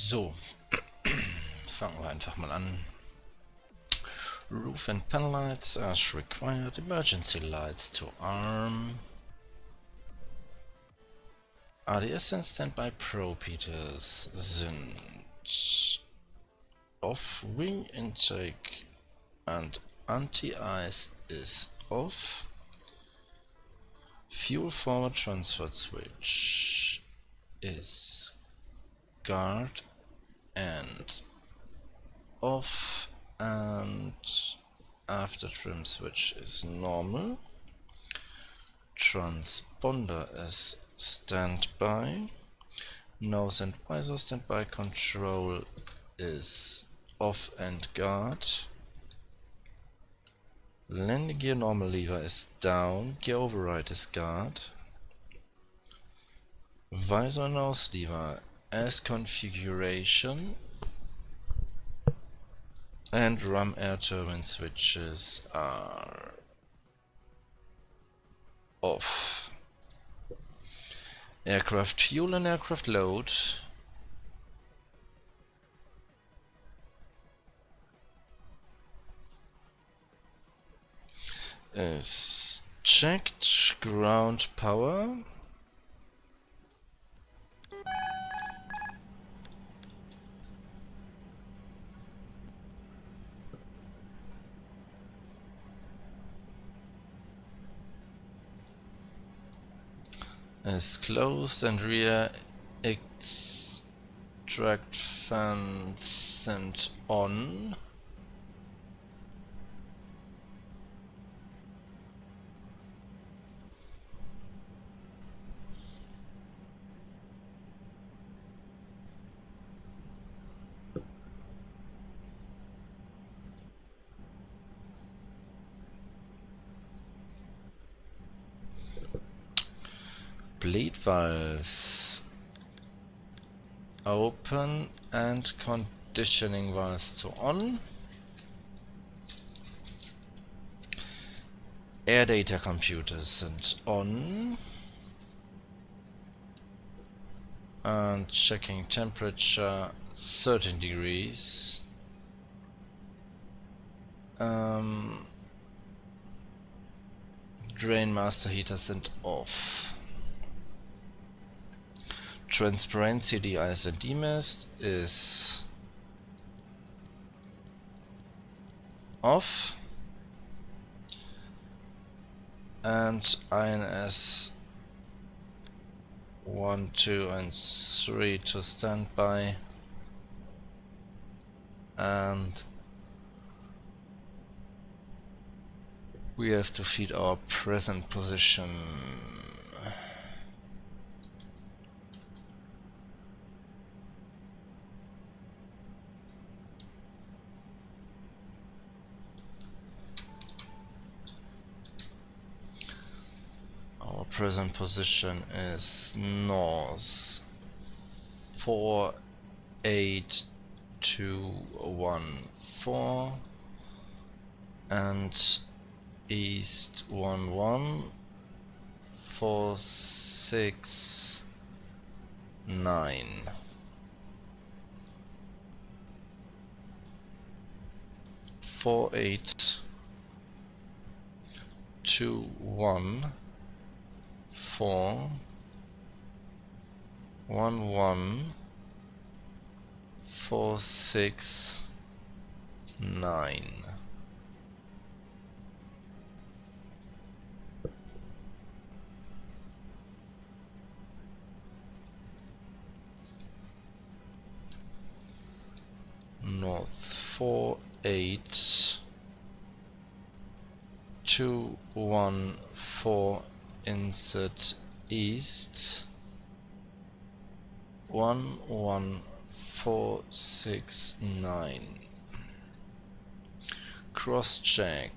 So, fangen wir einfach mal an. Roof and panel lights as required. Emergency lights to arm. ADS and standby probe heaters sind off. Wing intake and anti-ice is off. Fuel forward transfer switch is guard and off, and after trim switch is normal. Transponder is standby. Nose and visor standby control is off and guard. Landing gear normal lever is down. Gear override is guard. Visor nose lever as configuration. And ram air turbine switches are off. Aircraft fuel and aircraft load is checked. Ground power is closed, and rear extract fans and on. Bleed valves open and conditioning valves to on. Air data computers and on. And checking temperature 13 degrees. Drain master heaters and off. Transparency de-ice and demist is off, and INS 1, 2 and 3 to standby, and we have to feed our present position. Our present position is north 48214 and east 11469. 4821 4 1 1 4 6 9. North 4 8 2 1 4 insert east 11469. Cross check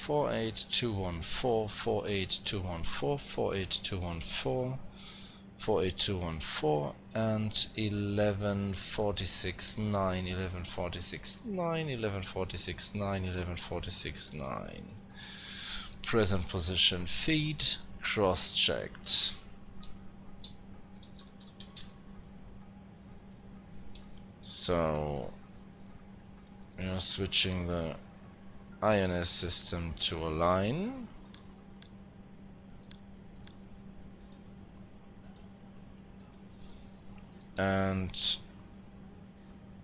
48214 48214 48214 48214 and 11469 11469 11469 11469. Present position feed cross-checked. So we are switching the INS system to a line. And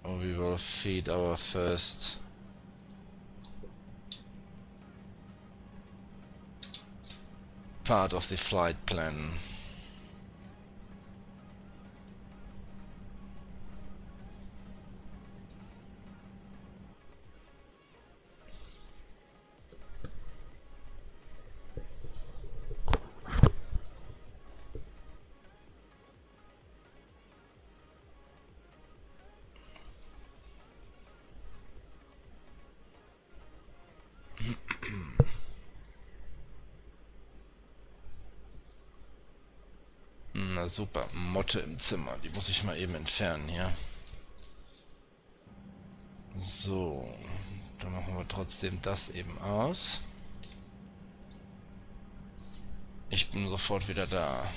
we will feed our first part of the flight plan. Na super, Motte im Zimmer. Die muss ich mal eben entfernen hier. So, dann machen wir trotzdem das eben aus. Ich bin sofort wieder da.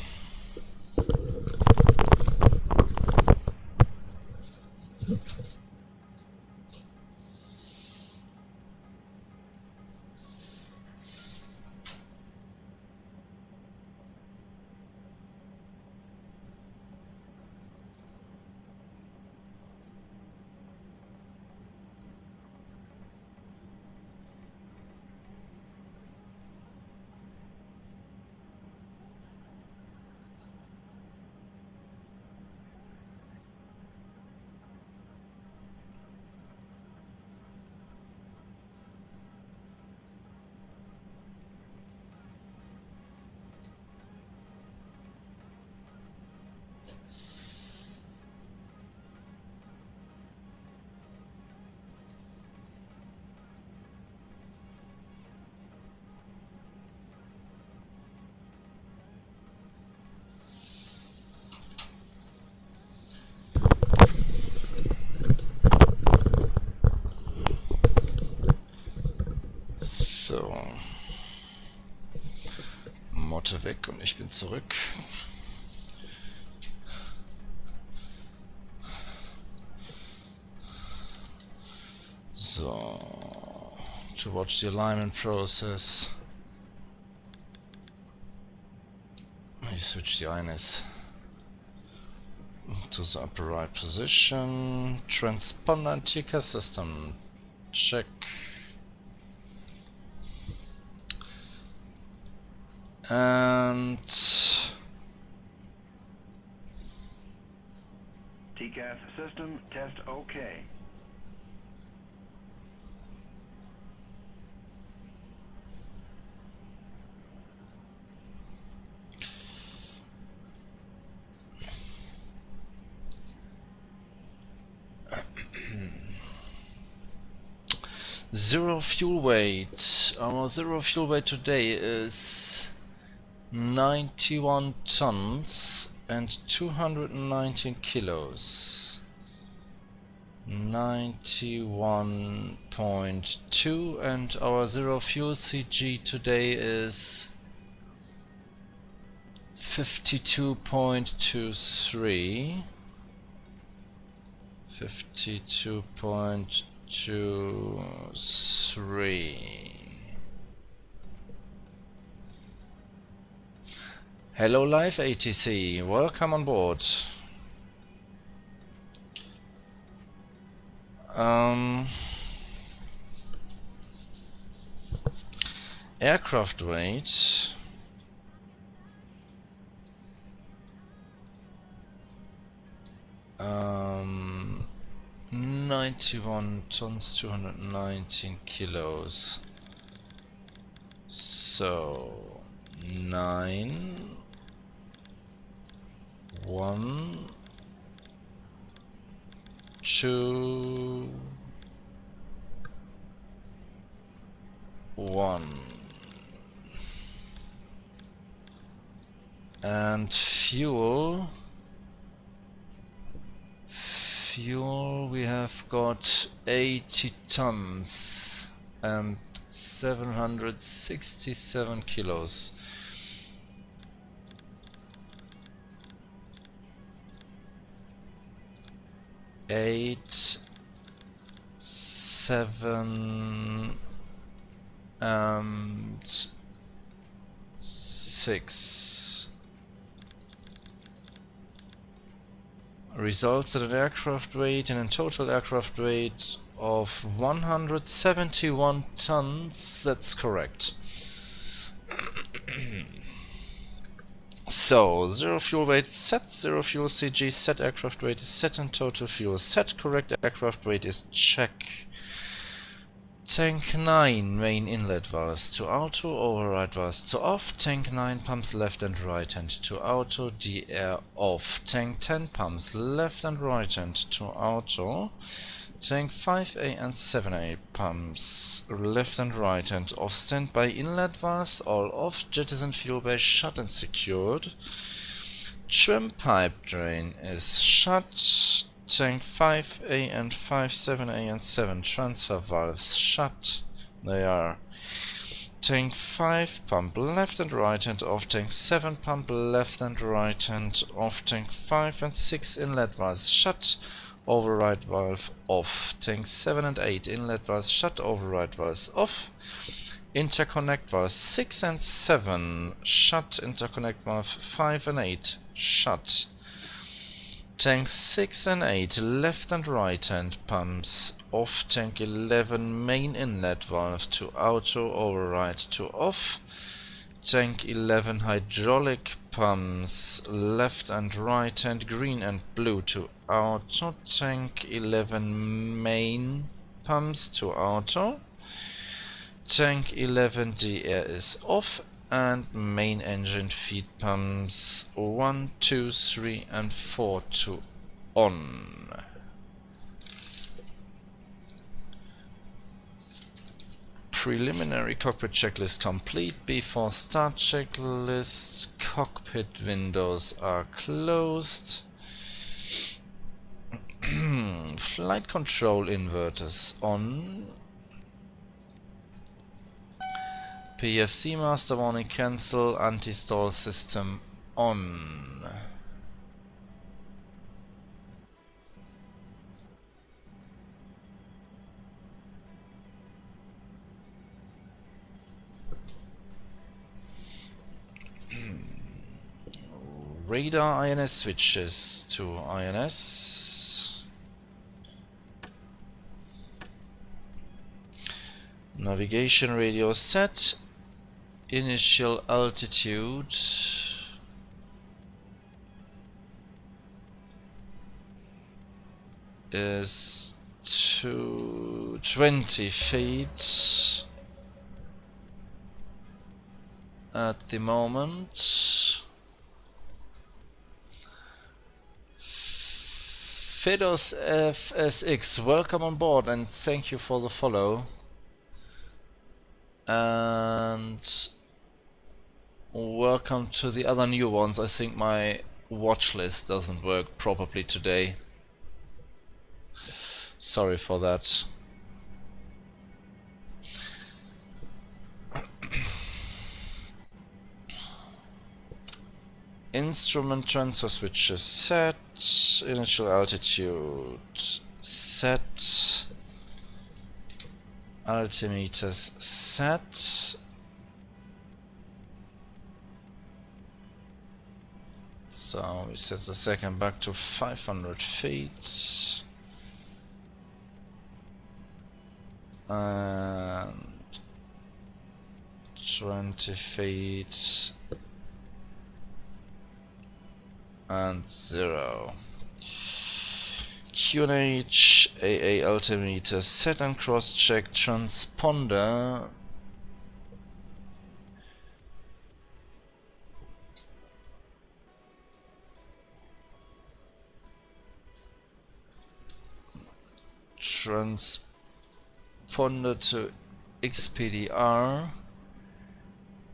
So. Motte weg und ich bin zurück. So. To watch the alignment process. You switch the INS to the upper right position. Transponder and TK system. Check. And TCAS system test OK. zero fuel weight. Our zero fuel weight today is 91 tons and 219 kilos. 91.2, and our zero fuel CG today is 52.23. 52.23. Hello Live ATC, welcome on board. Aircraft weight 91 tons, 219 kilos. So 9 1 2 1. And fuel we have got 80 tons and 767 kilos. 8, 7, and 6. Results at an aircraft weight and a total aircraft weight of 171 tons. That's correct. So, 0 fuel weight is set, 0 fuel CG set, aircraft weight is set, and total fuel set. Correct aircraft weight is check. Tank 9 main inlet valves to auto, override valves to off. Tank 9 pumps left and right hand to auto, DR off. Tank 10 pumps left and right hand to auto. Tank 5A and 7A pumps left and right hand off. Standby inlet valves all off. Jettison fuel bay shut and secured. Trim pipe drain is shut. Tank 5A and 7A and 7 transfer valves shut. They are. Tank 5 pump left and right hand off. Tank 7 pump left and right hand off. Tank 5 and 6 inlet valves shut. Override valve off. Tank 7 and 8 inlet valves shut. Override valves off. Interconnect valves 6 and 7 shut. Interconnect valve 5 and 8 shut. Tank 6 and 8 left and right hand pumps off. Tank 11 main inlet valve to auto, override to off. Tank 11 hydraulic pumps left and right hand green and blue to auto. Tank 11 main pumps to auto. Tank 11 DR is off. And main engine feed pumps 1, 2, 3 and 4 to on. Preliminary cockpit checklist complete. Before start checklist, cockpit windows are closed. Flight control inverters on. PFC master warning cancel, anti-stall system on. Radar INS switches to INS. Navigation radio set. Initial altitude is 20 feet at the moment. Fedos FSX, welcome on board and thank you for the follow. And welcome to the other new ones. I think my watch list doesn't work properly today. Sorry for that. Instrument transfer switches set. Initial altitude set. Altimeters set. So we set the second back to 500 feet. And 20 feet. And 0. QNH AA altimeter set and cross-check transponder. Transponder to XPDR.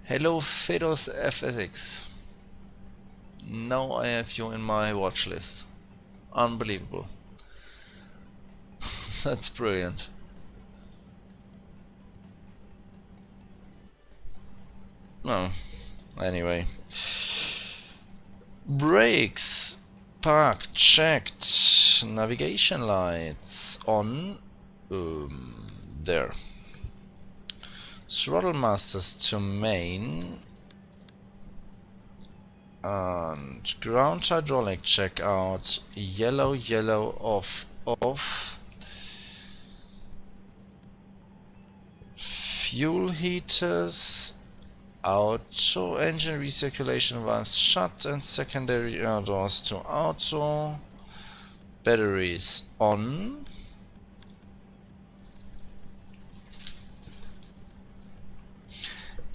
Hello Fedos FSX. Now I have you in my watch list. Unbelievable. That's brilliant. No. Anyway. Brakes. Park checked. Navigation lights on. There. Throttle masters to main. And ground hydraulic check out. Yellow, yellow, off, off. Fuel heaters. Auto. Engine recirculation valves shut and secondary air doors to auto. Batteries on.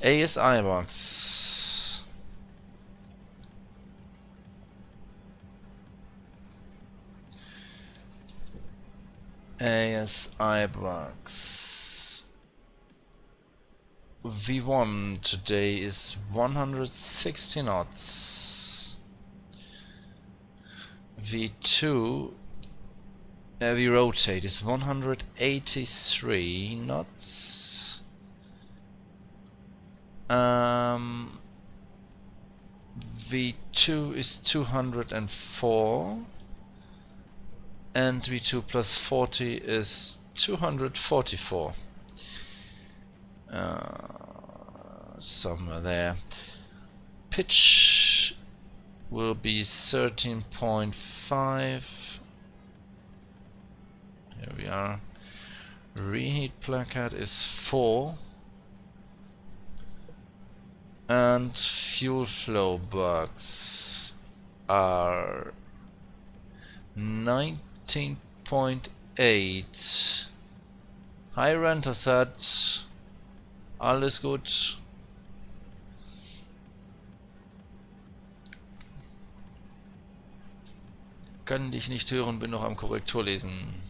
ASI box. ASI box. V1 today is 160 knots. V2 we rotate is 183 knots. V2 is 204 and V2 plus 40 is 244. Somewhere there. Pitch will be 13.5. Here we are. Reheat placard is 4. And fuel flow bugs are 19.8. Hi Rentersat. Alles gut. Kann dich nicht hören, bin noch am Korrektur lesen.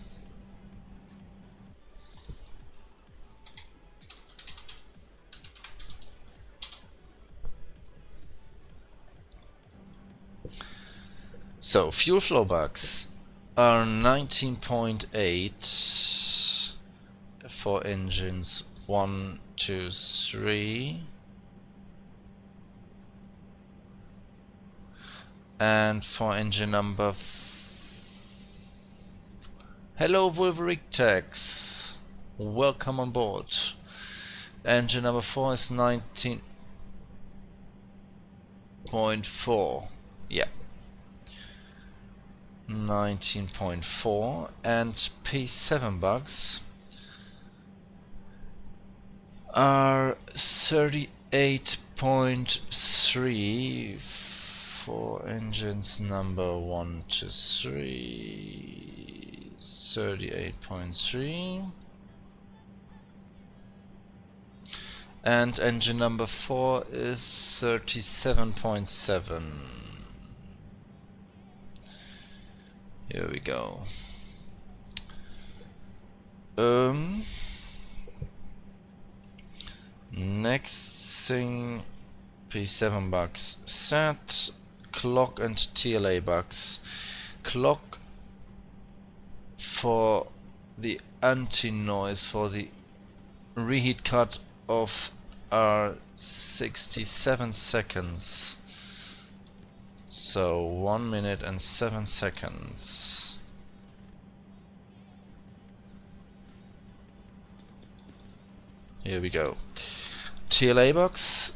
So, fuel flow bugs are 19.8 for engines 1, 2, 3. And for engine number Hello Wolveric Tax, welcome on board. Engine number 4 is 19.4. Yeah. 19.4 and P7 bugs are 38.3 for engines number 1 to 3. 38.3 and engine number 4 is 37.7. Here we go. Next thing, P7 bugs set, clock and TLA bugs. Clock for the anti-noise for the reheat cut off are 67 seconds. So 1 minute and 7 seconds. Here we go. TLA box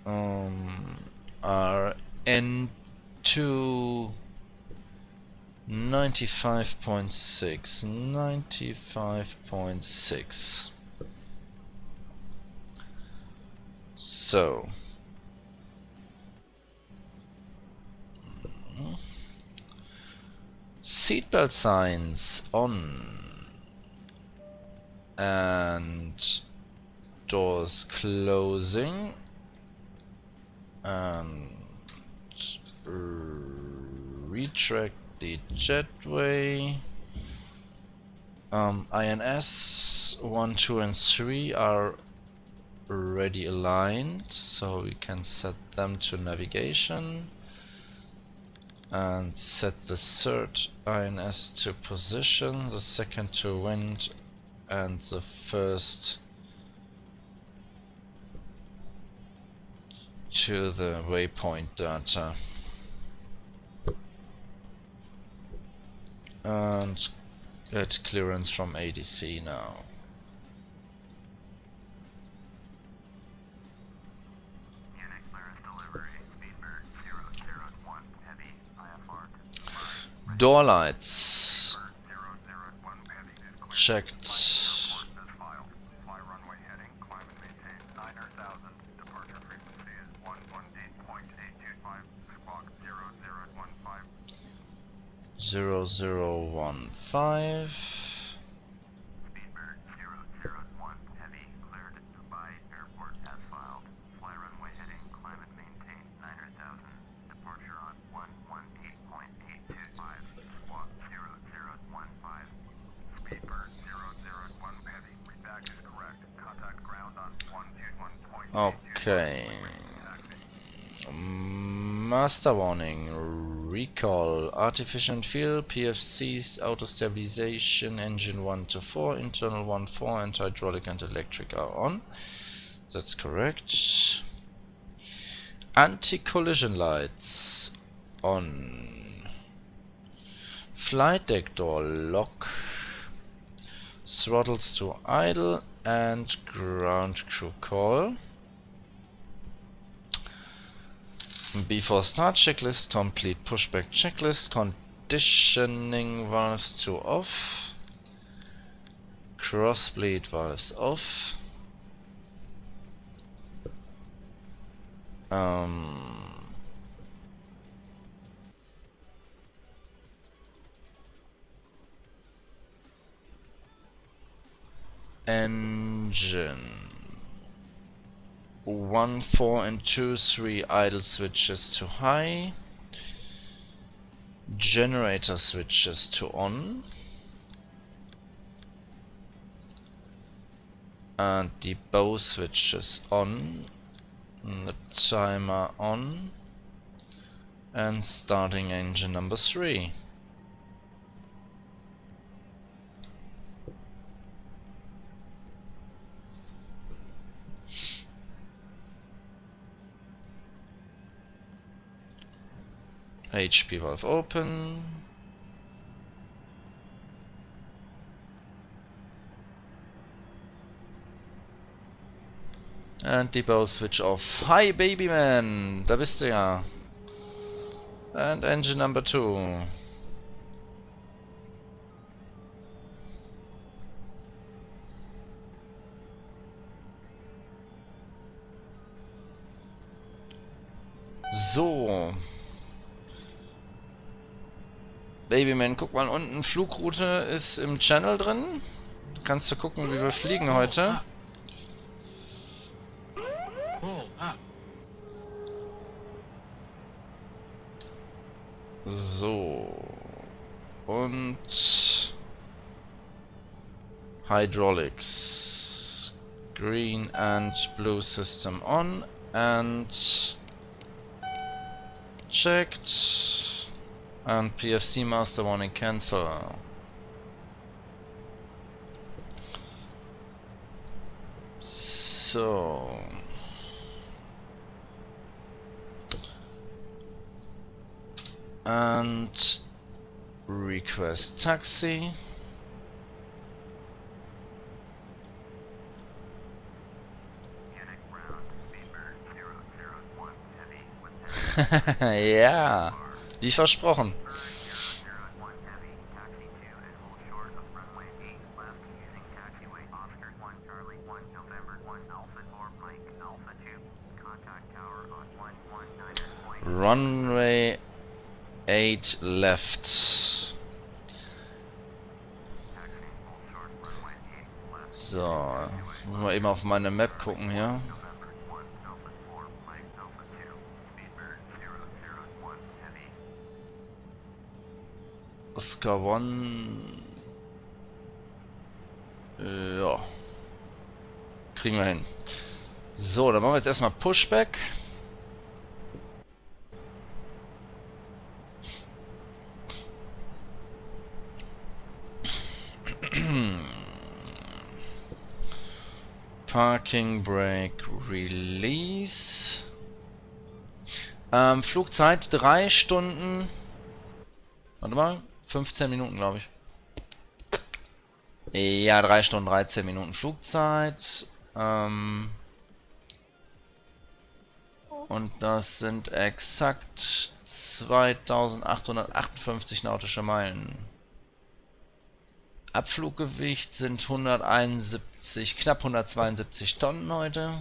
are N2 95.6. 95.6. So seatbelt signs on and doors closing and retract the jetway. INS 1, 2 and 3 are already aligned, so we can set them to navigation and set the third INS to position, the second to wind and the first to the waypoint data. And get clearance from ADC now. Munich clearance delivery. Speedbird 001 heavy IFR. Door lights. 001 heavy is clear. Checked. Fly runway heading, climb and maintain 9,000. Departure frequency is 118.825. Squawk 0015. 0015. Speedbird 001 heavy cleared Dubai Airport as filed. Fly runway heading, climb and maintain 9,000. Departure on 118.825. Squawk 0015. Speedbird 001 heavy. Redact is correct. Contact ground on 121.825. Okay. Master warning. Recall. Artificial field. PFCs. Auto stabilization. Engine 1 to 4. Internal 1 4. And hydraulic and electric are on. That's correct. Anti-collision lights on. Flight deck door lock. Throttles to idle and ground crew call. Before start checklist, complete pushback checklist, conditioning valves to off, crossbleed valves off. Engine 1, 4 and 2, 3 idle switches to high, generator switches to on, and the bow switches on, the timer on, and starting engine number 3. HP valve open. And die bow switch off. Hi Babyman, da bist du ja. And engine number 2. So. Babyman, guck mal unten, Flugroute ist im Channel drin. Kannst du gucken, wie wir fliegen heute. So. Und Hydraulics. Green and blue system on and checked. And PFC master warning cancel. So. And request taxi. Ja, wie versprochen. Runway 8 left. So, müssen wir eben auf meine Map gucken hier. Oscar 1. Ja. Kriegen wir hin. So, dann machen wir jetzt erstmal Pushback. Parking Brake Release. Flugzeit 3 Stunden. Warte mal. 15 Minuten, glaube ich. Ja, 3 Stunden 13 Minuten Flugzeit. Und das sind exakt 2858 nautische Meilen. Abfluggewicht sind 171, knapp 172 Tonnen heute.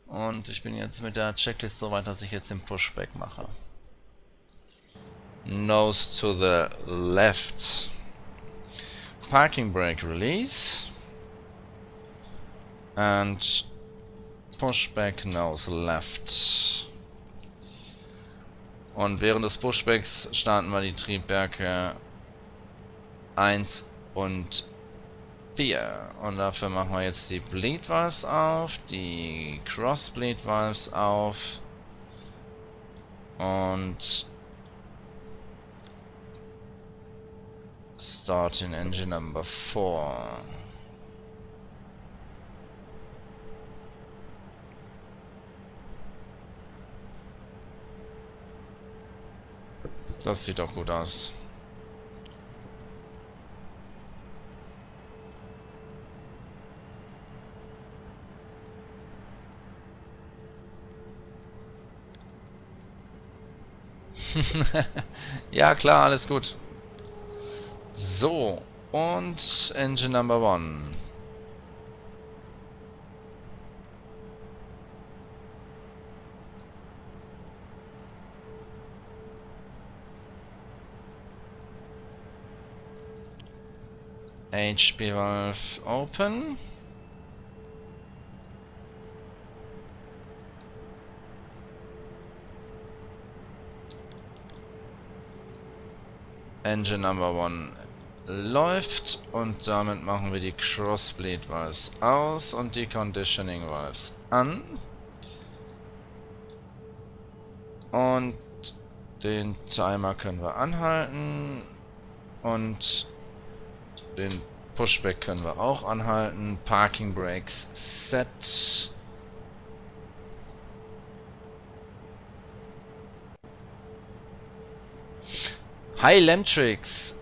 Und ich bin jetzt mit der Checklist so weit, dass ich jetzt den Pushback mache. Nose to the left. Parking brake release. And pushback nose left. Und während des Pushbacks starten wir die Triebwerke 1 und 4. Und dafür machen wir jetzt die Bleed Valves auf, die Cross Bleed Valves auf und starting engine number 4. Das sieht doch gut aus. Ja, klar, alles gut. So, und Engine Number 1. HP valve open. Engine Number 1 läuft und damit machen wir die Crossbleed Valves aus und die Conditioning Valves an. Und den Timer können wir anhalten und den Pushback können wir auch anhalten. Parking Brakes set. Hi Lemtrix.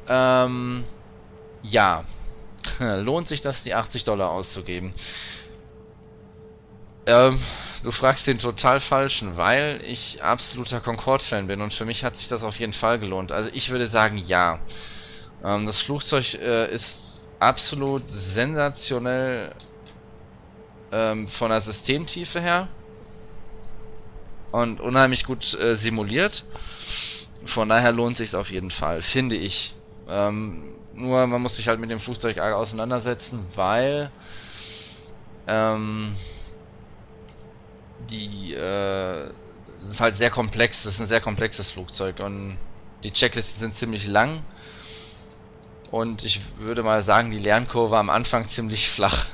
Ja. Lohnt sich das, die $80 auszugeben? Du fragst den total falschen, weil ich absoluter Concorde-Fan bin und für mich hat sich das auf jeden Fall gelohnt. Also ich würde sagen, ja. Das Flugzeug ist absolut sensationell von der Systemtiefe her und unheimlich gut simuliert. Von daher lohnt sich auf jeden Fall, finde ich. Nur man muss sich halt mit dem Flugzeug arg auseinandersetzen, weil das ist halt sehr komplex. Das ist ein sehr komplexes Flugzeug und die Checklisten sind ziemlich lang. Und ich würde mal sagen, die Lernkurve am Anfang ziemlich flach.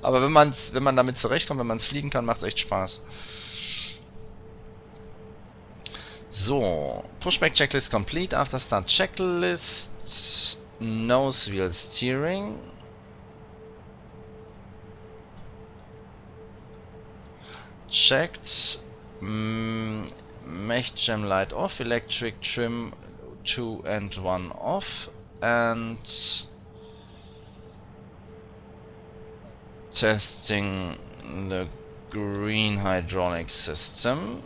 Aber wenn man damit zurechtkommt, wenn man es fliegen kann, macht es echt Spaß. So, Pushback Checklist complete. After start checklist. Nose wheel steering. Checked. Mech jam light off. Electric trim 2 and 1 off. And testing the green hydraulic system.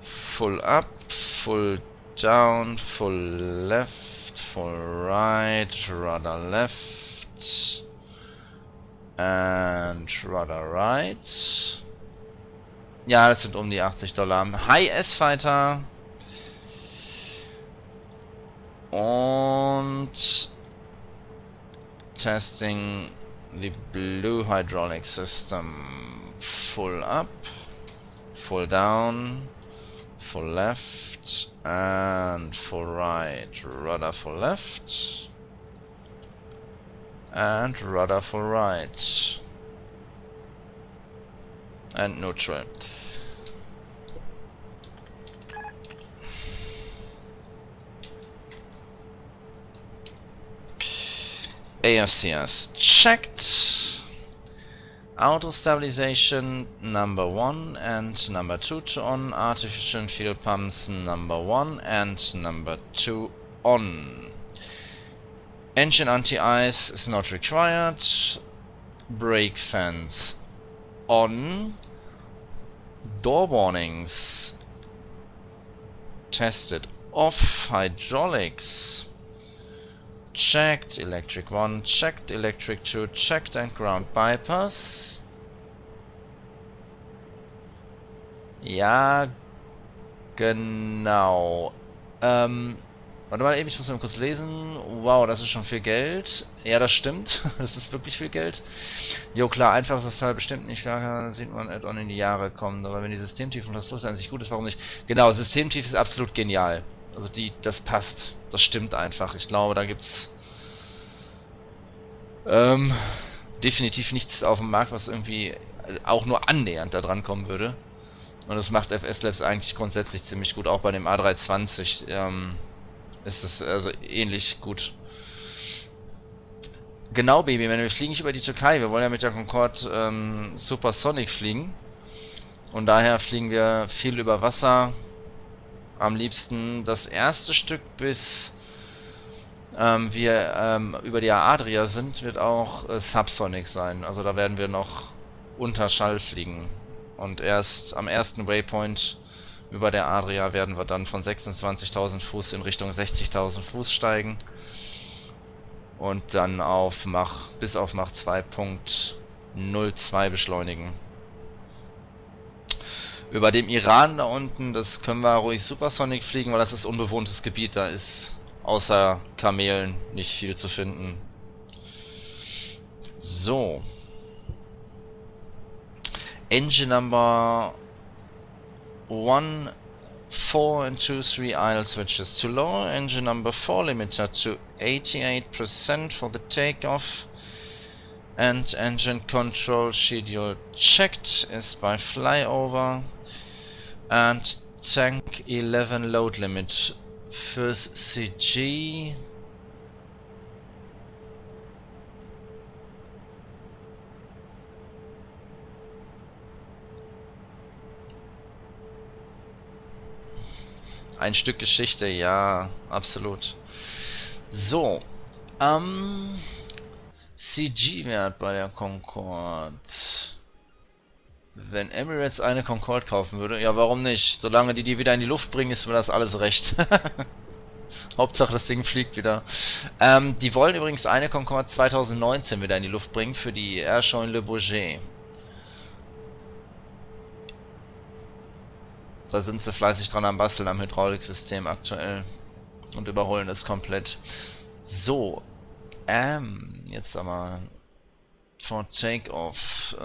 Full up, full down, full left, full right, rudder left, and rudder right. Ja, das sind um die $80. Hi S-Fighter. Und testing the blue hydraulic system. Full up, full down, full left, and full right. Rudder full left, and rudder full right. And neutral. AFCS checked. Auto stabilization number 1 and number 2 to on. Artificial fuel pumps number 1 and number 2 on. Engine anti-ice is not required. Brake fans on. Door warnings tested off. Hydraulics checked. Electric 1 checked. Electric 2 checked. And ground bypass. Ja, genau. Warte mal eben, ich muss mal kurz lesen. Wow, das ist schon viel Geld. Ja, das stimmt. Das ist wirklich viel Geld. Jo, klar, einfach ist das Teil bestimmt nicht. Klar, sieht man Add-on in die Jahre kommen. Aber wenn die Systemtiefe und das Schluss an sich gut ist, warum nicht? Genau, Systemtiefe ist absolut genial. Also das passt. Das stimmt einfach. Ich glaube, da gibt's definitiv nichts auf dem Markt, was irgendwie auch nur annähernd da dran kommen würde. Und das macht FS Labs eigentlich grundsätzlich ziemlich gut. Auch bei dem A320 ist es also ähnlich gut. Genau, Baby, wir fliegen nicht über die Türkei. Wir wollen ja mit der Concorde Supersonic fliegen. Und daher fliegen wir viel über Wasser. Am liebsten das erste Stück, bis wir über die Adria sind, wird auch Subsonic sein. Also da werden wir noch unter Schall fliegen. Und erst am ersten Waypoint über der Adria werden wir dann von 26.000 Fuß in Richtung 60.000 Fuß steigen. Und dann bis auf Mach 2.02 beschleunigen. Über dem Iran da unten, das können wir ruhig Supersonic fliegen, weil das ist unbewohntes Gebiet. Da ist außer Kamelen nicht viel zu finden. So. Engine number 1, 4 and 2, 3 idle switches to low. Engine number 4 limiter to 88% for the takeoff. And engine control schedule checked is by flyover. And tank 11 load limit fürs CG. Ein Stück Geschichte, ja, absolut. So, CG-Wert bei der Concorde. Wenn Emirates eine Concorde kaufen würde, ja, warum nicht? Solange die wieder in die Luft bringen, ist mir das alles recht. Hauptsache das Ding fliegt wieder. Die wollen übrigens eine Concorde 2019 wieder in die Luft bringen für die Airshow in Le Bourget. Da sind sie fleißig dran am Basteln am Hydrauliksystem aktuell. Und überholen es komplett. So. Jetzt aber for Takeoff.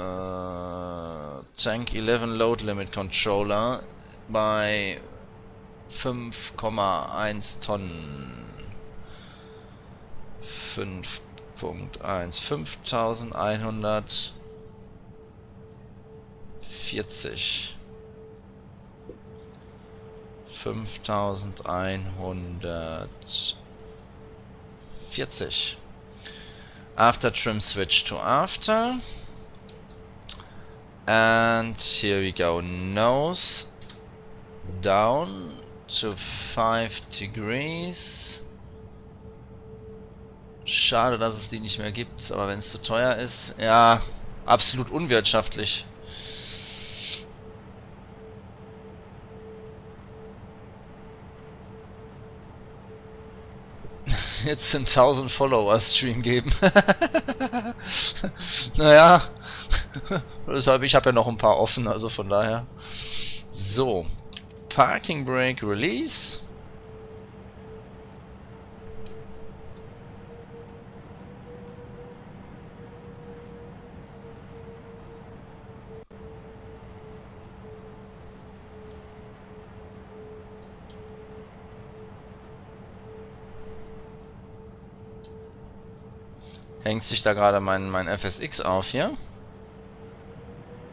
Tank 11 Load Limit Controller bei 5,1 Tonnen. 5.1. 5140. 5140. After trim switch to after. And here we go. Nose down to 5 degrees. Schade, dass es die nicht mehr gibt, aber wenn es zu teuer ist, ja, absolut unwirtschaftlich. Jetzt sind 1000 Follower Stream geben. Naja, deshalb, ich habe ja noch ein paar offen, also von daher. So, Parking Brake Release. Hängt sich da gerade mein FSX auf hier?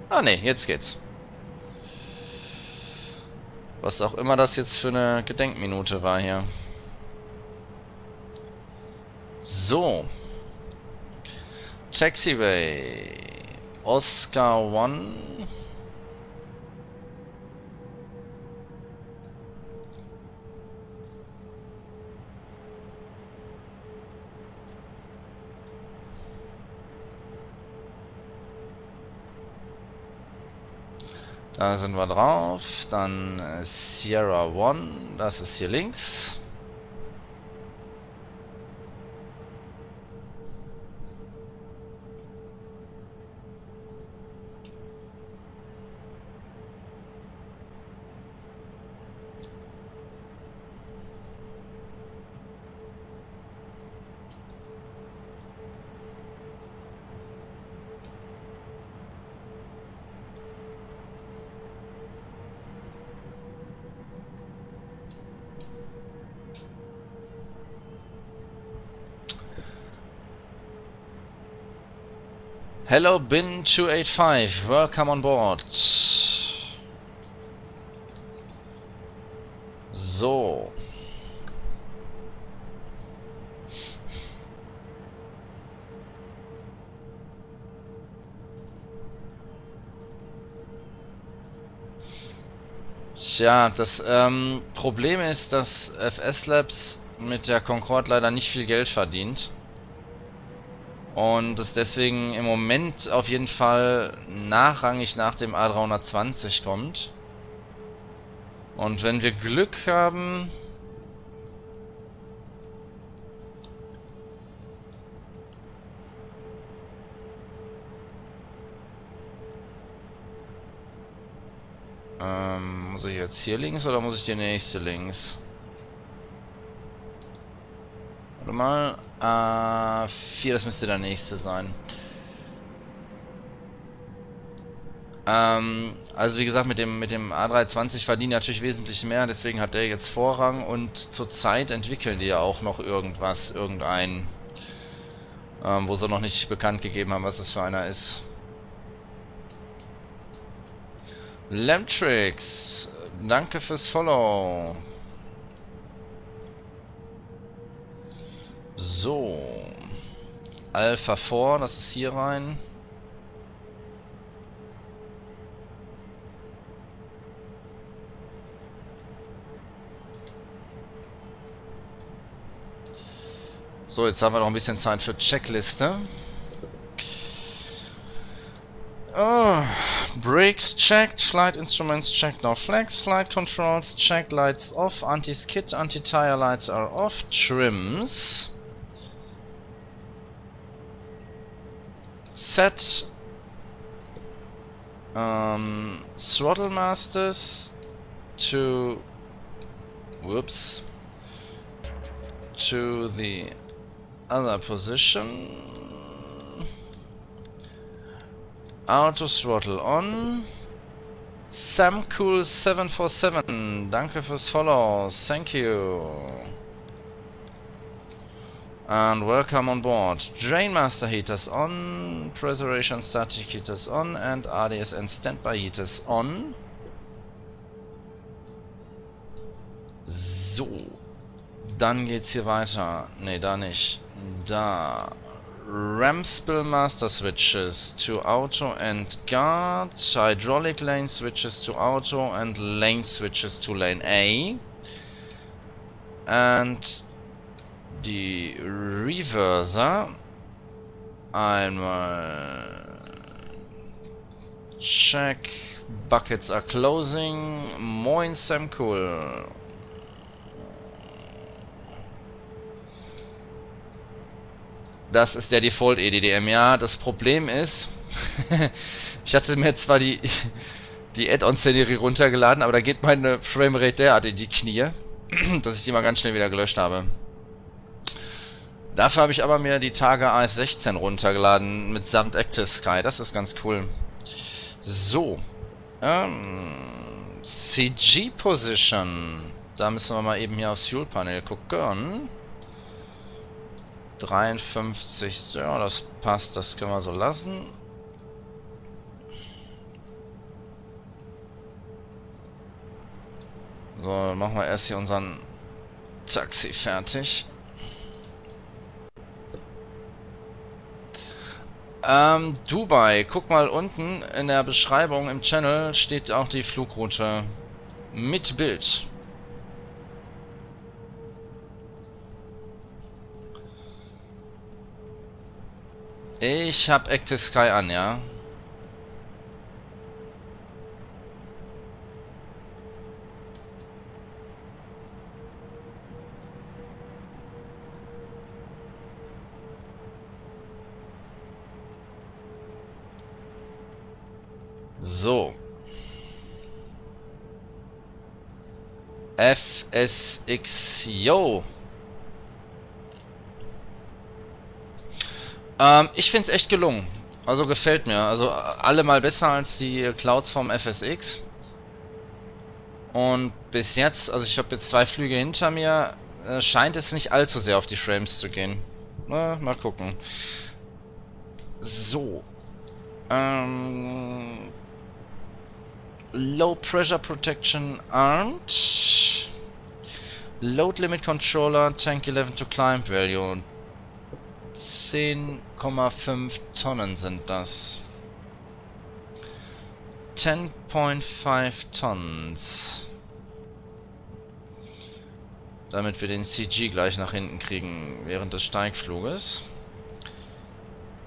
Ah ne, jetzt geht's. Was auch immer das jetzt für eine Gedenkminute war hier. So. Taxiway. Oscar 1. Da sind wir drauf. Dann Sierra 1. Das ist hier links. Hello Bin 285, welcome on board. So. Tja, das Problem ist, dass FS Labs mit der Concorde leider nicht viel Geld verdient. Und es deswegen im Moment auf jeden Fall nachrangig nach dem A320 kommt. Und wenn wir Glück haben... muss ich jetzt hier links oder muss ich die nächste links? Warte mal. A4, das müsste der nächste sein. Also wie gesagt, mit dem A320 verdienen die natürlich wesentlich mehr, deswegen hat der jetzt Vorrang und zurzeit entwickeln die ja auch noch irgendeinen, wo sie noch nicht bekannt gegeben haben, was das für einer ist. Lemtrix, danke fürs Follow. So. Alpha 4, das ist hier rein. So, jetzt haben wir noch ein bisschen Zeit für Checkliste. Oh, Brakes checked, Flight Instruments checked, no flags, Flight Controls checked, lights off, Anti-skid, Anti-tire lights are off, Trims. Set. Throttle masters to... Whoops. To the other position. Auto throttle on. Samcool747, danke fürs Follow, thank you. And welcome on board. Drain master heaters on, preservation static heaters on, and ADSN standby heaters on. So. Dann geht's hier weiter. Ne, da nicht. Da. Ram spill master switches to auto and guard. Hydraulic lane switches to auto and lane switches to lane A. And die Reverser. Einmal check. Buckets are closing. Moin Sam Cool. Das ist der Default EDDM. Ja, das Problem ist, ich hatte mir zwar die Add-on-Szenerie runtergeladen, aber da geht meine Framerate derart in die Knie, dass ich die mal ganz schnell wieder gelöscht habe. Dafür habe ich aber mir die Tage AS16 runtergeladen mit samt Active Sky. Das ist ganz cool. So. CG Position. Da müssen wir mal eben hier aufs Fuel Panel gucken. 53, so, das passt, das können wir so lassen. So, dann machen wir erst hier unseren Taxi fertig. Dubai. Guck mal unten in der Beschreibung im Channel steht auch die Flugroute mit Bild. Ich hab Active Sky an, ja. So. FSX, yo. Ich find's echt gelungen. Also gefällt mir. Also allemal besser als die Clouds vom FSX. Und bis jetzt, also ich habe jetzt 2 Flüge hinter mir, scheint es nicht allzu sehr auf die Frames zu gehen. Na, mal gucken. So. Low Pressure Protection armed. Load Limit Controller, Tank 11 to Climb Value. 10,5 Tonnen sind das. 10,5 Tons. Damit wir den CG gleich nach hinten kriegen während des Steigfluges.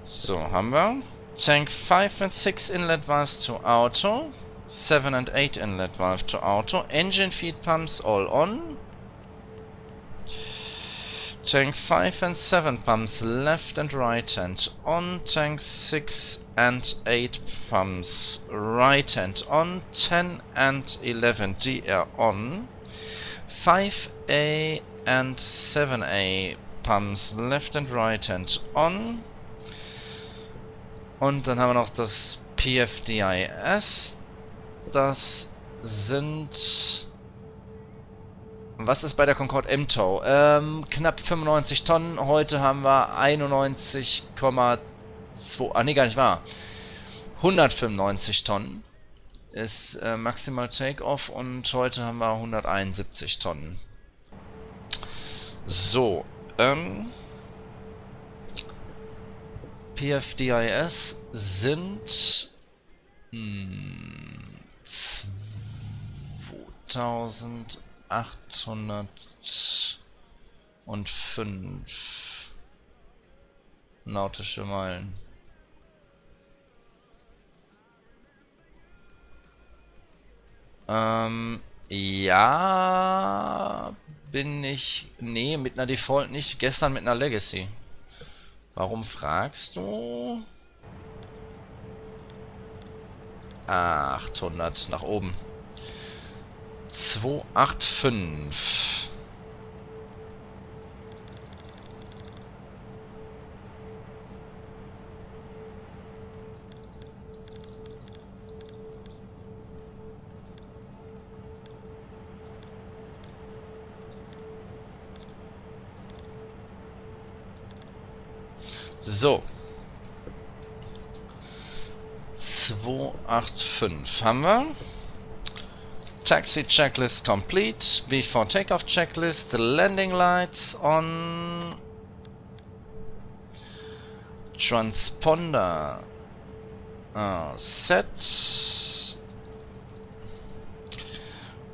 So, haben wir. Tank 5 and 6 inlet valves to auto. 7 and 8 inlet valve to auto. Engine feed pumps all on. Tank 5 and 7 pumps left and right hand on. Tank 6 and 8 pumps right hand on. 10 and 11 GR on. 5A and 7A pumps left and right hand on. Und dann haben wir noch das PFDIS. Das sind... Was ist bei der Concorde MTOW? Knapp 95 Tonnen. Heute haben wir 91,2... Ah, nee, gar nicht wahr. 195 Tonnen ist maximal Takeoff und heute haben wir 171 Tonnen. So, PFDIS sind 2805 nautische Meilen. Ja, bin ich... Nee, mit einer Default nicht. Gestern mit einer Legacy. Warum fragst du? 800 nach oben. 285. So. 285 haben wir. Taxi checklist complete. Before takeoff checklist. Landing lights on. Transponder set.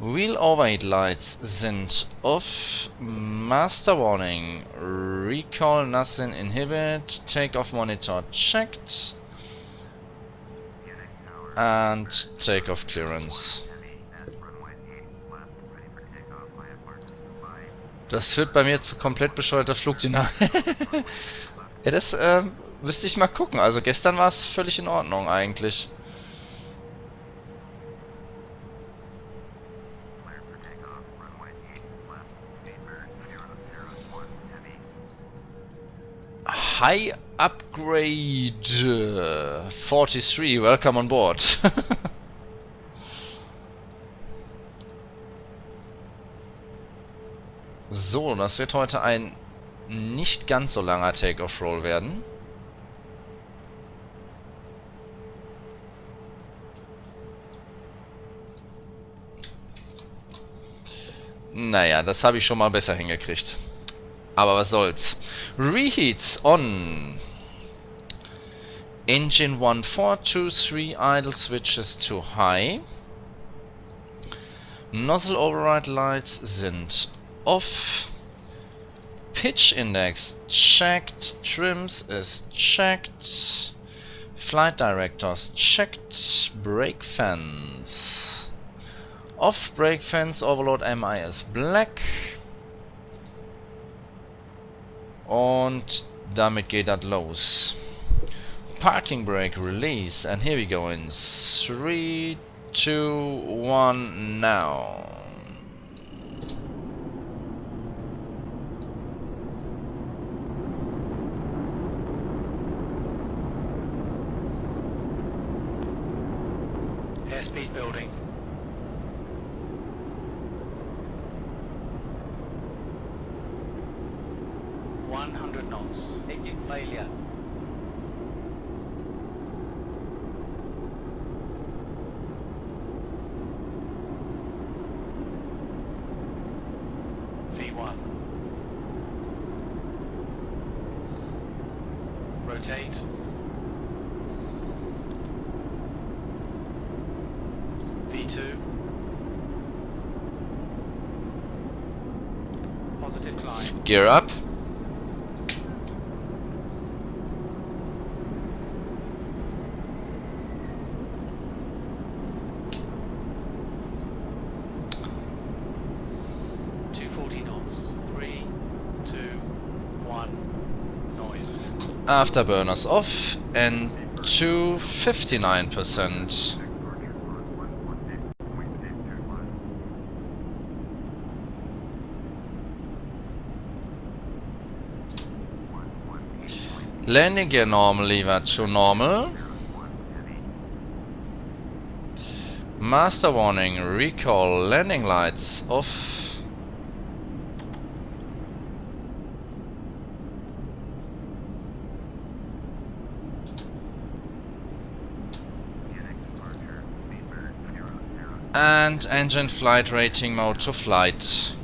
Wheel overhead lights sind off. Master warning. Recall nothing inhibit. Takeoff monitor checked. And takeoff clearance. Das führt bei mir zu komplett bescheuerter Flugdynamik. Ja, das müsste ich mal gucken. Also gestern war es völlig in Ordnung eigentlich. High Upgrade 43, welcome on board. So, das wird heute ein nicht ganz so langer Take-Off-Roll werden. Naja, das habe ich schon mal besser hingekriegt. Aber was soll's. Reheats on. Engine 1, 4, 2, 3, idle switches to high. Nozzle override lights sind off. Pitch index checked. Trims is checked. Flight directors checked. Brake fans off. Brake fans overload MI is black. Und damit geht das los. Parking brake release, and here we go in 3, 2, 1, now. Airspeed building. ...100 knots. Engine failure. V1. Rotate. V2. Positive climb. Gear up. Afterburners off and to 59%. Landing gear normal lever to normal. Master warning, recall landing lights off. And engine flight rating mode to flight.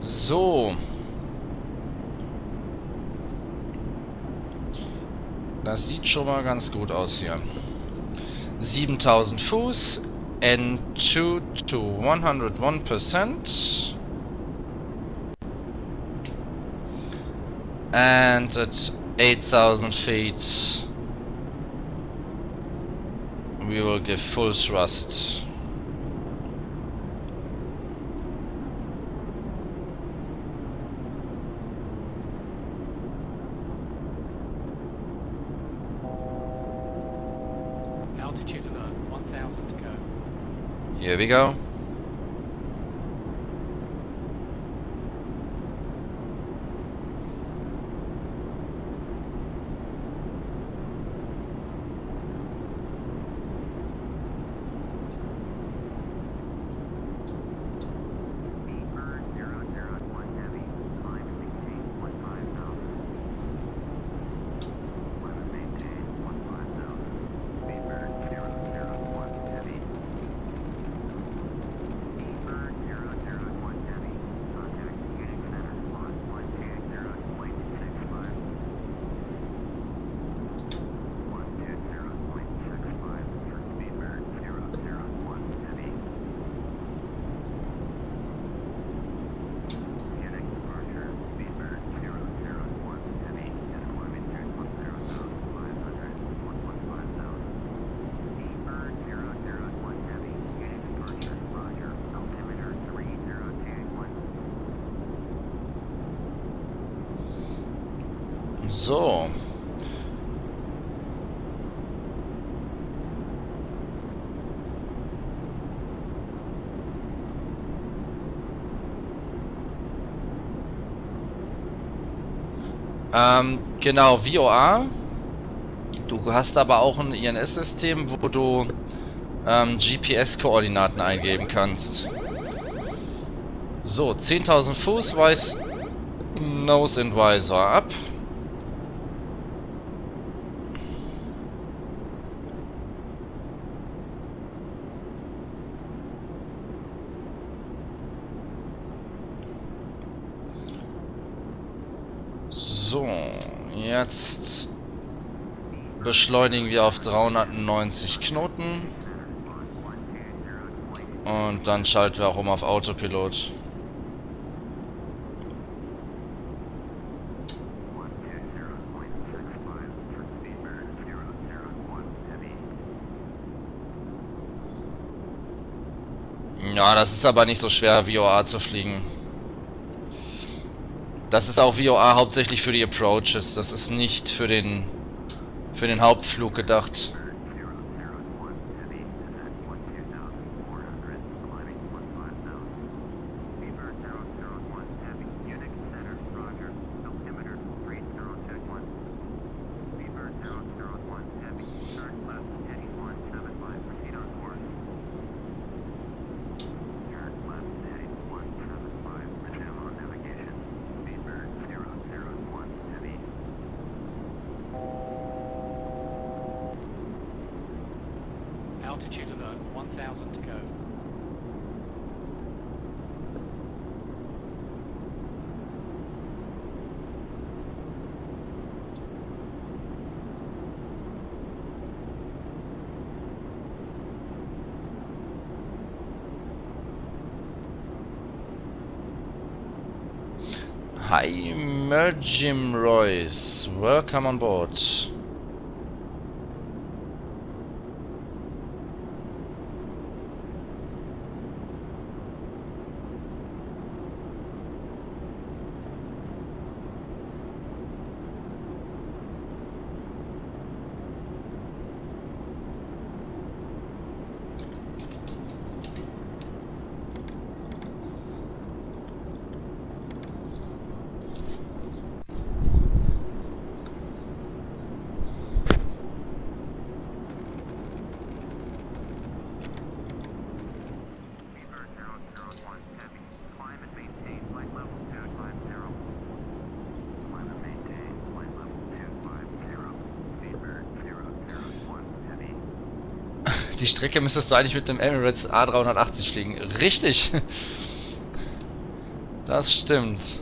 So. Das sieht schon mal ganz gut aus hier. 7000 Fuß, N2 to 101%. And at 8,000 feet we will give full thrust. Altitude alert, 1,000 to go. Here we go. So. Genau, VOA. Du hast aber auch ein INS-System, wo du GPS-Koordinaten eingeben kannst. So, 10.000 Fuß, weiß Nose and Visor ab. So, jetzt beschleunigen wir auf 390 Knoten. Und dann schalten wir auch um auf Autopilot. Ja, das ist aber nicht so schwer, VOA zu fliegen. Das ist auch VOA hauptsächlich für die Approaches. Das ist nicht für den Hauptflug gedacht. Altitude alert, 1,000 to go. Hi, Merjim Royce. Welcome on board. Die Strecke müsstest du eigentlich mit dem Emirates A380 fliegen. Richtig. Das stimmt.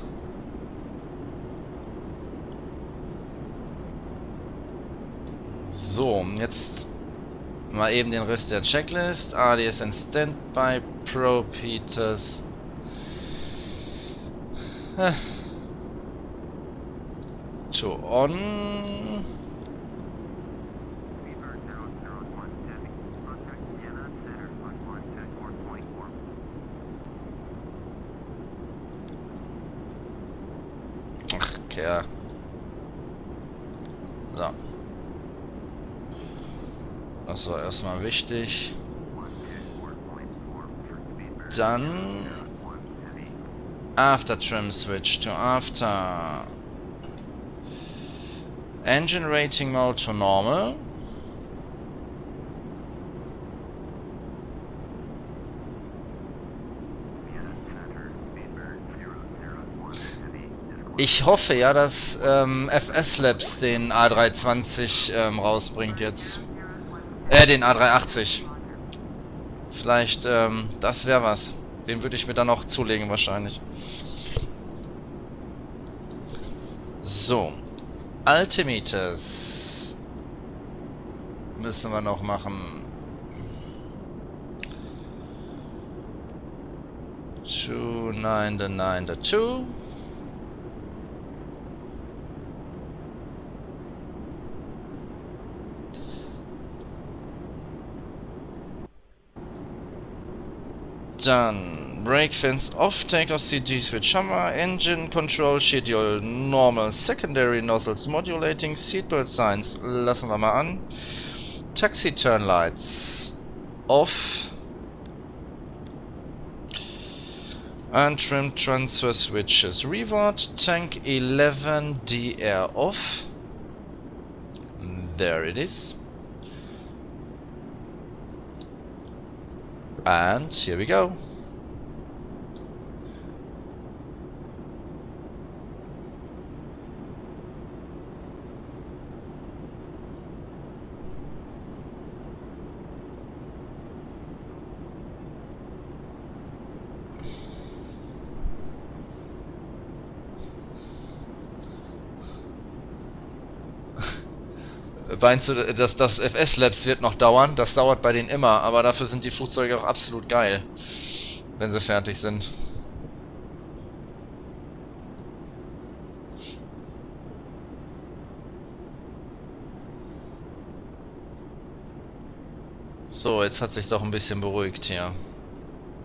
So, jetzt mal eben den Rest der Checklist. ADS in Standby, Pro Peters. to on. Speedbird 001 heavy. Contact Vienna Center on 124.4. Ach, Kerl. So. Das war erstmal wichtig. 124.4 Dann 01 heavy. after trim switch to after. Engine rating mode to normal. Vienna Center, Speedbird 001 heavy. Ich hoffe ja, dass FS Labs den A320 rausbringt jetzt. Den A380. Vielleicht, das wäre was. Den würde ich mir dann noch zulegen wahrscheinlich. So. Altimeters müssen wir noch machen. 299 Dann brake fans off, take off CG switch hammer, engine control schedule normal, secondary nozzles modulating, seatbelt signs lassen wir mal an, taxi turn lights off, untrimmed transfer switches revert, tank 11 DR off, there it is. And here we go. Meinst du, dass das FS Labs wird noch dauern? Das dauert bei denen immer, aber dafür sind die Flugzeuge auch absolut geil, wenn sie fertig sind. So, jetzt hat sich's doch ein bisschen beruhigt hier.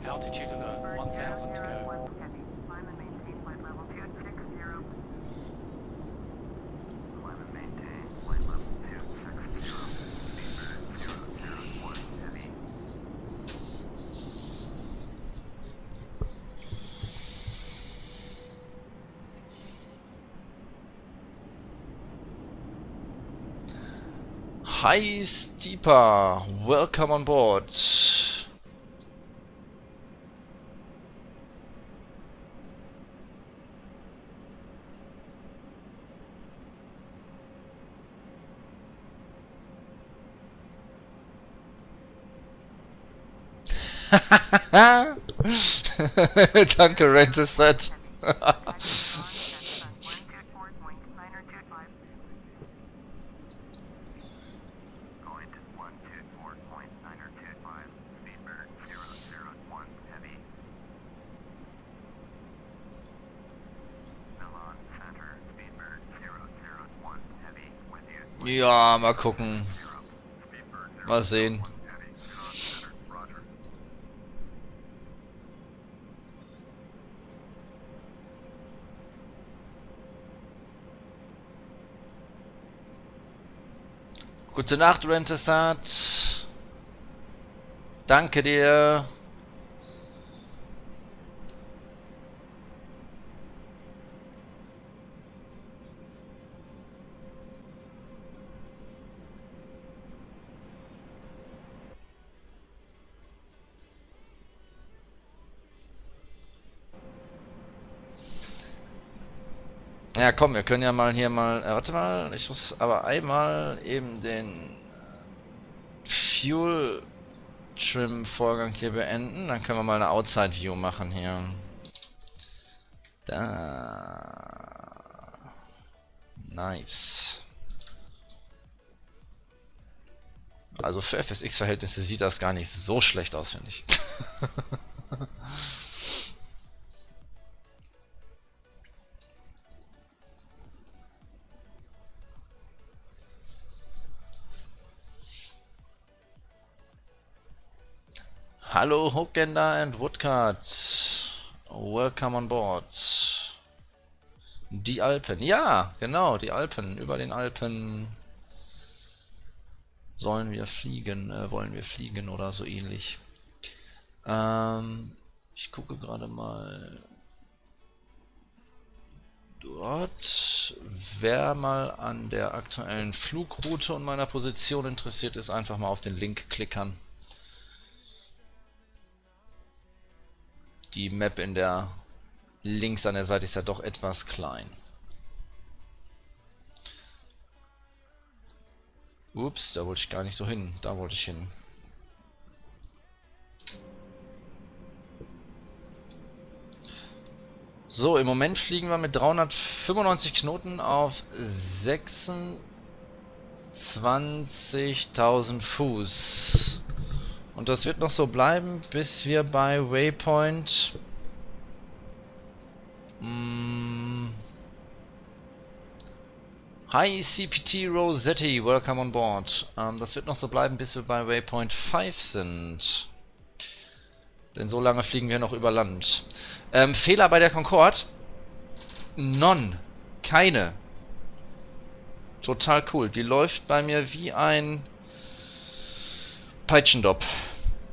Altitude alert, 1000 to go. Climb and maintain flight level 260. Climb and maintain flight level 260. Speedbird 001 heavy. Hi Steeper, welcome on board. Danke, Rent-A-Set. Going to 124.925. Speedbird 001 heavy. Milan Center, Speedbird 001 heavy with you. Ja, mal gucken. Speedbird Mal sehen. 001 heavy. Milan Center, roger. Gute Nacht, Rent-A-Set. Danke dir. Ja, komm, wir können ja mal hier mal... warte mal, ich muss aber einmal eben den Fuel Trim Vorgang hier beenden. Dann können wir mal eine Outside View machen hier. Da. Nice. Also für FSX-Verhältnisse sieht das gar nicht so schlecht aus, finde ich. Hallo Hookender and Woodcut. Welcome on board. Die Alpen. Ja, genau, die Alpen. Über den Alpen wollen wir fliegen oder so ähnlich. Ich gucke gerade mal dort. Wer mal an der aktuellen Flugroute und meiner Position interessiert ist, einfach mal auf den Link klickern. Die Map in der links an der Seite ist ja doch etwas klein. Ups, da wollte ich gar nicht so hin. Da wollte ich hin. So, im Moment fliegen wir mit 395 Knoten auf 26.000 Fuß. Und das wird noch so bleiben, bis wir bei Waypoint Hi CPT Rossetti, welcome on board. Das wird noch so bleiben, bis wir bei Waypoint 5 sind. Denn so lange fliegen wir noch über Land. Fehler bei der Concorde? None. Keine. Total cool. Die läuft bei mir wie ein Peitschendopp.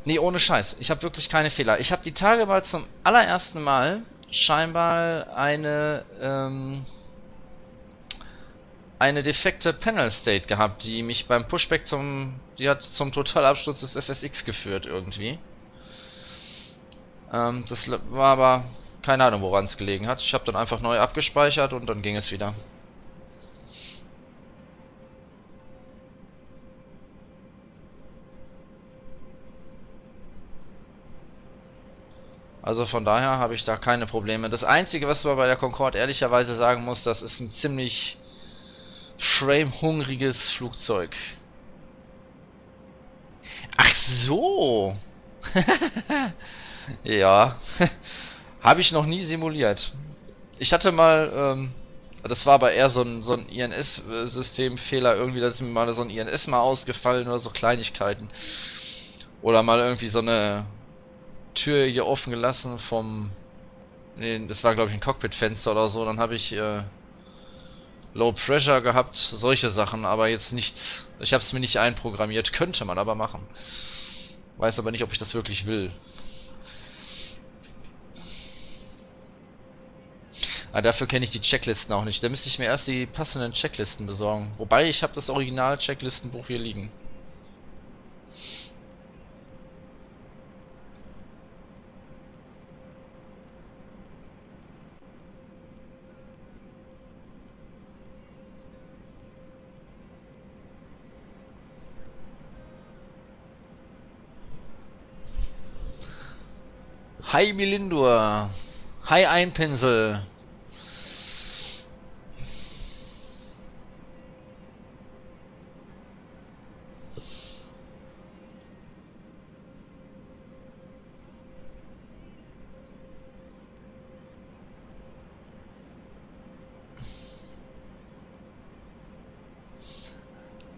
Nee, ohne Scheiß. Ich habe wirklich keine Fehler. Ich habe die Tage mal zum allerersten Mal scheinbar eine defekte Panel State gehabt, die mich beim Pushback die hat zum Totalabsturz des FSX geführt irgendwie. Das war aber keine Ahnung, woran es gelegen hat. Ich habe dann einfach neu abgespeichert und dann ging es wieder. Also von daher habe ich da keine Probleme. Das Einzige, was man bei der Concorde ehrlicherweise sagen muss, das ist ein ziemlich frame-hungriges Flugzeug. Ach so! Ja, habe ich noch nie simuliert. Ich hatte mal, das war aber eher so ein INS-Systemfehler irgendwie, dass mir mal so ein INS mal ausgefallen oder so Kleinigkeiten. Oder mal irgendwie so eine Tür hier offen gelassen nee, das war glaube ich ein Cockpitfenster oder so, dann habe ich Low Pressure gehabt, solche Sachen, aber jetzt nichts. Ich habe es mir nicht einprogrammiert, könnte man aber machen. Weiß aber nicht, ob ich das wirklich will. Aber dafür kenne ich die Checklisten auch nicht. Da müsste ich mir erst die passenden Checklisten besorgen. Wobei, ich habe das Original-Checklistenbuch hier liegen. Hi Milindur. Hi Einpinsel.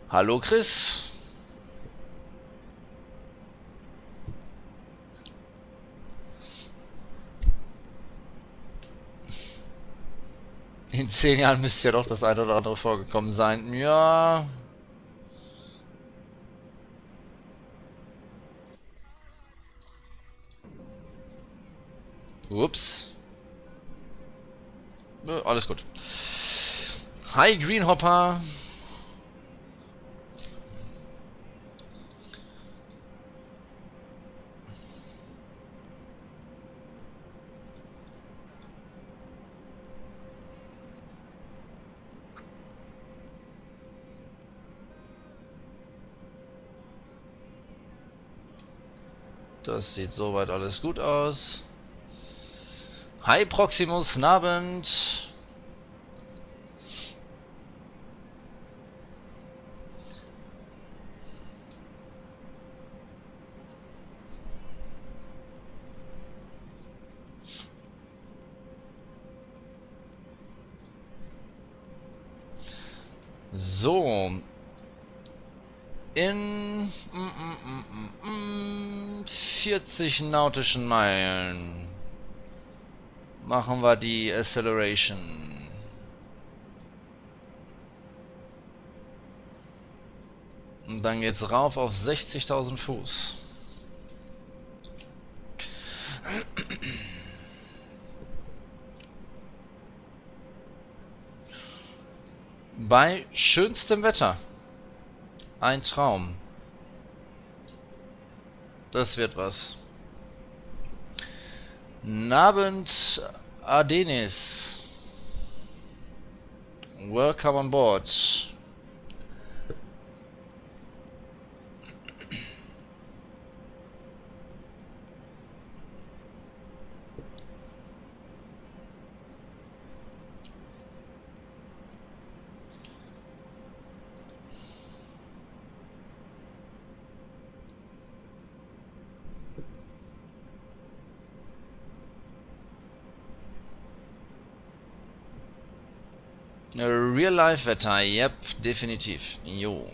Hallo Chris. In 10 Jahren müsste ja doch das eine oder andere vorgekommen sein. Ja. Ups. Alles gut. Hi Greenhopper. Das sieht soweit alles gut aus. Hi Proximus, Abend. So. In 40 nautischen Meilen machen wir die Acceleration. Und dann geht's rauf auf 60.000 Fuß. Bei schönstem Wetter. Ein Traum. Das wird was. Nabend Adenis. Welcome on board. Real-Life-Wetter, yep, definitiv. Jo.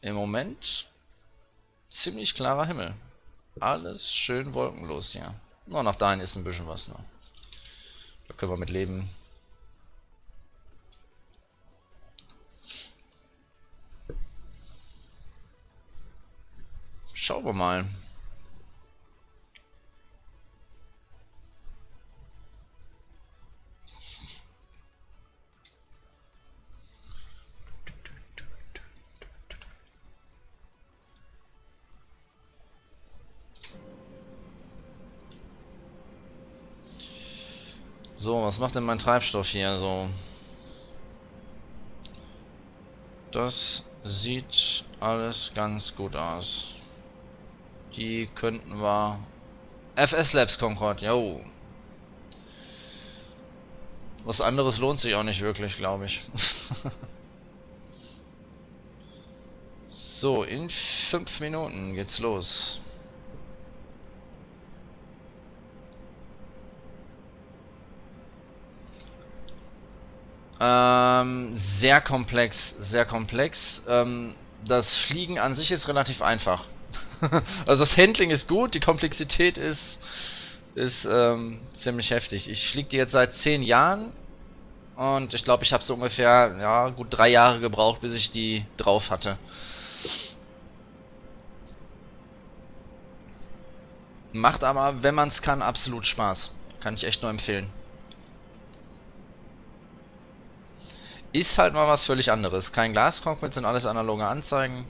Im Moment ziemlich klarer Himmel. Alles schön wolkenlos hier. Nur nach dahin ist ein bisschen was noch. Da können wir mit leben. Schauen wir mal. So, was macht denn mein Treibstoff hier so? Das sieht alles ganz gut aus. Die könnten wir... FS Labs Concord, jo. Was anderes lohnt sich auch nicht wirklich, glaube ich. So, in 5 Minuten geht's los. Sehr komplex, sehr komplex. Das Fliegen an sich ist relativ einfach. Also das Handling ist gut, die Komplexität ist ziemlich heftig. Ich fliege die jetzt seit 10 Jahren und ich glaube, ich habe so ungefähr, ja, gut 3 Jahre gebraucht, bis ich die drauf hatte. Macht aber, wenn man es kann, absolut Spaß. Kann ich echt nur empfehlen. Ist halt mal was völlig anderes. Kein Glascockpit, sind alles analoge Anzeigen.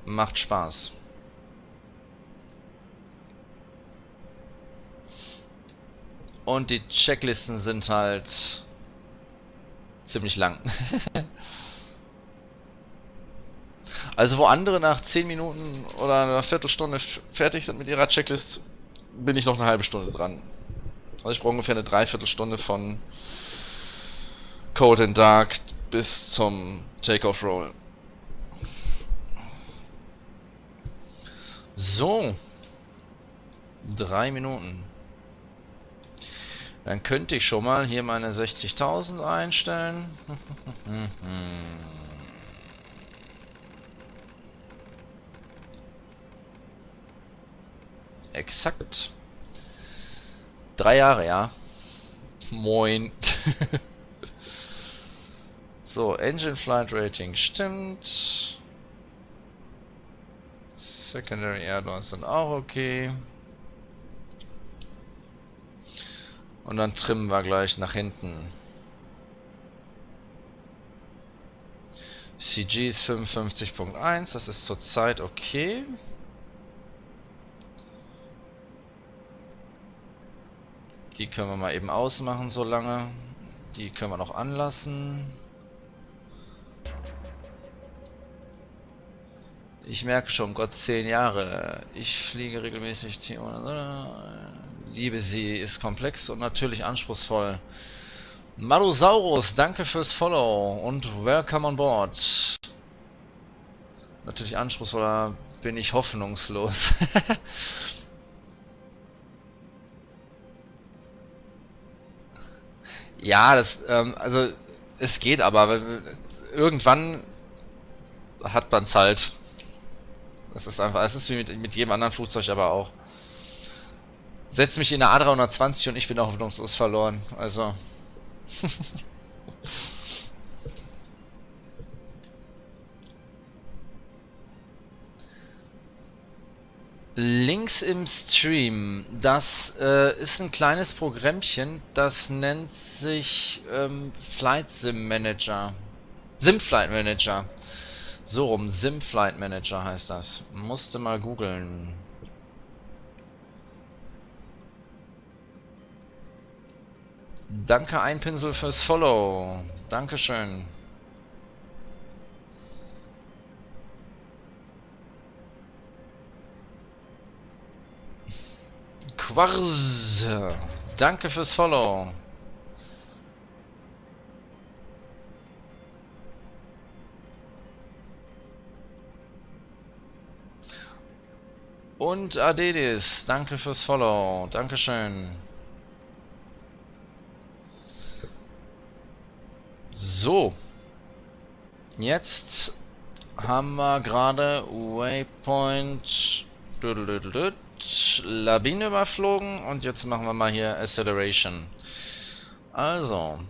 Macht Spaß. Und die Checklisten sind halt ziemlich lang. Also wo andere nach 10 Minuten oder einer Viertelstunde fertig sind mit ihrer Checklist, bin ich noch eine halbe Stunde dran. Also ich brauche ungefähr eine Dreiviertelstunde von Cold and Dark bis zum Takeoff Roll. So. 3 Minuten. Dann könnte ich schon mal hier meine 60.000 einstellen. Exakt. 3 Jahre, ja. Moin. So, Engine Flight Rating stimmt. Secondary Airlines sind auch okay. Und dann trimmen wir gleich nach hinten. CG ist 55.1, das ist zurzeit okay. Die können wir mal eben ausmachen so lange. Die können wir noch anlassen. Ich merke schon, Gott, 10 Jahre. Ich fliege regelmäßig. Liebe sie, ist komplex und natürlich anspruchsvoll. Marosaurus, danke fürs Follow und welcome on board. Natürlich anspruchsvoller bin ich hoffnungslos. Ja, das, also Es geht aber, irgendwann hat man es halt. Es ist einfach, es ist wie mit jedem anderen Flugzeug aber auch. Setz mich in der A320 und ich bin auch hoffnungslos verloren. Also. Links im Stream, das ist ein kleines Programmchen, das nennt sich Flight Sim Manager. Sim Flight Manager. So rum, Sim Flight Manager heißt das. Musste mal googeln. Danke Einpinsel fürs Follow. Dankeschön. Quarz. Danke fürs Follow. Und Adedis, danke fürs Follow. Dankeschön. So. Jetzt haben wir gerade Waypoint Labine überflogen und jetzt machen wir mal hier Acceleration. Also.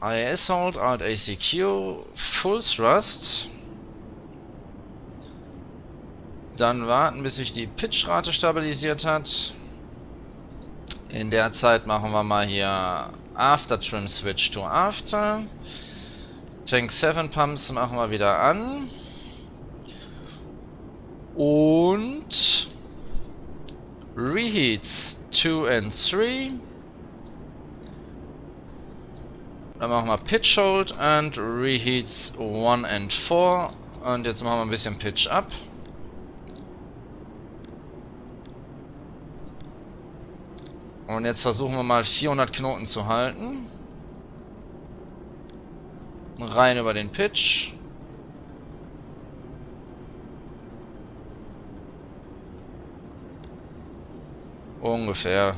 IAS Hold, Alt ACQ, Full Thrust. Dann warten, bis sich die Pitchrate stabilisiert hat. In der Zeit machen wir mal hier After Trim Switch to After. Tank 7 Pumps machen wir wieder an. Und Reheats 2 and 3. Dann machen wir Pitch Hold and Reheats 1 and 4. Und jetzt machen wir ein bisschen Pitch Up. Und jetzt versuchen wir mal 400 Knoten zu halten. Rein über den Pitch. Ungefähr.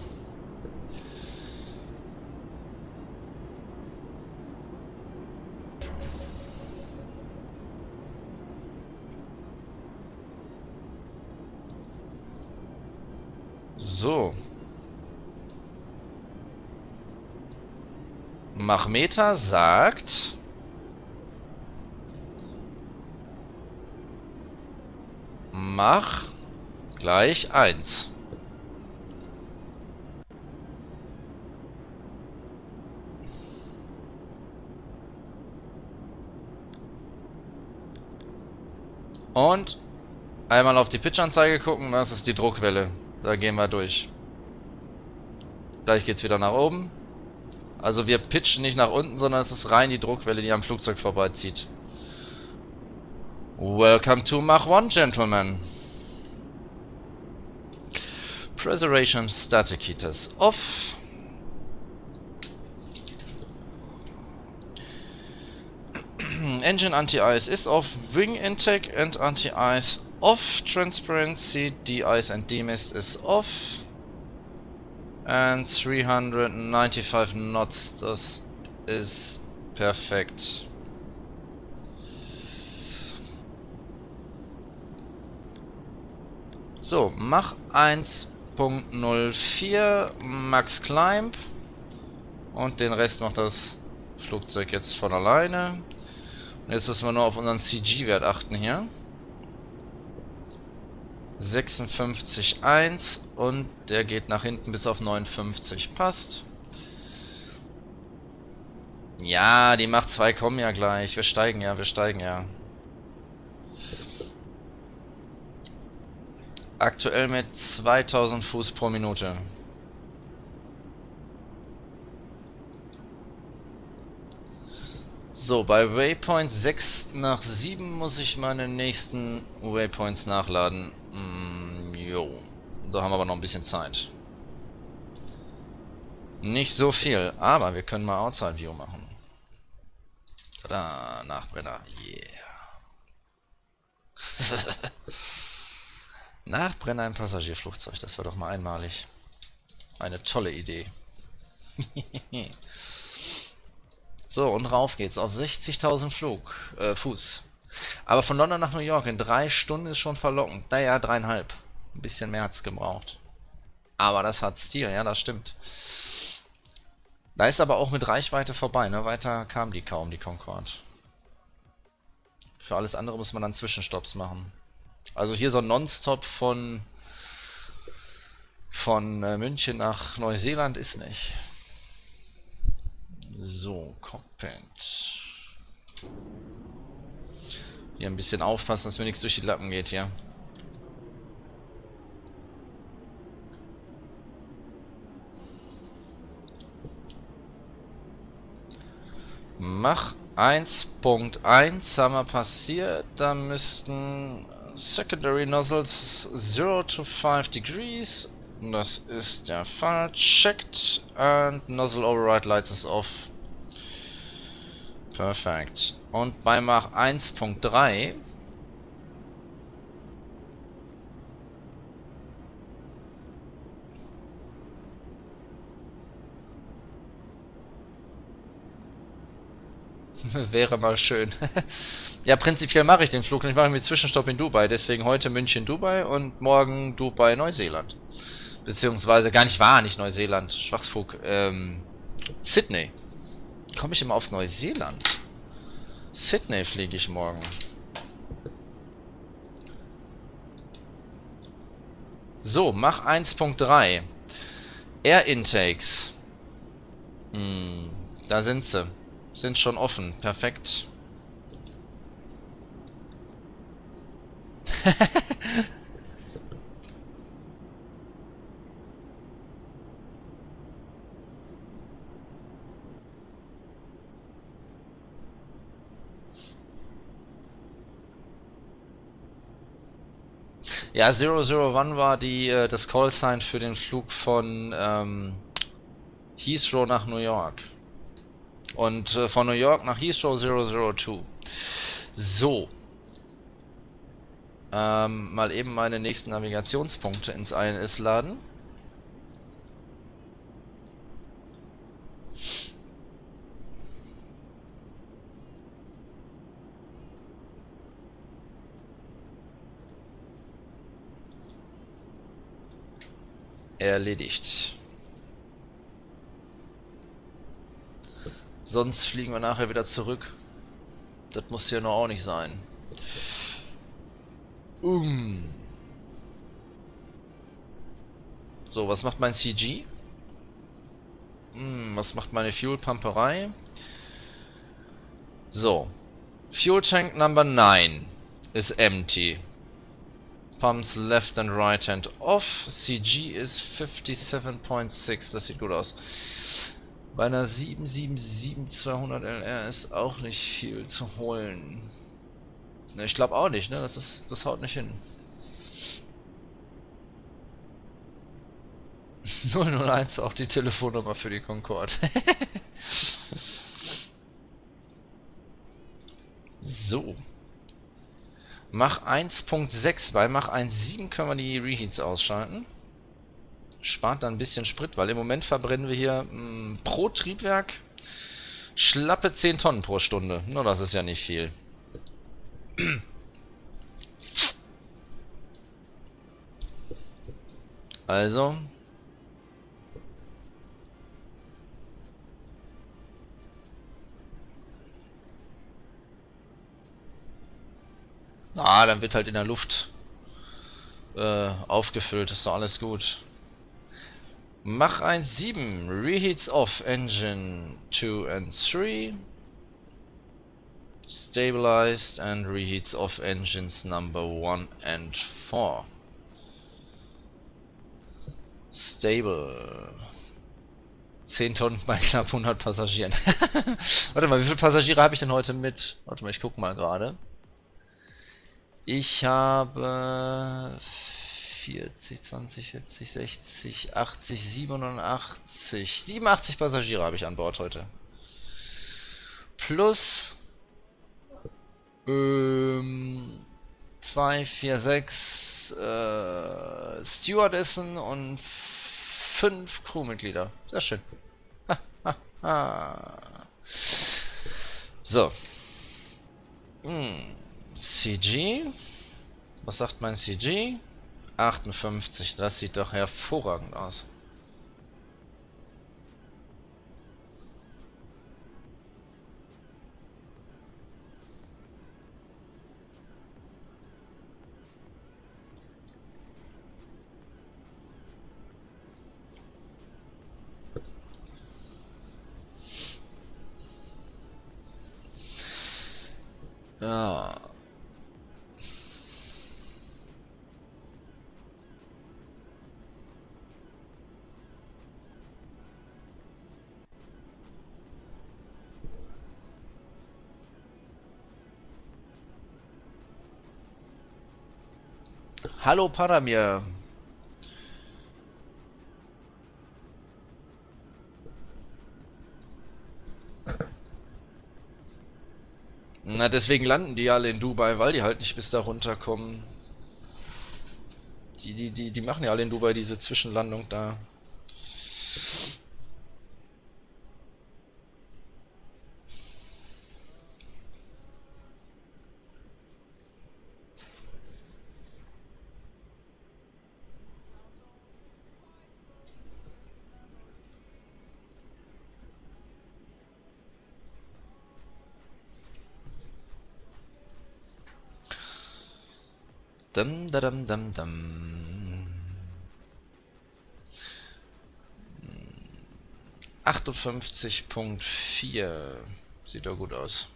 So. Machmeter sagt... Mach gleich 1. Und einmal auf die Pitchanzeige gucken, das ist die Druckwelle. Da gehen wir durch. Gleich geht's wieder nach oben. Also wir pitchen nicht nach unten, sondern es ist rein die Druckwelle, die am Flugzeug vorbeizieht. Welcome to Mach 1, gentlemen. Preservation static heaters off. Engine anti-ice is off. Wing intake and anti-ice off. Transparency, de-ice and demist is off. And 395 knots, das ist perfekt. So, Mach 1.04 Max Climb. Und den Rest macht das Flugzeug jetzt von alleine. Und jetzt müssen wir nur auf unseren CG-Wert achten hier. 56,1 und der geht nach hinten bis auf 59. Passt. Ja, die Mach 2 kommen ja gleich. Wir steigen ja, wir steigen ja. Aktuell mit 2000 Fuß pro Minute. So, bei Waypoint 6 nach 7 muss ich meine nächsten Waypoints nachladen. Jo, da haben wir aber noch ein bisschen Zeit. Nicht so viel, aber wir können mal Outside View machen. Tada, Nachbrenner, yeah. Nachbrenner im Passagierflugzeug, das war doch mal einmalig. Eine tolle Idee. So, und rauf geht's auf 60.000 Fuß. Aber von London nach New York in 3 Stunden ist schon verlockend. Naja, 3,5. Ein bisschen mehr hat's gebraucht. Aber das hat Stil, ja, das stimmt. Da ist aber auch mit Reichweite vorbei, ne? Weiter kam die kaum, die Concorde. Für alles andere muss man dann Zwischenstopps machen. Also hier so ein Nonstop von München nach Neuseeland ist nicht. So, Cockpit. Hier ein bisschen aufpassen, dass mir nichts durch die Lappen geht hier. Mach 1.1 haben wir passiert. Da müssten Secondary Nozzles 0 to 5 degrees. Das ist der Fall. Checked. And Nozzle Override Lights is off. Perfekt. Und bei Mach 1.3 wäre mal schön. Ja, prinzipiell mache ich den Flug nicht. Ich mache mir Zwischenstopp in Dubai. Deswegen heute München-Dubai und morgen Dubai-Neuseeland. Beziehungsweise gar nicht wahr, nicht Neuseeland. Schwachsfug. Sydney. Komme ich immer auf Neuseeland? Sydney fliege ich morgen. So, Mach 1.3. Air Intakes. Da sind sie. Sind schon offen. Perfekt. Ja, 001 war das Callsign für den Flug von Heathrow nach New York. Und von New York nach Heathrow 002. So. Mal eben meine nächsten Navigationspunkte ins INS laden. Erledigt. Sonst fliegen wir nachher wieder zurück. Das muss hier noch auch nicht sein. So, was macht mein CG? Was macht meine Fuel-Pumperei? So. Fuel Tank Number 9 is empty. Pumps left and right hand off. CG ist 57.6. Das sieht gut aus. Bei einer 777-200 LR ist auch nicht viel zu holen. Ne, ich glaube auch nicht, ne? Das haut nicht hin. 001 auch die Telefonnummer für die Concorde. So. Mach 1.6. Bei Mach 1.7 können wir die Reheats ausschalten. Spart dann ein bisschen Sprit, weil im Moment verbrennen wir hier pro Triebwerk schlappe 10 Tonnen pro Stunde. Nur das ist ja nicht viel. Also. Dann wird halt in der Luft aufgefüllt. Ist doch alles gut. Mach 1.7. Reheats off. Engine 2 and 3. Stabilized and reheats off engines number 1 and 4. Stable. 10 Tonnen bei knapp 100 Passagieren. Warte mal, wie viele Passagiere habe ich denn heute mit? Warte mal, ich guck mal gerade. Ich habe 40, 20, 40, 60, 80, 87. 87 Passagiere habe ich an Bord heute. Plus 2, 4, 6 Stewardessen und 5 Crewmitglieder. Sehr schön. So. CG. Was sagt mein CG? 58. Das sieht doch hervorragend aus. Ja. Hallo Paramir. Na, deswegen landen die alle in Dubai, weil die halt nicht bis da runterkommen. Die machen ja alle in Dubai diese Zwischenlandung da. Dum, da, dum, dum, dum. 58.4. Sieht doch gut aus.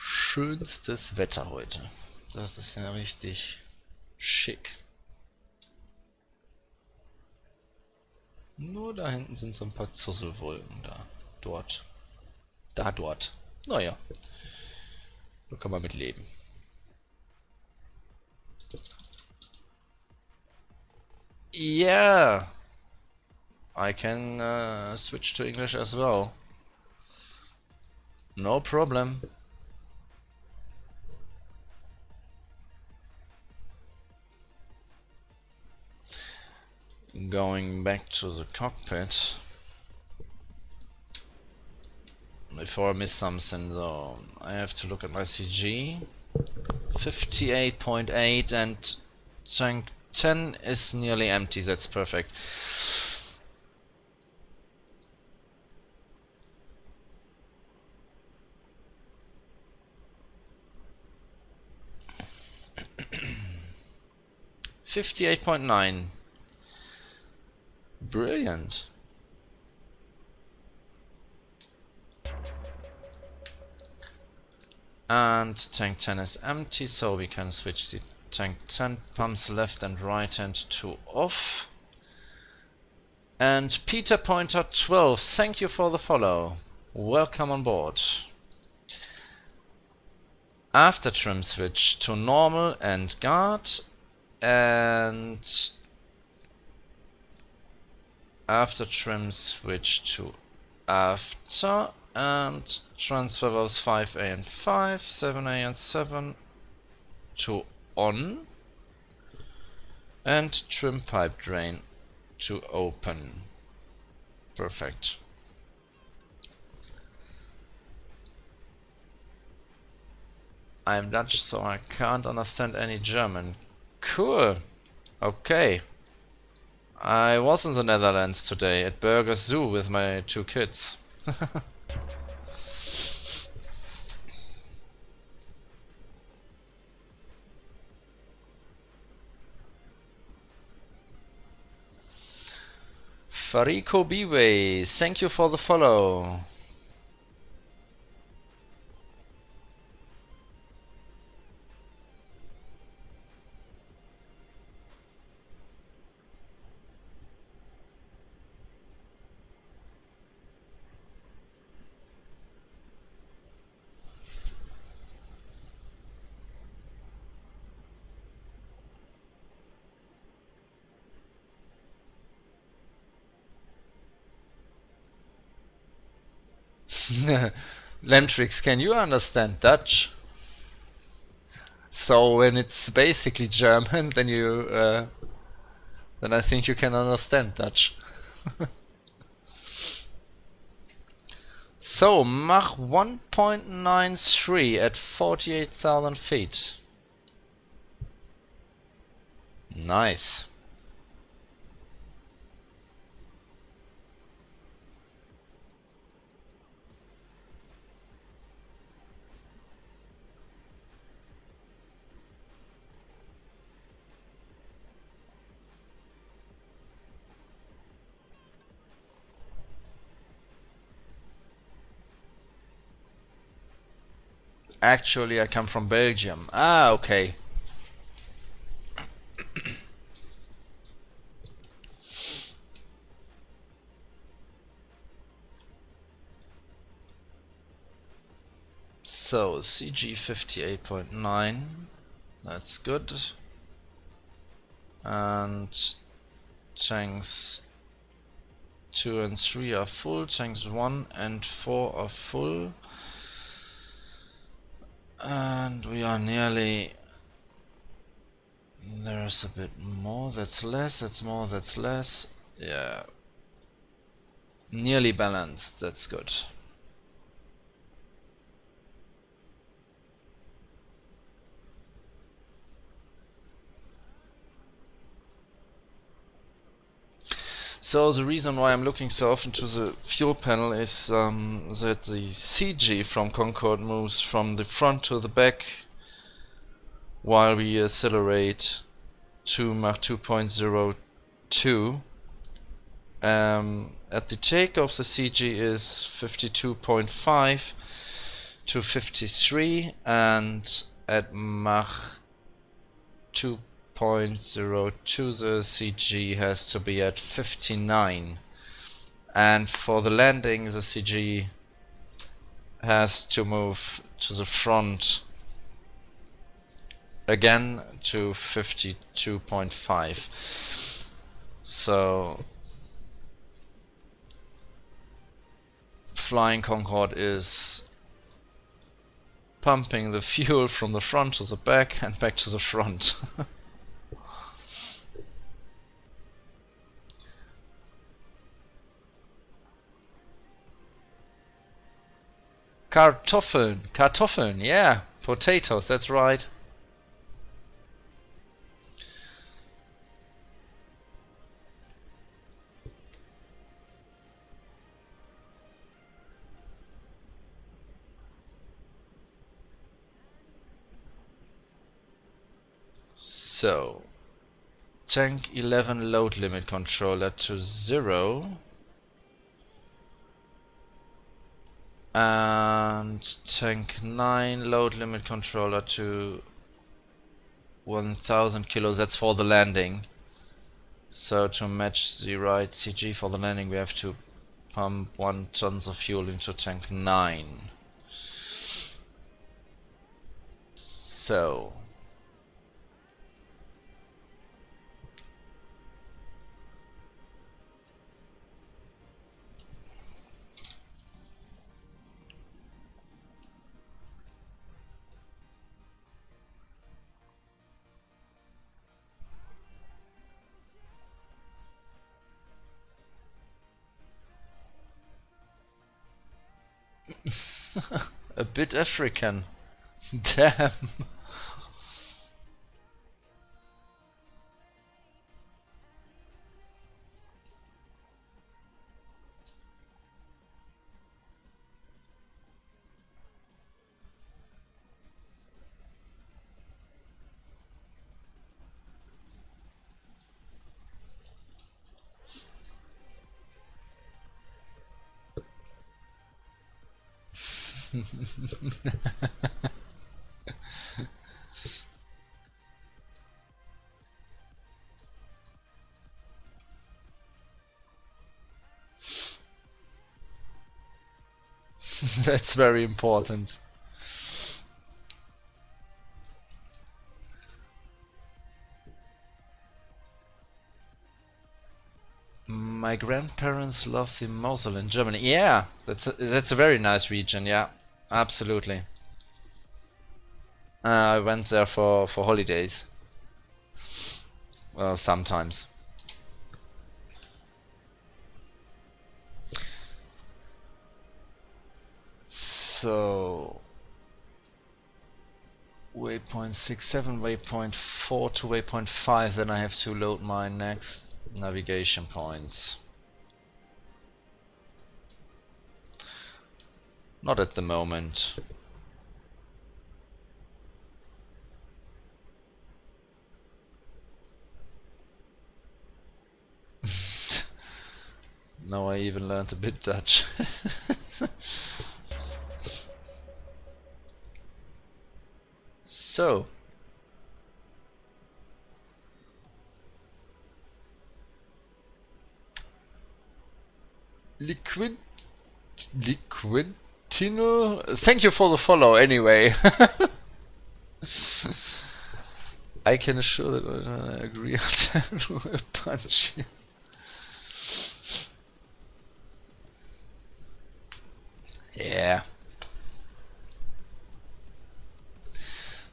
Schönstes Wetter heute. Das ist ja richtig schick. Nur da hinten sind so ein paar Zusselwolken da. Dort. Da, dort. Naja. Da kann man mit leben. Yeah. I can switch to English as well. No problem. Going back to the cockpit. Before I miss something though, I have to look at my CG. 58.8 and tank 10 is nearly empty, that's perfect. $58.9. Brilliant. And tank 10 is empty, so we can switch the tank 10 pumps left and right hand to off. And Peter Pointer 12, thank you for the follow. Welcome on board. After trim switch to normal and guard, and after trim switch to after, and transfer those 5A and 5, 7A and 7 to on, and trim pipe drain to open. Perfect. I'm Dutch, so I can't understand any German. Cool. Okay. I was in the Netherlands today at Burger Zoo with my 2 kids. Fariko Biway, thank you for the follow. Lemtrix, can you understand Dutch? So when it's basically German, then you then I think you can understand Dutch. So Mach 1.93 at 48,000 feet. Nice. Actually, I come from Belgium. Ah, okay. So, CG 58.9. That's good. And tanks 2 and 3 are full. Tanks 1 and 4 are full. And we are nearly... There's a bit more, that's less, that's more, that's less. Yeah. Nearly balanced, that's good. So the reason why I'm looking so often to the fuel panel is that the CG from Concorde moves from the front to the back while we accelerate to Mach 2.02. At the takeoff the CG is 52.5 to 53, and at Mach 2.02 the CG has to be at 59, and for the landing the CG has to move to the front again to 52.5. So Flying Concorde is pumping the fuel from the front to the back and back to the front. Kartoffeln, yeah, potatoes, that's right. So, tank 11 load limit controller to 0. And tank 9 load limit controller to 1000 kilos, that's for the landing. So to match the right CG for the landing we have to pump 1 tons of fuel into tank 9. So a bit African. Damn. That's very important. My grandparents love the Mosel in Germany. Yeah, that's a very nice region. Yeah, absolutely. I went there for holidays. Well, sometimes. So waypoint 67, waypoint 4 to waypoint 5, then I have to load my next navigation points. Not at the moment. Now I even learned a bit Dutch. So Liquidino, thank you for the follow anyway. I can assure that I agree on punch. Yeah.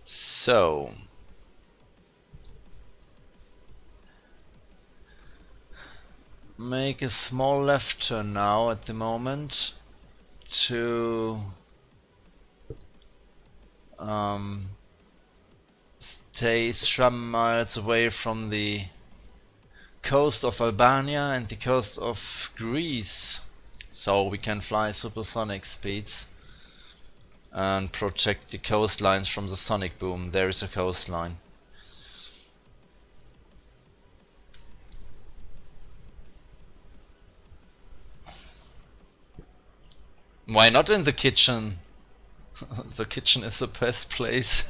So make a small left turn now at the moment to stay some miles away from the coast of Albania and the coast of Greece, so we can fly supersonic speeds and protect the coastlines from the sonic boom. There is a coastline. Why not in the kitchen? The kitchen is the best place.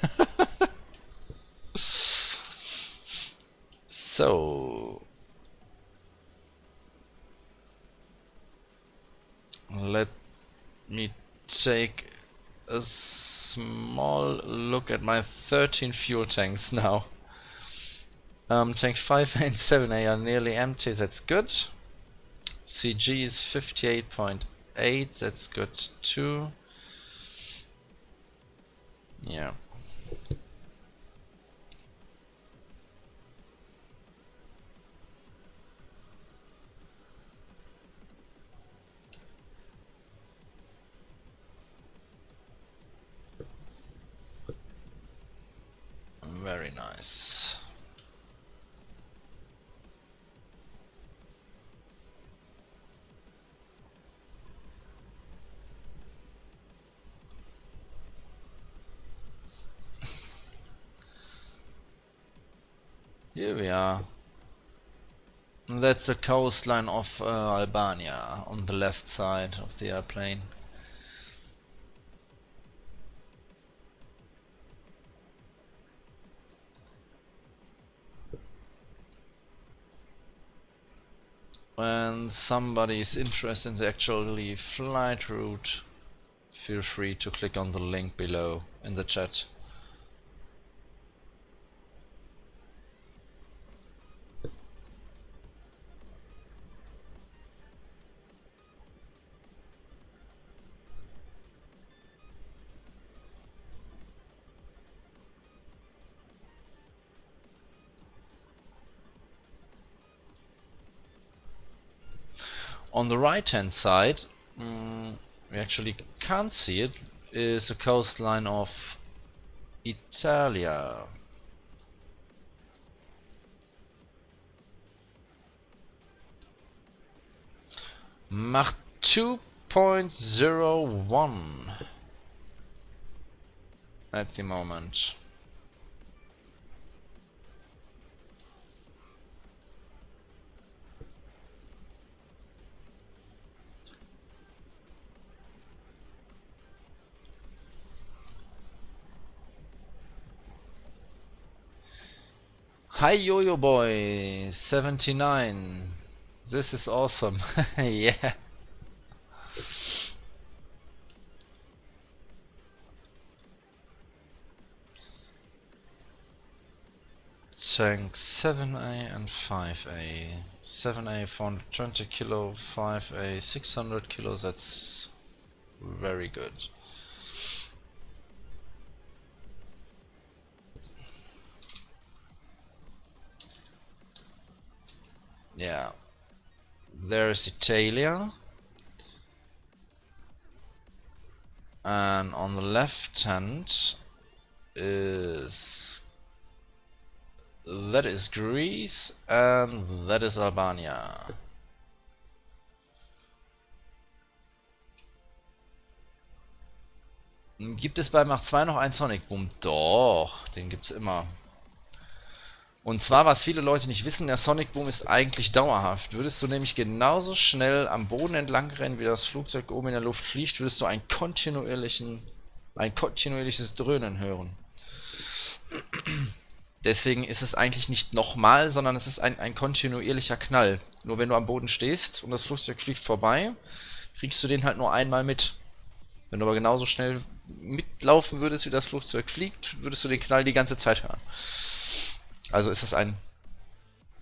So let me take a small look at my 13 fuel tanks now. Tank 5A and 7A are nearly empty, that's good. CG is 58.8, that's good too. Yeah. Very nice. Here we are. That's the coastline of Albania on the left side of the airplane. When somebody is interested in the actual flight route, feel free to click on the link below in the chat. On the right hand side, we actually can't see it, is the coastline of Italia. Mach 2.01 at the moment. Hi Yo-Yo Boy 79. This is awesome. Yeah. tank 7A and 5A. 7A 420 kilo, 5A 600 kilos, that's very good. Yeah. There's Italia. And on the left hand is... that is Greece and that is Albania. Gibt es bei Mach 2 noch einen Sonic Boom? Doch, den gibt's immer. Und zwar, was viele Leute nicht wissen, der Sonic Boom ist eigentlich dauerhaft. Würdest du nämlich genauso schnell am Boden entlang rennen, wie das Flugzeug oben in der Luft fliegt, würdest du ein kontinuierliches Dröhnen hören. Deswegen ist es eigentlich nicht nochmal, sondern es ist ein kontinuierlicher Knall. Nur wenn du am Boden stehst und das Flugzeug fliegt vorbei, kriegst du den halt nur einmal mit. Wenn du aber genauso schnell mitlaufen würdest, wie das Flugzeug fliegt, würdest du den Knall die ganze Zeit hören. Also ist es ein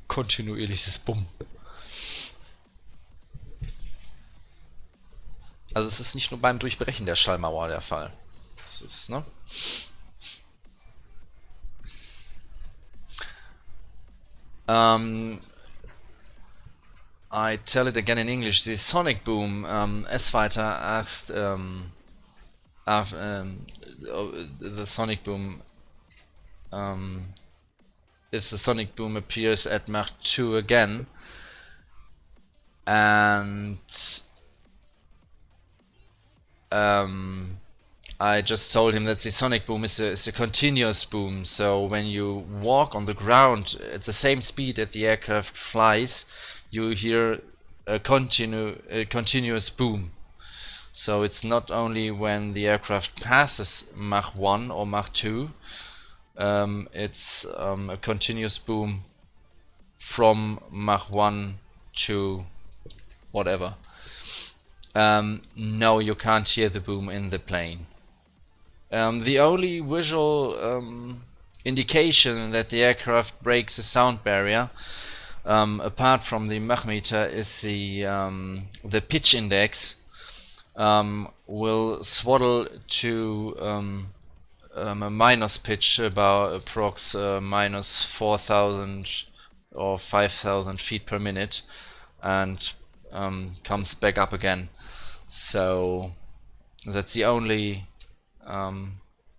kontinuierliches Bumm. Also es ist nicht nur beim Durchbrechen der Schallmauer der Fall. Das ist, ne? I tell it again in English. The sonic boom, S-Fighter asked the sonic boom if the sonic boom appears at Mach 2 again, and I just told him that the sonic boom is a continuous boom, so when you walk on the ground at the same speed that the aircraft flies, you hear a continuous boom. So it's not only when the aircraft passes Mach 1 or Mach 2, it's a continuous boom from Mach 1 to whatever. No, you can't hear the boom in the plane. The only visual indication that the aircraft breaks the sound barrier, apart from the Mach meter, is the pitch index. Will swaddle to a minus pitch about approx minus 4,000 or 5,000 feet per minute, and comes back up again. So that's the only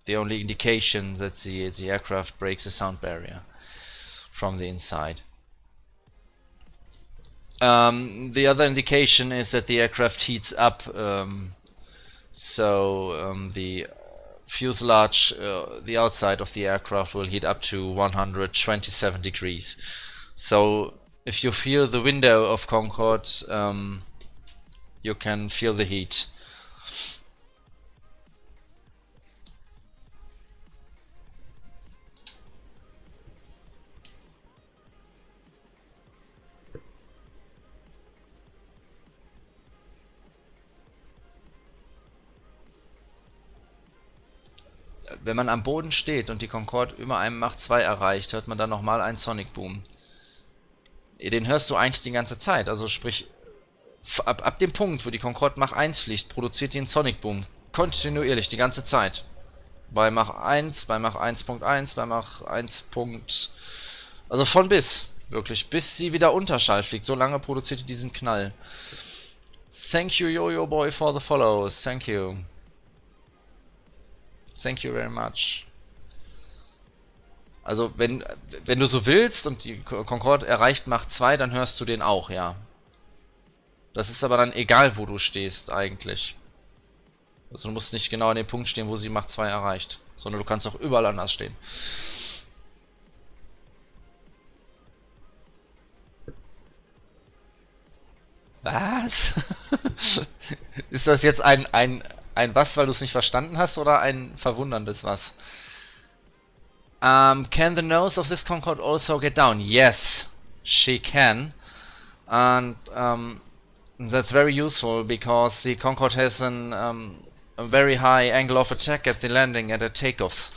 indication that the aircraft breaks the sound barrier from the inside. The other indication is that the aircraft heats up, the fuselage, the outside of the aircraft will heat up to 127 degrees. So if you feel the window of Concorde, you can feel the heat. Wenn man am Boden steht und die Concorde über einem Mach 2 erreicht, hört man dann nochmal einen Sonic Boom. Den hörst du eigentlich die ganze Zeit, also sprich, ab dem Punkt, wo die Concorde Mach 1 fliegt, produziert die einen Sonic Boom. Kontinuierlich, die ganze Zeit. Bei Mach 1, bei Mach 1.1, bei Mach 1. Also von bis, wirklich, bis sie wieder unter Schall fliegt. So lange produziert die diesen Knall. Thank you, Yo-Yo Boy, for the follows. Thank you. Thank you very much. Also wenn du so willst und die Concorde erreicht Mach 2, dann hörst du den auch, ja. Das ist aber dann egal, wo du stehst eigentlich. Also du musst nicht genau an dem Punkt stehen, wo sie Mach 2 erreicht, sondern du kannst auch überall anders stehen. Was? Ist das jetzt ein was, weil du es nicht verstanden hast, oder ein verwunderndes was? Can the nose of this Concorde also get down? Yes, she can. And that's very useful because the Concorde has a very high angle of attack at the landing and at takeoffs.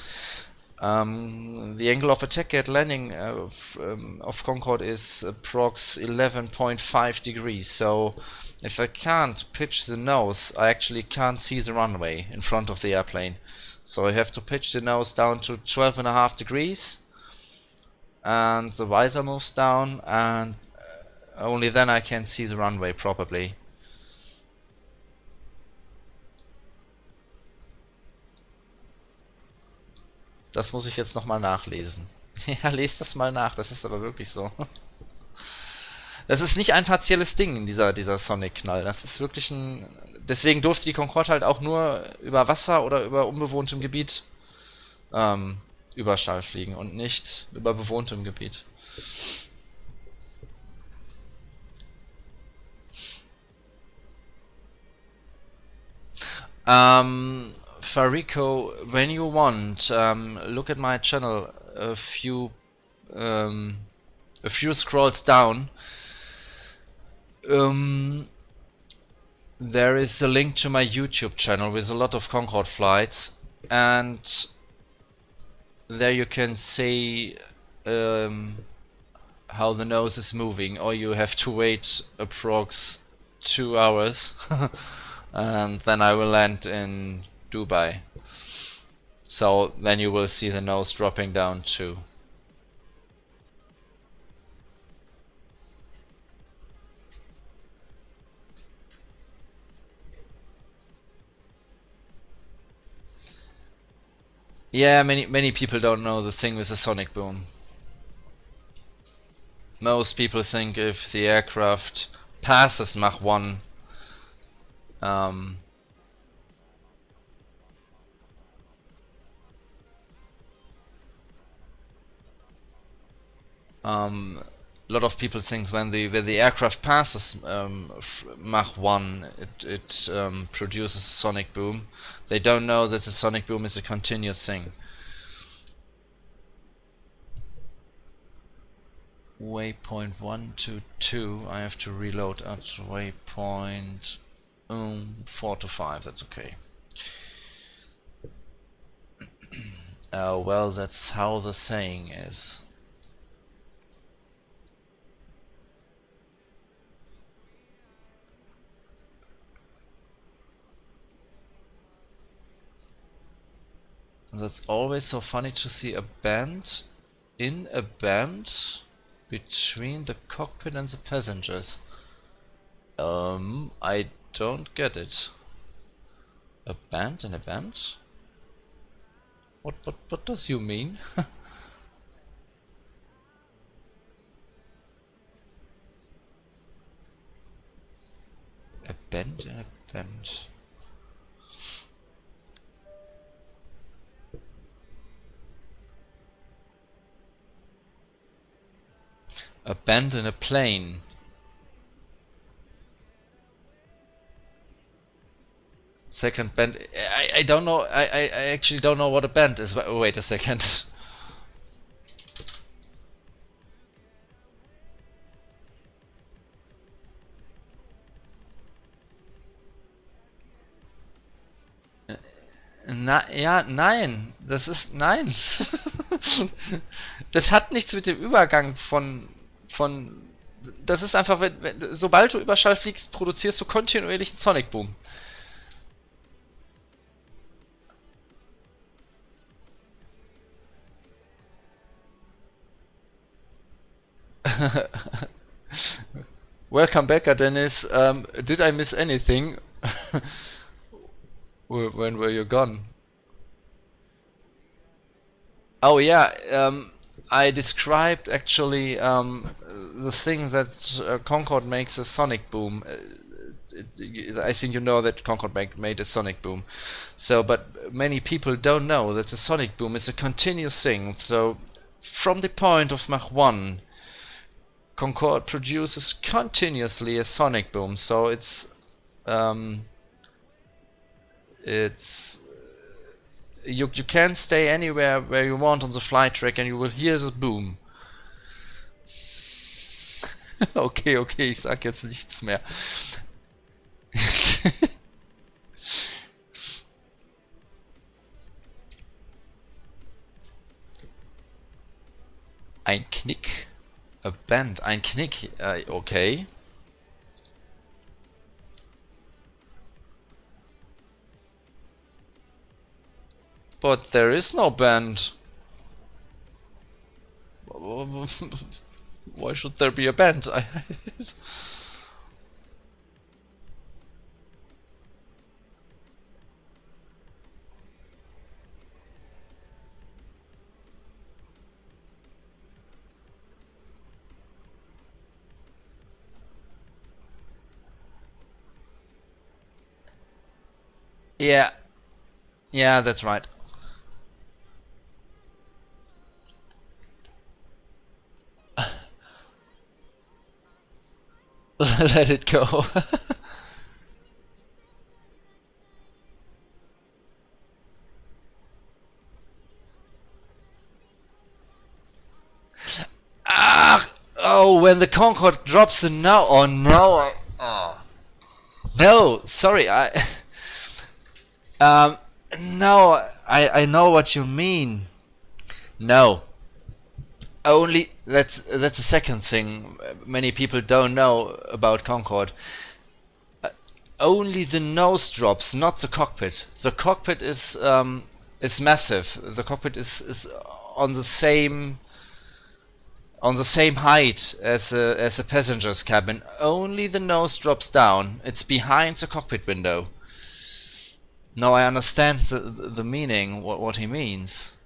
The angle of attack at landing of Concorde is approx 11.5 degrees, so if I can't pitch the nose, I actually can't see the runway in front of the airplane. So I have to pitch the nose down to 12.5 degrees, and the visor moves down, and only then I can see the runway properly. Das muss ich jetzt nochmal nachlesen. Ja, lest das mal nach, das ist aber wirklich so. Das ist nicht ein partielles Ding, dieser Sonic-Knall. Das ist wirklich ein... Deswegen durfte die Concorde halt auch nur über Wasser oder über unbewohntem Gebiet Überschall fliegen und nicht über bewohntem Gebiet. Farico, when you want, look at my channel a few scrolls down. There is a link to my YouTube channel with a lot of Concorde flights, and there you can see how the nose is moving, or you have to wait approx 2 hours and then I will land in Dubai. So then you will see the nose dropping down too. Yeah, many people don't know the thing with the sonic boom. Most people think if the aircraft passes Mach 1, a lot of people think when the aircraft passes Mach 1, it produces a sonic boom. They don't know that the sonic boom is a continuous thing. Waypoint 122. I have to reload at waypoint 4 to 5. That's okay. Well, that's how the saying is. That's always so funny to see a band in a band between the cockpit and the passengers. I don't get it. A band in a band? What does you mean? A band in a band. A bend in a plane. Second bend. I don't know. I actually don't know what a bend is. Wait a second. Ja, nein. Das ist... Nein. Das hat nichts mit dem Übergang von... Das ist einfach, sobald du Überschall fliegst, produzierst du kontinuierlich einen Sonic Boom. Welcome back, Dennis. Did I miss anything? When were you gone? Oh yeah, I described actually the thing that Concorde makes a sonic boom. I think you know that Concorde made a sonic boom. So, but many people don't know that the sonic boom is a continuous thing. So, from the point of Mach 1, Concorde produces continuously a sonic boom. So it's you can stay anywhere where you want on the flight track and you will hear the boom. Okay, ich sag jetzt nichts mehr. Ein Knick. A bend. Ein Knick. Okay. But there is no bend. Why should there be a bend? Yeah. Yeah, that's right. Let it go. Ah! Oh, when the Concorde drops the now. Oh no! Oh. No, sorry. Um. No, I know what you mean. No. Only that's the second thing many people don't know about Concorde. Only the nose drops, not the cockpit. The cockpit is massive. The cockpit is on the same height as a passenger's cabin. Only the nose drops down. It's behind the cockpit window. No, I understand the meaning. What he means.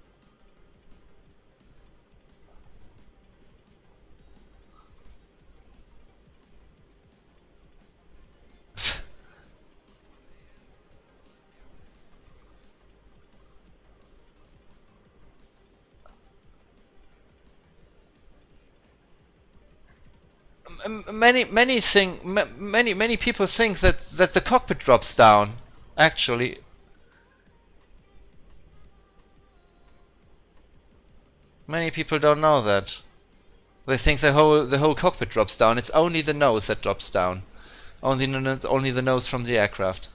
Many people think that the cockpit drops down. Actually, many people don't know that. They think the whole cockpit drops down. It's only the nose that drops down. Only the nose from the aircraft.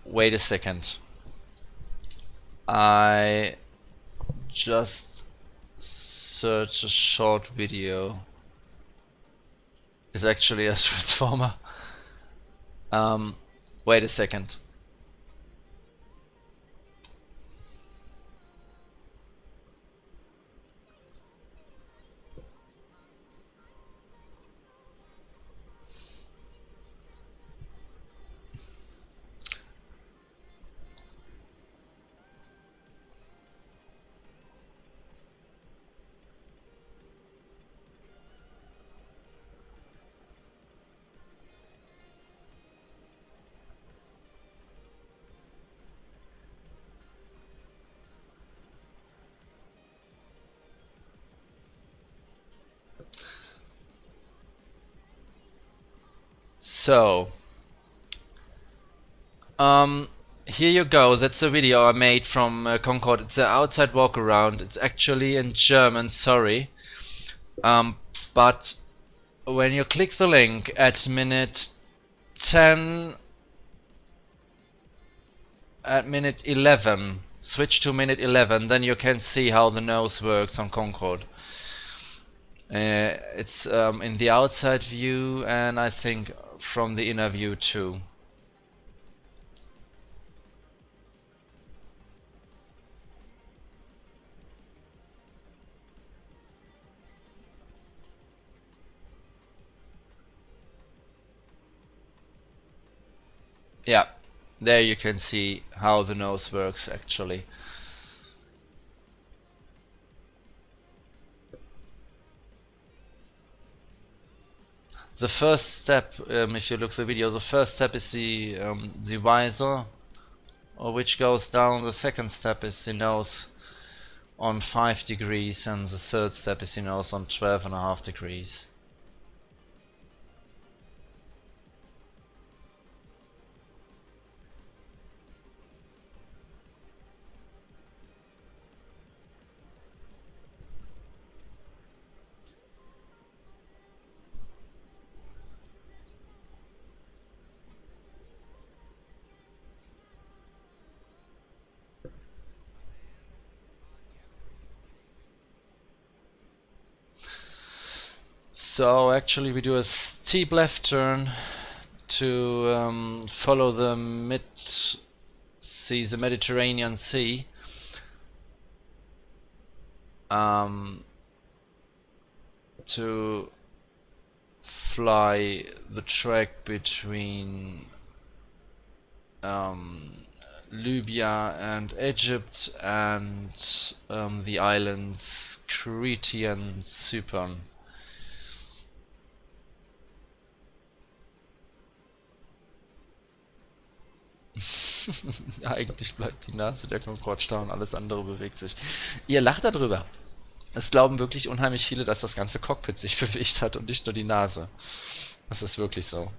Wait a second. I just searched a short video. It's actually a transformer. Wait a second. So, here you go. That's a video I made from Concorde. It's an outside walk around. It's actually in German. Sorry, but when you click the link at minute 10, at minute 11, switch to minute 11, then you can see how the nose works on Concorde. It's in the outside view, and I think from the inner view too. Yeah, there you can see how the nose works actually. The first step, if you look at the video, the first step is the visor, which goes down. The second step is the nose on 5 degrees, and the third step is the nose on 12.5 degrees. So actually we do a steep left turn to follow the the Mediterranean Sea. To fly the track between Libya and Egypt and the islands Crete and Cypern. Eigentlich bleibt die Nase der Concorde starr und alles andere bewegt sich. Ihr lacht darüber. Es glauben wirklich unheimlich viele, dass das ganze Cockpit sich bewegt hat und nicht nur die Nase. Das ist wirklich so.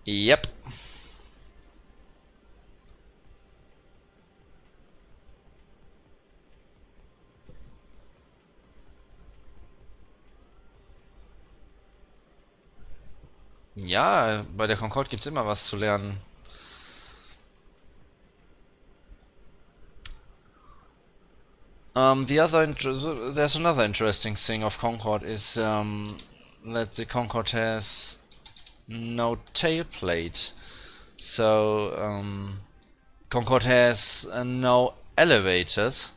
Yep. Ja, bei der Concorde gibt's immer was zu lernen. There's another interesting thing of Concorde is that the Concorde has no tailplate. So Concorde has no elevators.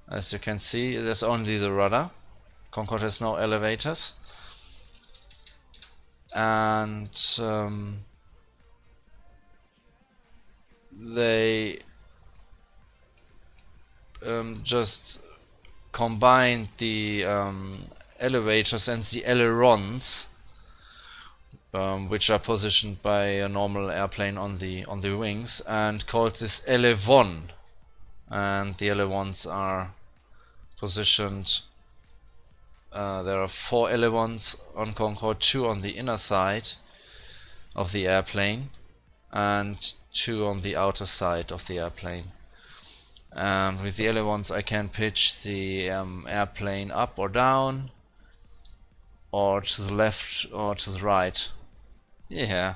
As you can see, there's only the rudder. Concorde has no elevators. And they just combined the elevators and the ailerons, which are positioned by a normal airplane on the wings, and called this elevon. And the elevons are positioned. There are 4 elevons on Concorde, 2 on the inner side of the airplane, and 2 on the outer side of the airplane. And with the elevons I can pitch the airplane up or down, or to the left or to the right. Yeah.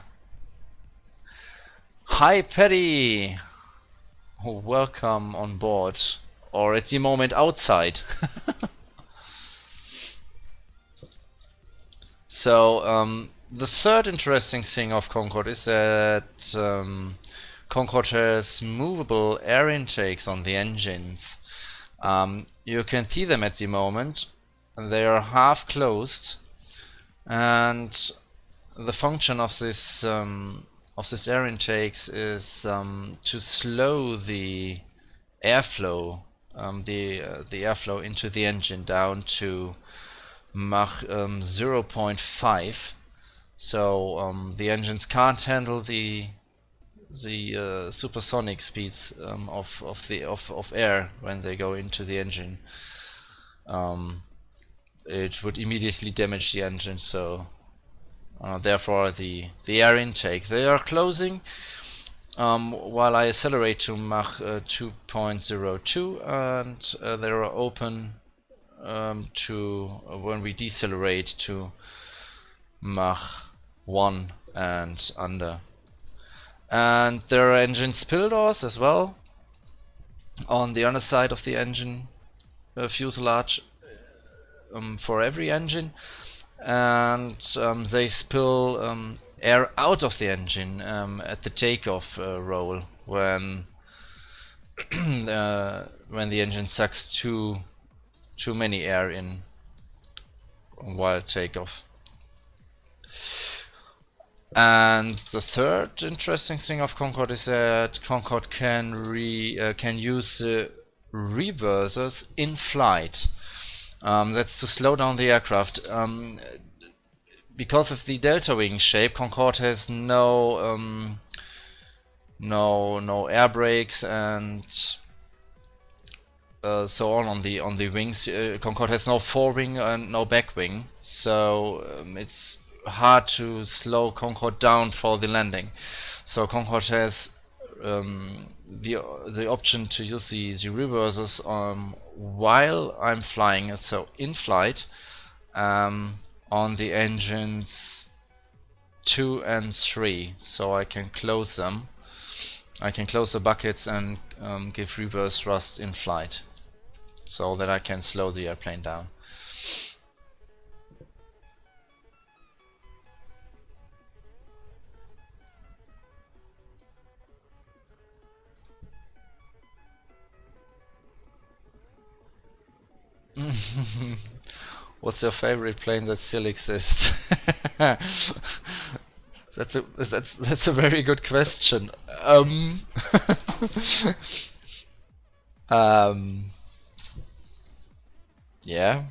Hi Paddy! Welcome on board. Or at the moment outside. So the third interesting thing of Concorde is that Concorde has movable air intakes on the engines. You can see them at the moment. They are half closed, and the function of this air intakes is to slow the airflow, the airflow into the engine down to Mach 0.5. So the engines can't handle the supersonic speeds of air when they go into the engine. It would immediately damage the engine. So therefore the air intake, they are closing while I accelerate to Mach 2.02, and they are open to when we decelerate to Mach 1 and under. And there are engine spill doors as well on the underside of the engine fuselage for every engine, and they spill air out of the engine at the takeoff roll when the engine sucks too many air in while takeoff. And the third interesting thing of Concorde is that Concorde can use reversers in flight. That's to slow down the aircraft. because of the delta wing shape, Concorde has no air brakes and so on the wings. Concorde has no forewing and no back wing, so it's hard to slow Concorde down for the landing. So Concorde has the option to use the reversers while I'm flying, so in flight, on the engines 2 and 3, so I can close them. I can close the buckets and give reverse thrust in flight, so that I can slow the airplane down. What's your favorite plane that still exists? That's a very good question. Yeah.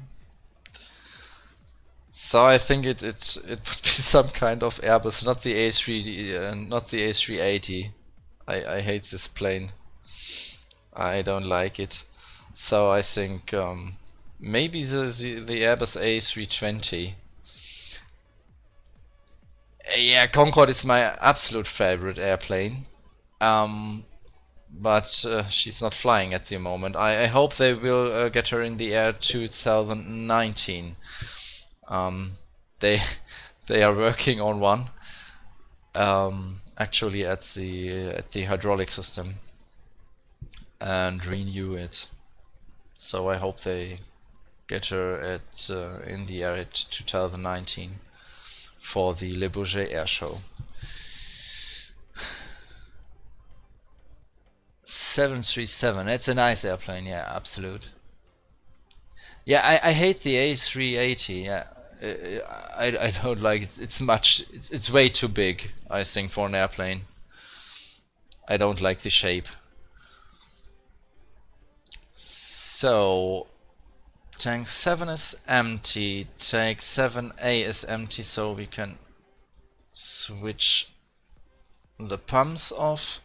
So I think it would be some kind of Airbus, not the A3, not the A380. I hate this plane. I don't like it. So I think maybe the Airbus A320. Yeah, Concorde is my absolute favorite airplane. But she's not flying at the moment. I hope they will get her in the air 2019. They they are working on one. Actually at the hydraulic system, and renew it. So I hope they get her at in the air at 2019 for the Le Bourget Air Show. 737, it's a nice airplane, yeah, absolute. Yeah, I hate the A380, yeah. I don't like it. It's way too big, I think, for an airplane. I don't like the shape. So tank 7 is empty, tank 7A is empty, so we can switch the pumps off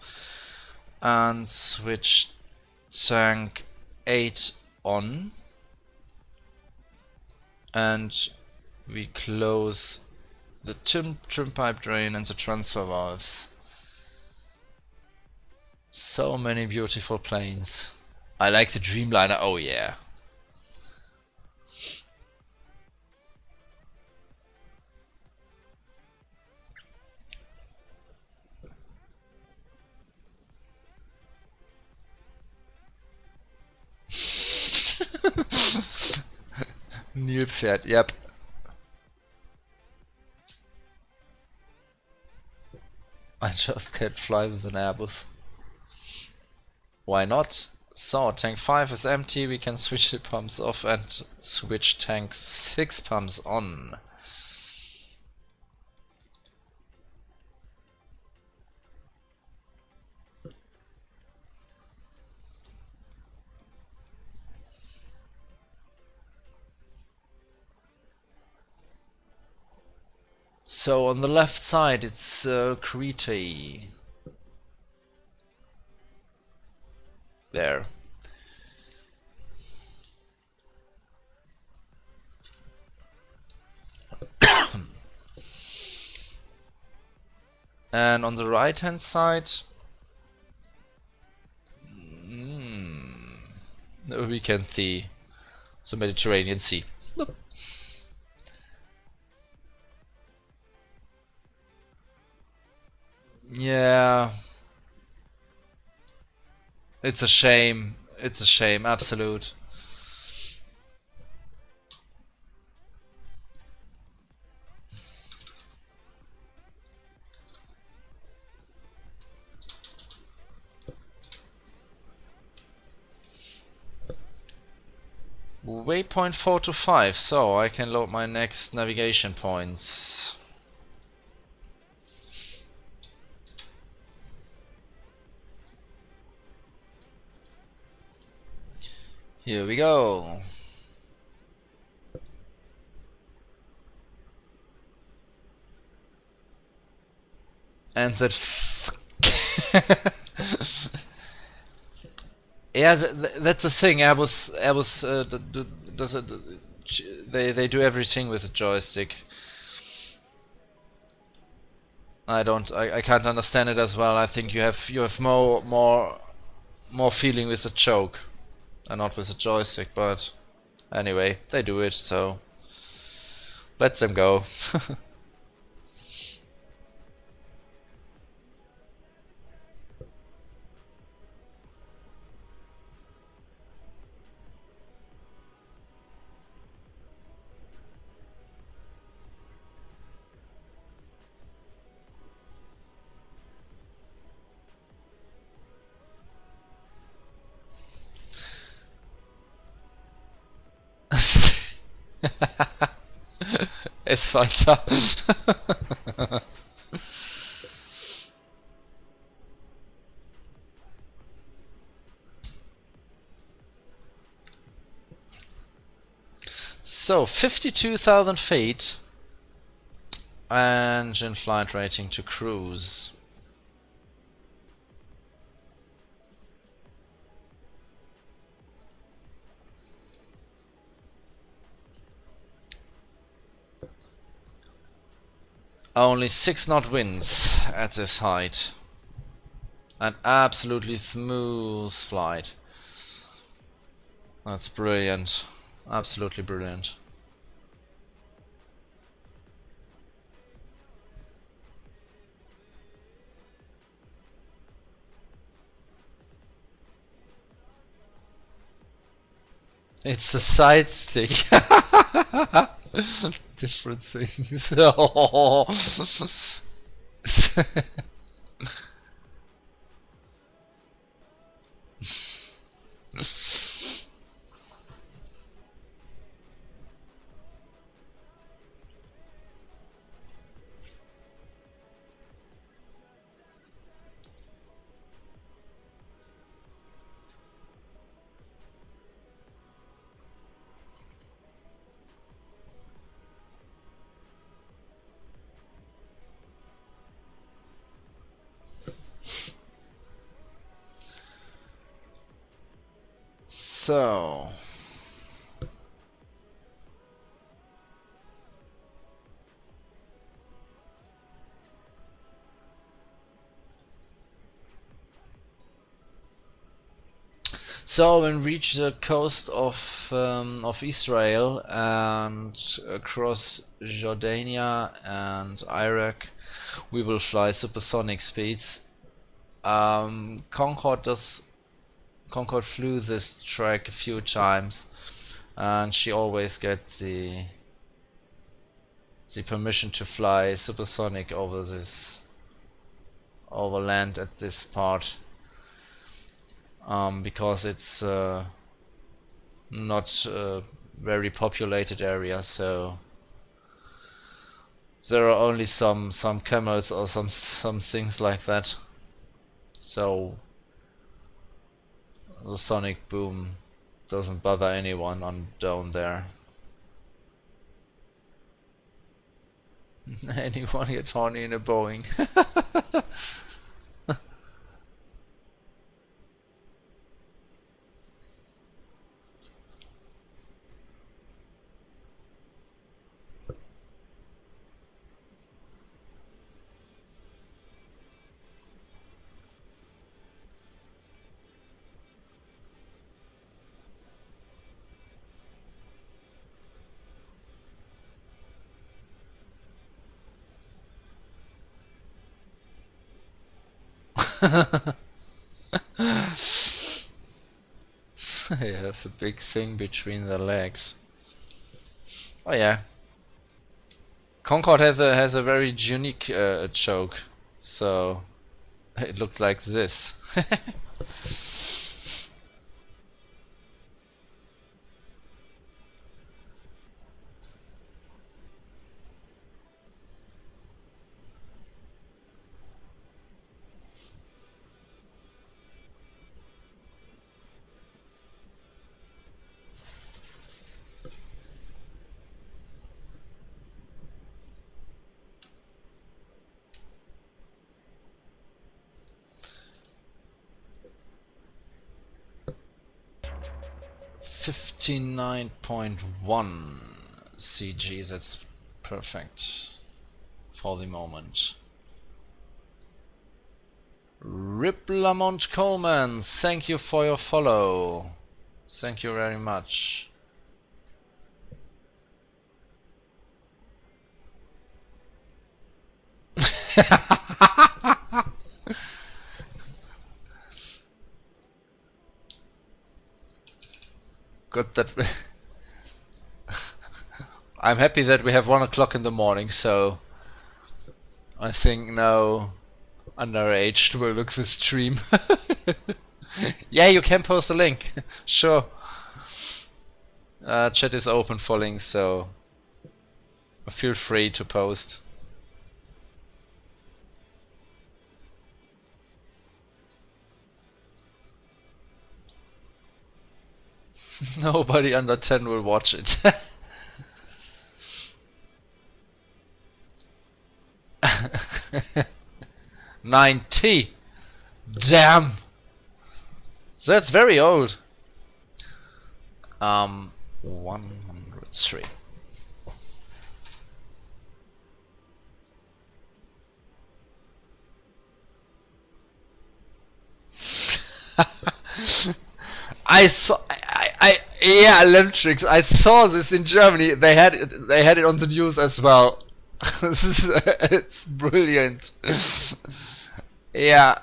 and switch tank 8 on, and we close the trim pipe drain and the transfer valves. So many beautiful planes. I like the Dreamliner, oh yeah. Nilpferd, yep. I just can't fly with an Airbus. Why not? So, tank 5 is empty, we can switch the pumps off and switch tank 6 pumps on. So on the left side it's Crete. There. And on the right hand side we can see the Mediterranean Sea. Yeah. It's a shame. It's a shame, absolute. Waypoint 4 to 5, so I can load my next navigation points. Here we go. And that yeah, that's the thing. Airbus does it. They do everything with a joystick. I can't understand it as well. I think you have more feeling with a choke and not with a joystick. But anyway, they do it, so let them go. Es weiter. So 52,000 feet. Engine flight rating to cruise. Only 6 knot winds at this height. An absolutely smooth flight. That's brilliant. Absolutely brilliant. It's a side stick. Different things. Oh. So when we reach the coast of Israel and across Jordania and Iraq, we will fly supersonic speeds. Concorde flew this track a few times, and she always gets the permission to fly supersonic over land at this part, because it's not a very populated area, so there are only some camels or some things like that, so the sonic boom doesn't bother anyone on down there. Anyone get horny in a Boeing? You have a big thing between the legs. Oh yeah. Concorde has a very unique choke, so it looked like this. 59.1 CG, that's perfect for the moment. Rip Lamont Coleman, thank you for your follow. Thank you very much. Good that I'm happy that we have 1 o'clock in the morning, so I think now underaged will look the stream. Yeah, you can post a link. Sure. Chat is open for links, so feel free to post. Nobody under 10 will watch it. 90. Damn. That's very old. 103. Yeah, Lemtrix. I saw this in Germany. They had it on the news as well. It's brilliant. Yeah.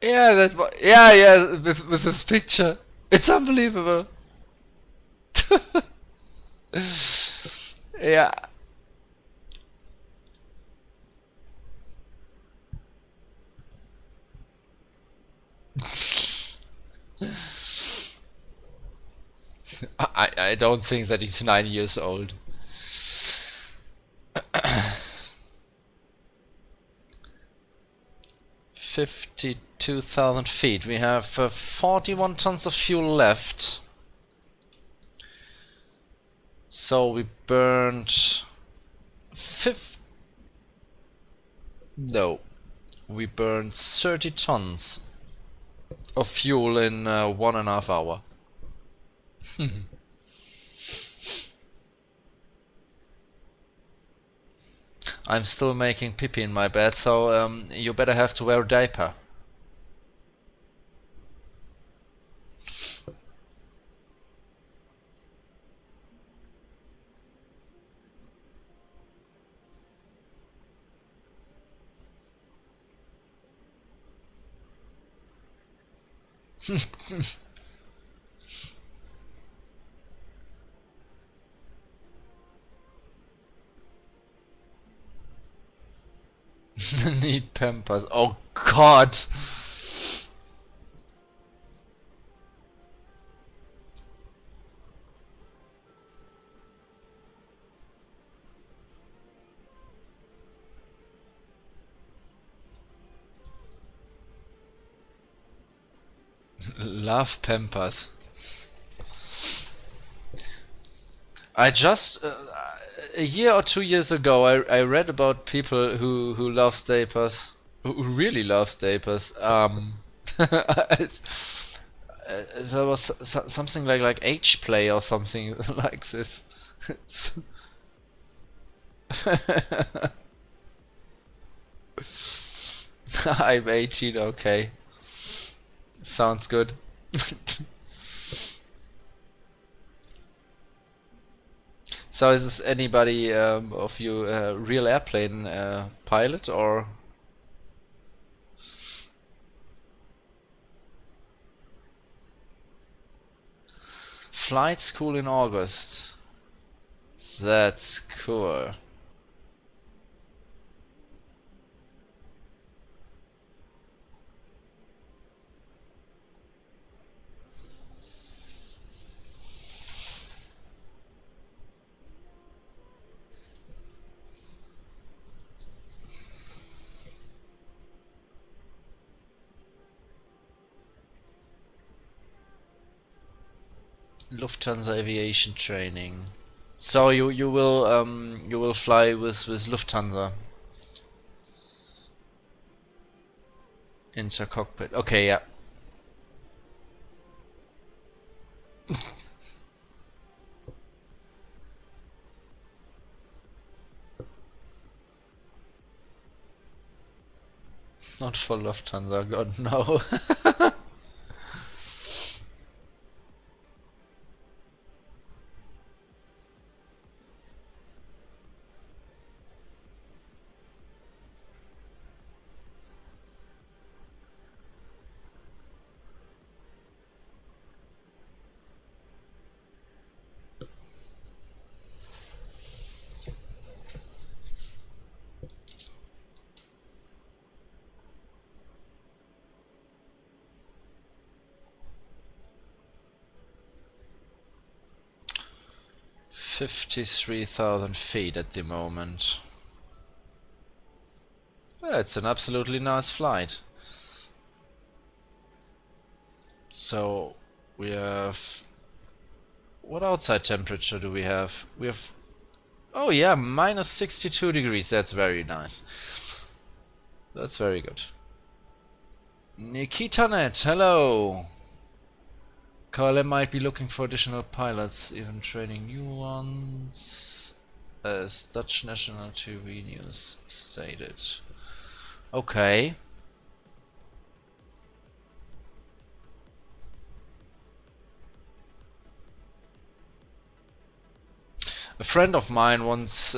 Yeah, that's what. Yeah, with this picture, it's unbelievable. Yeah. I don't think that he's 9 years old. 52,000 feet. We have 41 tons of fuel left. So we burned we burned 30 tons of fuel in 1.5 hours. I'm still making pee-pee in my bed, so you better have to wear a diaper. Need Pampers. Oh God. Love Pampers. I just a year or 2 years ago I read about people who love diapers, who really love diapers. There was something like age play or something like this. I'm 18, okay. Sounds good. So is this anybody of you a real airplane pilot or? Flight school in August. That's cool. Lufthansa aviation training. So you will fly with Lufthansa into cockpit. Okay, yeah. Not for Lufthansa, God no. $53,000 at the moment. Yeah, it's an absolutely nice flight. So we have, what outside temperature do we have? We have, oh yeah, minus 62 degrees. That's very nice. That's very good. NikitaNet, hello. KLM might be looking for additional pilots, even training new ones, as Dutch National TV News stated. Okay. A friend of mine once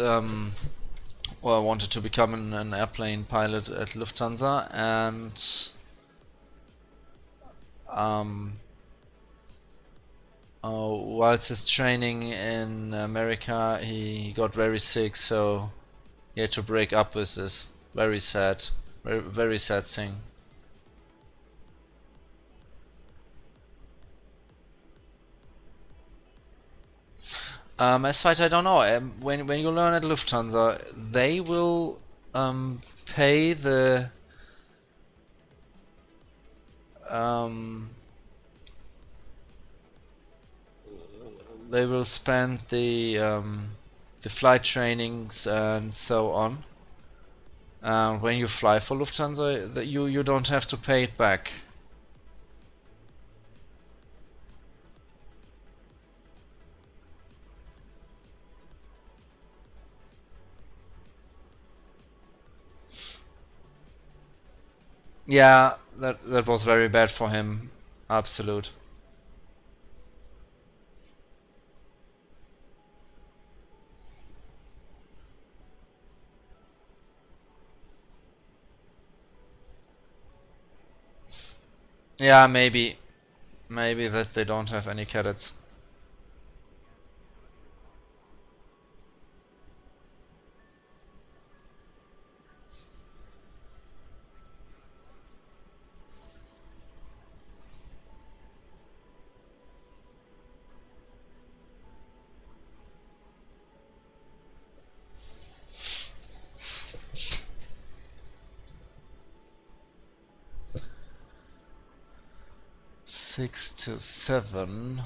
wanted to become an airplane pilot at Lufthansa, and whilst his training in America, he got very sick, so he had to break up with this. Very sad. Very sad thing. As far as I don't know, when you learn at Lufthansa, they will pay the they will spend the flight trainings and so on. When you fly for Lufthansa, you don't have to pay it back. Yeah, that was very bad for him. Absolute. Yeah, maybe that they don't have any cadets. Six to seven.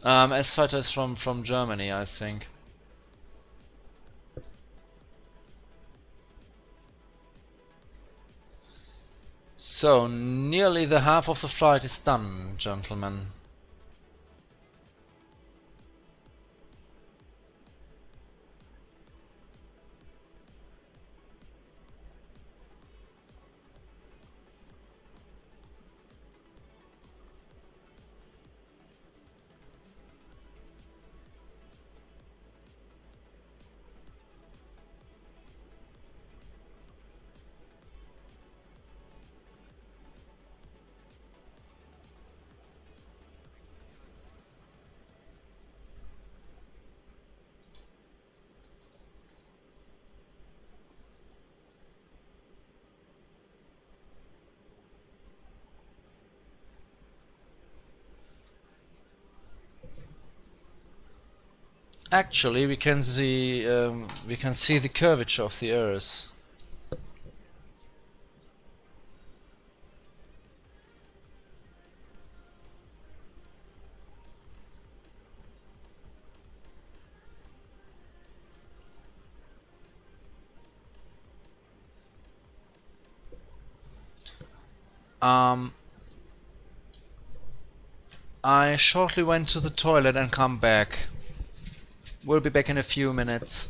S-Fighter is from Germany, I think. So, nearly the half of the flight is done, gentlemen. Actually, we can see the curvature of the Earth. I shortly went to the toilet and come back. We'll be back in a few minutes.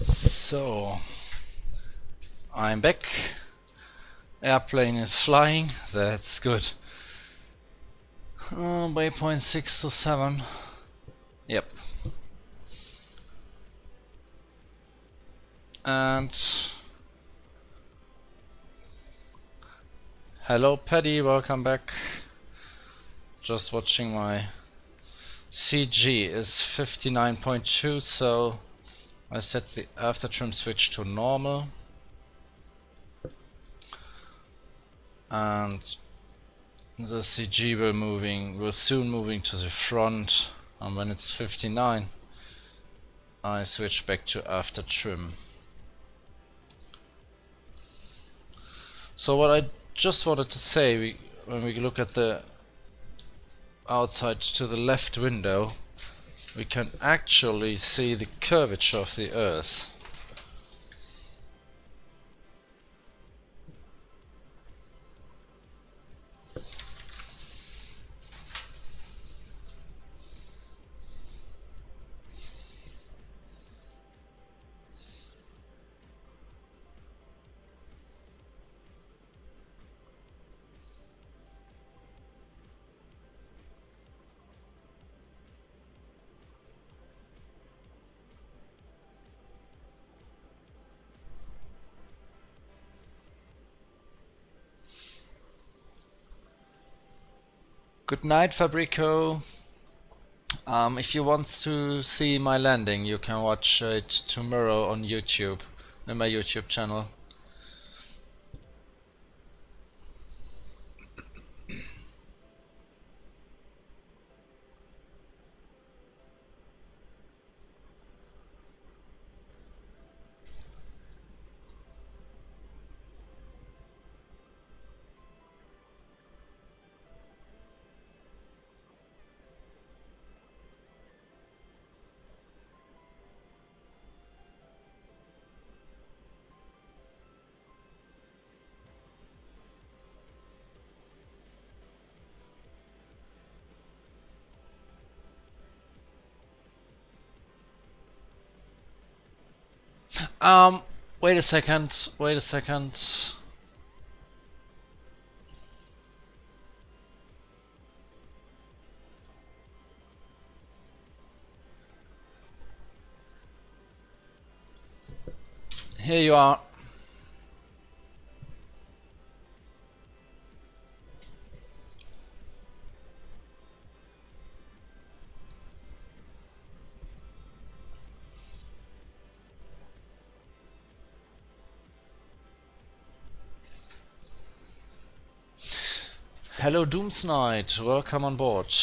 So, I'm back. Airplane is flying, that's good. Waypoint 6 to 7. Yep. And hello Paddy, welcome back. Just watching my CG is 59.2, so I set the after trim switch to normal. And the CG will soon moving to the front And when it's 59, I switch back to after trim. So what I just wanted to say, when we look at the outside to the left window, we can actually see the curvature of the Earth. Good night, Fabrico. If you want to see my landing, you can watch it tomorrow on YouTube, on my YouTube channel. Wait a second, wait a second. Here you are. Hello Doomsnight, welcome on board.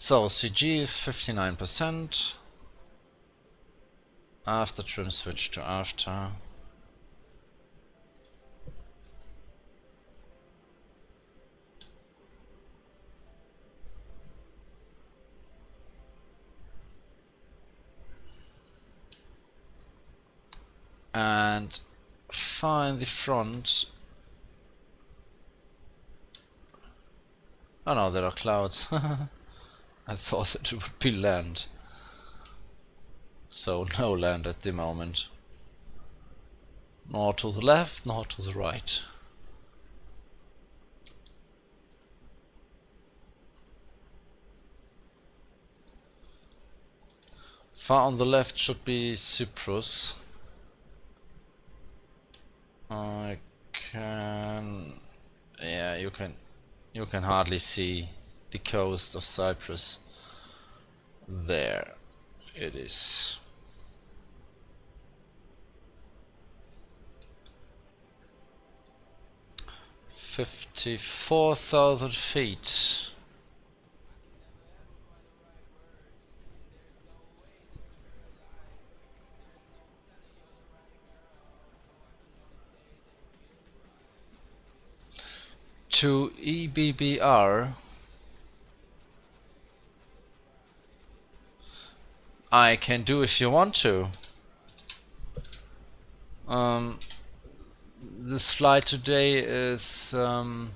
So CG is 59%. After trim switch to after. And find the front. Oh no, there are clouds. I thought it would be land. So no land at the moment. Nor to the left, nor to the right. Far on the left should be Cyprus. I can... yeah, you can hardly see the coast of Cyprus. There it is. 54,000 feet. To EBBR. I can do if you want to. This flight today is the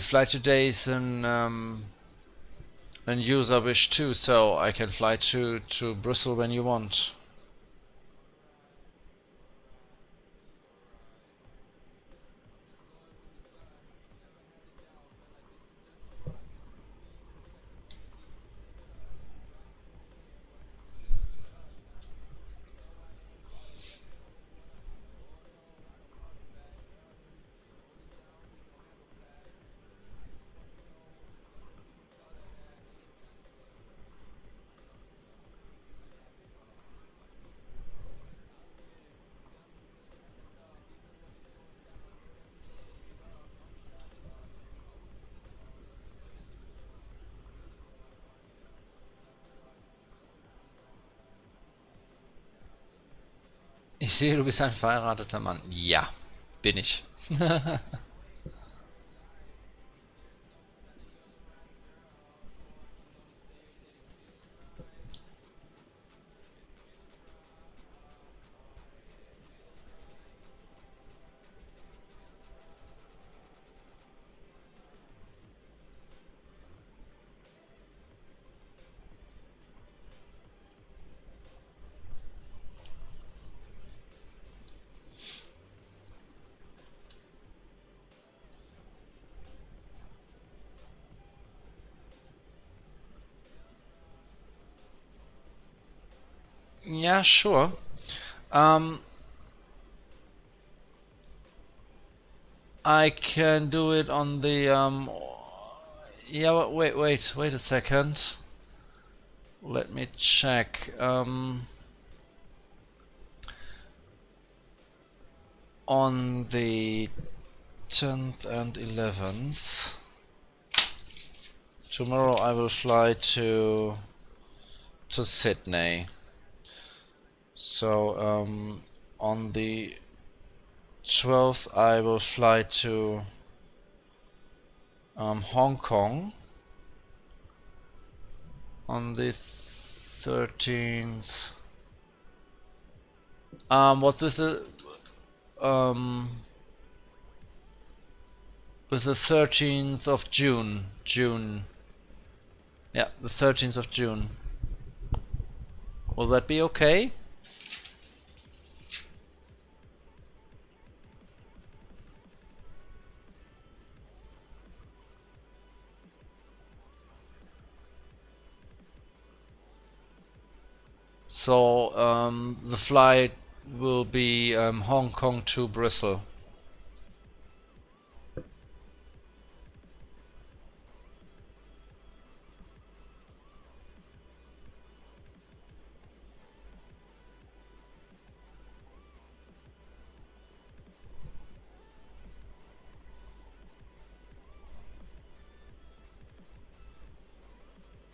flight today is an user wish too, so I can fly to Brussels when you want. Ich sehe, du bist ein verheirateter Mann. Ja, bin ich. Yeah, sure. I can do it on the yeah, wait a second. Let me check. On the 10th and 11th. Tomorrow I will fly to Sydney. So on the 12th I will fly to Hong Kong. On the 13th, what with the with the 13th of June. Yeah, the 13th of June. Will that be okay? So the flight will be Hong Kong to Bristol.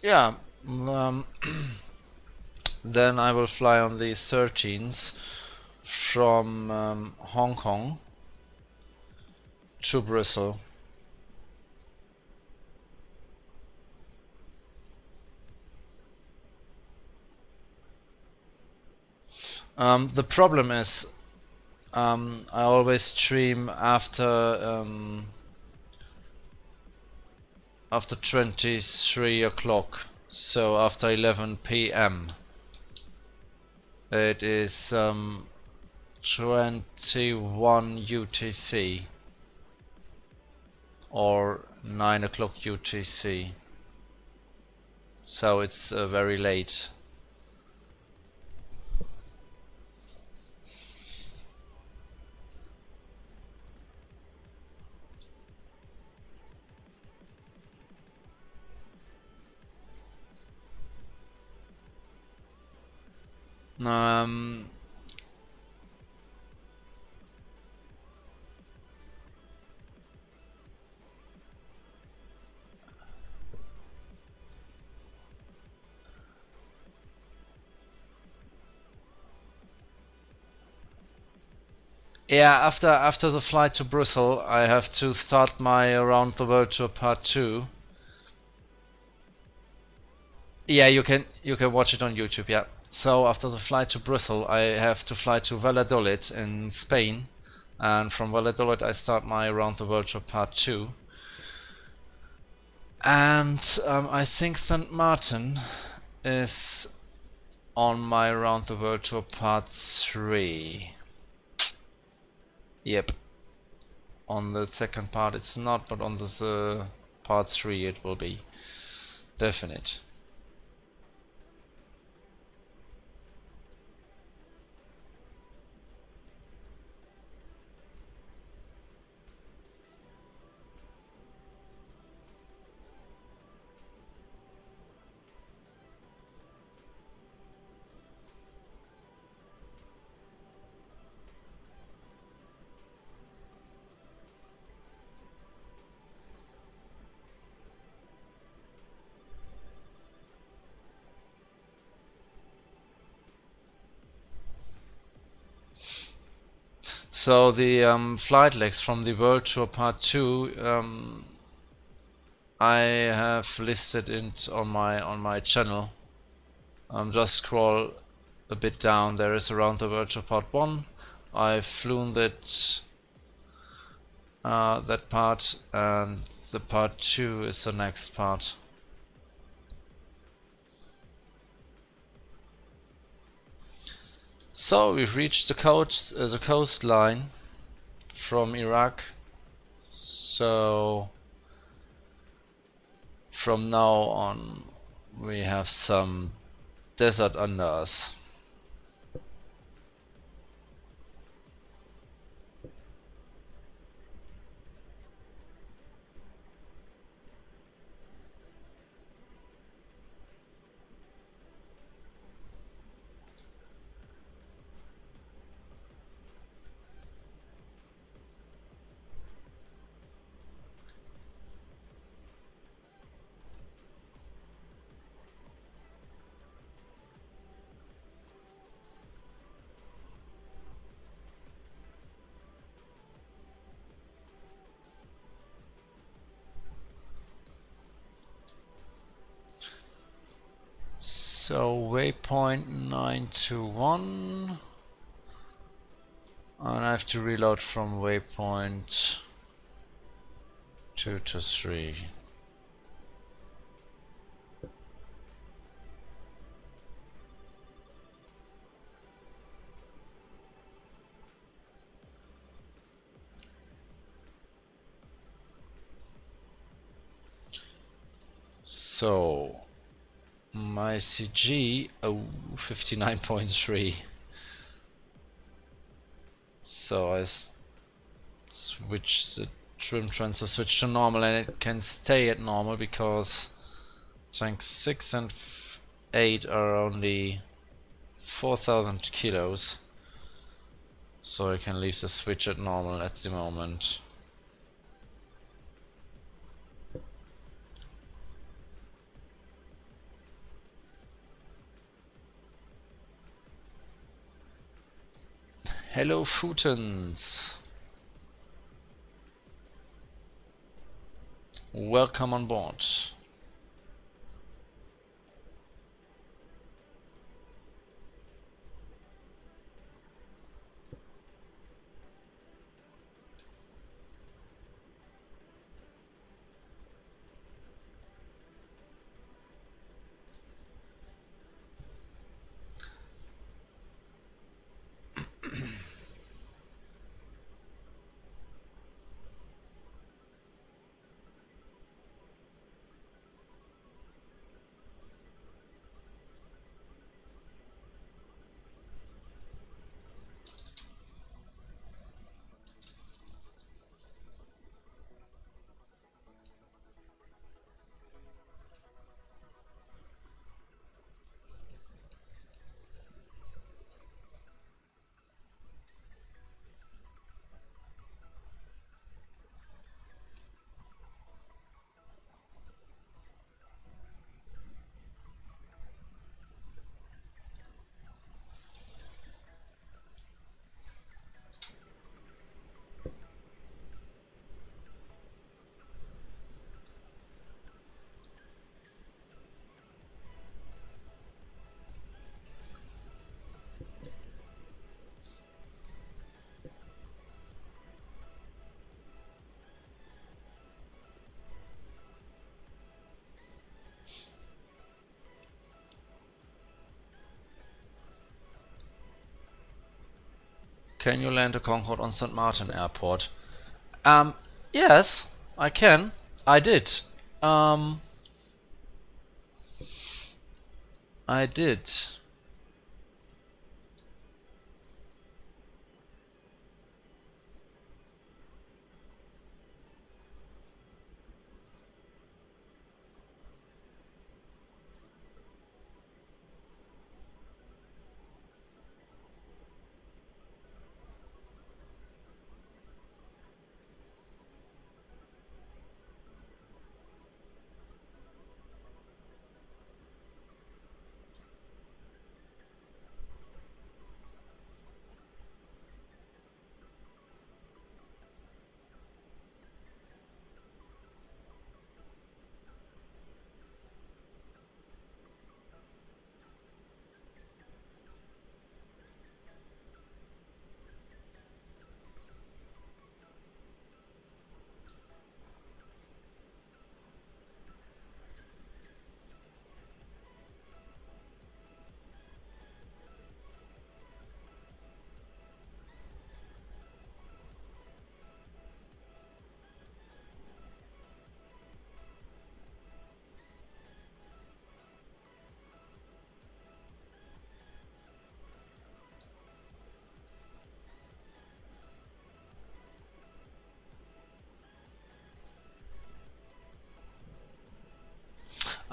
Yeah, then I will fly on the 13th from Hong Kong to Bristol. The problem is I always stream after 23 o'clock, so after 11 p.m. It is 21 UTC or 9 o'clock UTC, so it's very late. Yeah, after the flight to Brussels, I have to start my around the world tour part 2. Yeah, you can watch it on YouTube. Yeah. So after the flight to Brussels, I have to fly to Valladolid in Spain, and from Valladolid I start my around the world tour part 2. And I think St. Martin is on my around the world tour part 3. Yep. On the second part it's not, but on the part 3 it will be. Definite. So the flight legs from the World Tour Part 2, I have listed it on my channel. Just scroll a bit down. There is Around the World Tour Part 1. I've flown that part, and the Part 2 is the next part. So we've reached the coastline from Iraq. So from now on we have some desert under us. So waypoint 921, and I have to reload from waypoint 2 to 3. So my CG, 59.3. So I switch the trim transfer switch to normal, and it can stay at normal because tank 6 and 8 are only 4,000 kilos. So I can leave the switch at normal at the moment. Hello Futons! Welcome on board. Can you land a Concorde on St. Martin Airport? Yes, I can. I did. I did.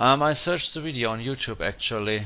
I searched the video on YouTube actually.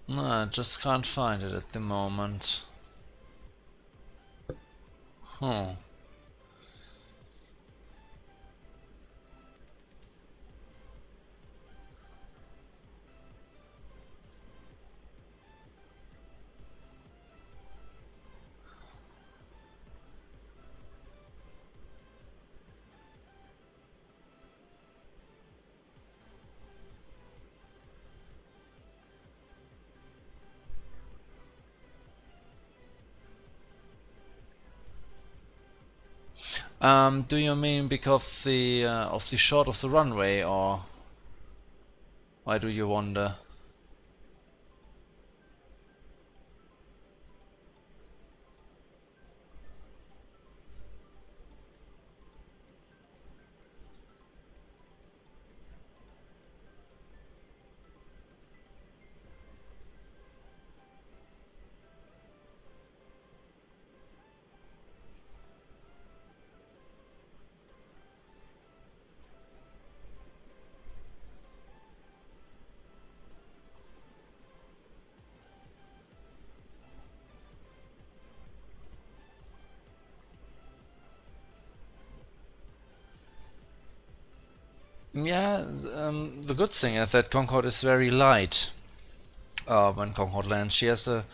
No, I just can't find it at the moment. Huh. Do you mean because of the short of the runway, or why do you wonder? Yeah, the good thing is that Concorde is very light. When Concorde lands, she has a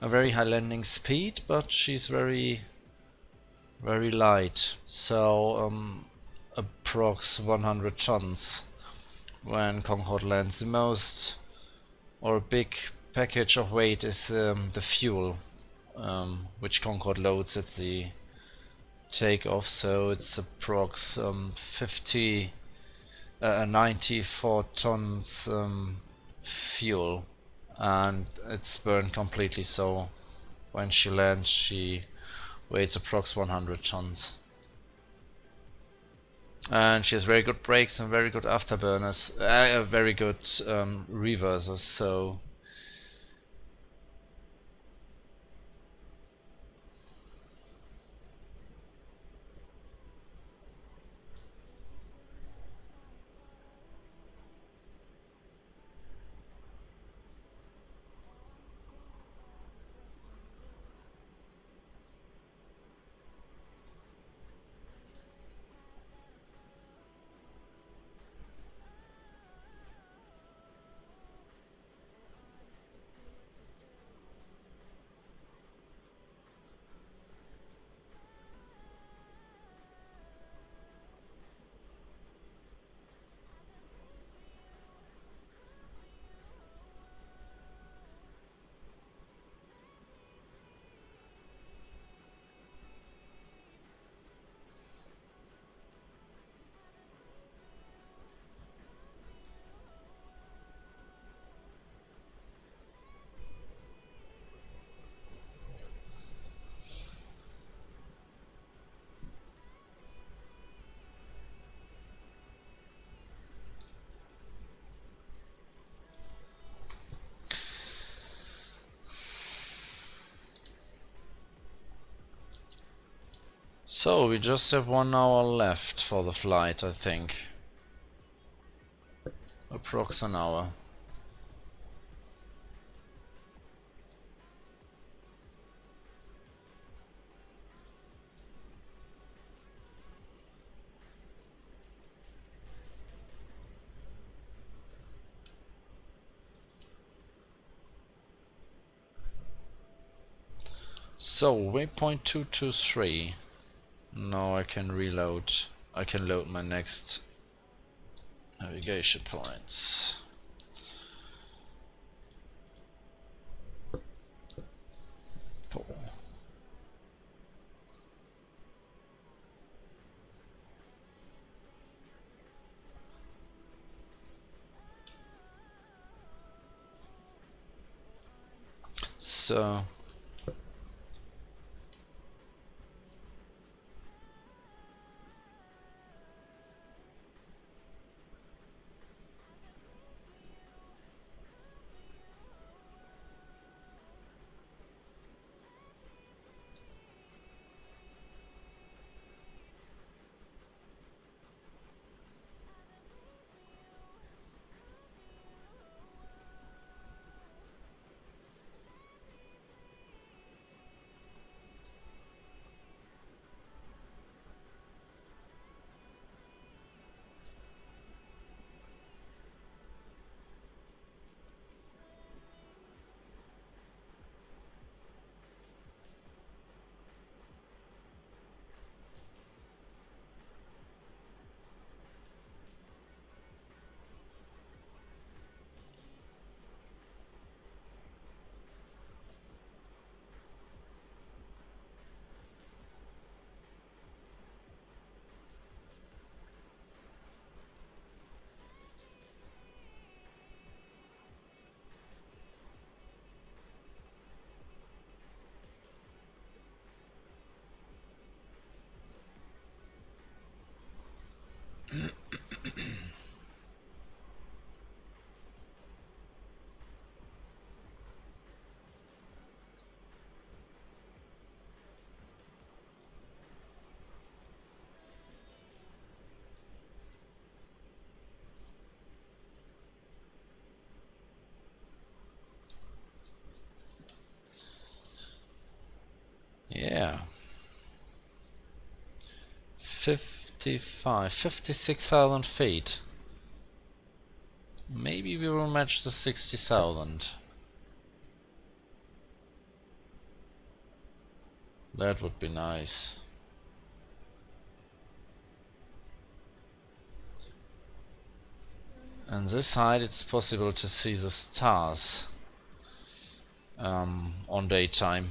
very high landing speed, but she's very light. So approx 100 tons when Concorde lands. The most or a big package of weight is the fuel, which Concorde loads at the takeoff. So it's approx 94 tons fuel, and it's burned completely. So when she lands, she weighs approx 100 tons. And she has very good brakes and very good afterburners, very good reversers, so So we just have 1 hour left for the flight, I think. Approx an hour. So waypoint 223. Now I can reload. I can load my next navigation points. Four. So yeah. 56,000 feet. Maybe we will match the 60,000. That would be nice. On this side it's possible to see the stars on daytime.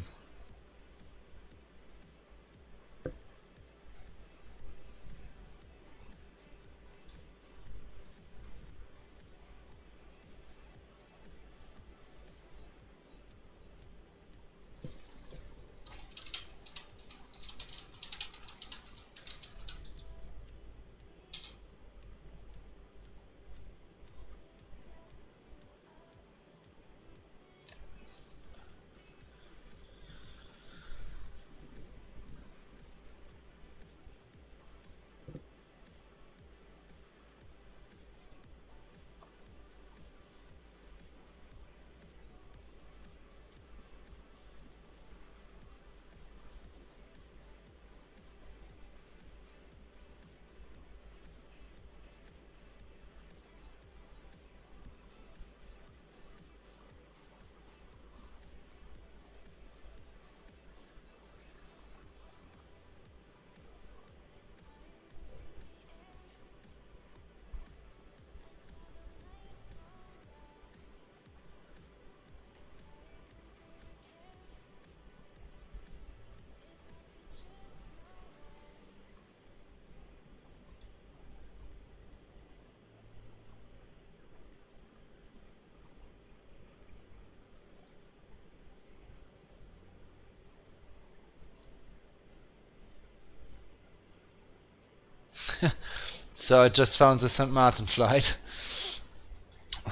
So I just found the St. Martin flight.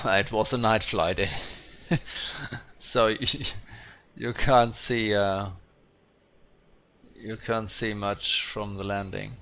It was a night flight. So you can't see you can't see much from the landing.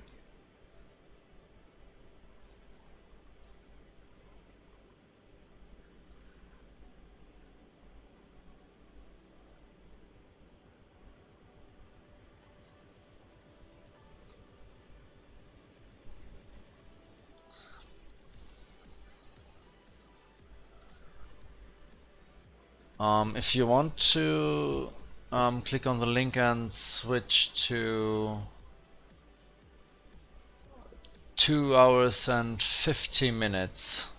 If you want to click on the link and switch to 2 hours and 50 minutes.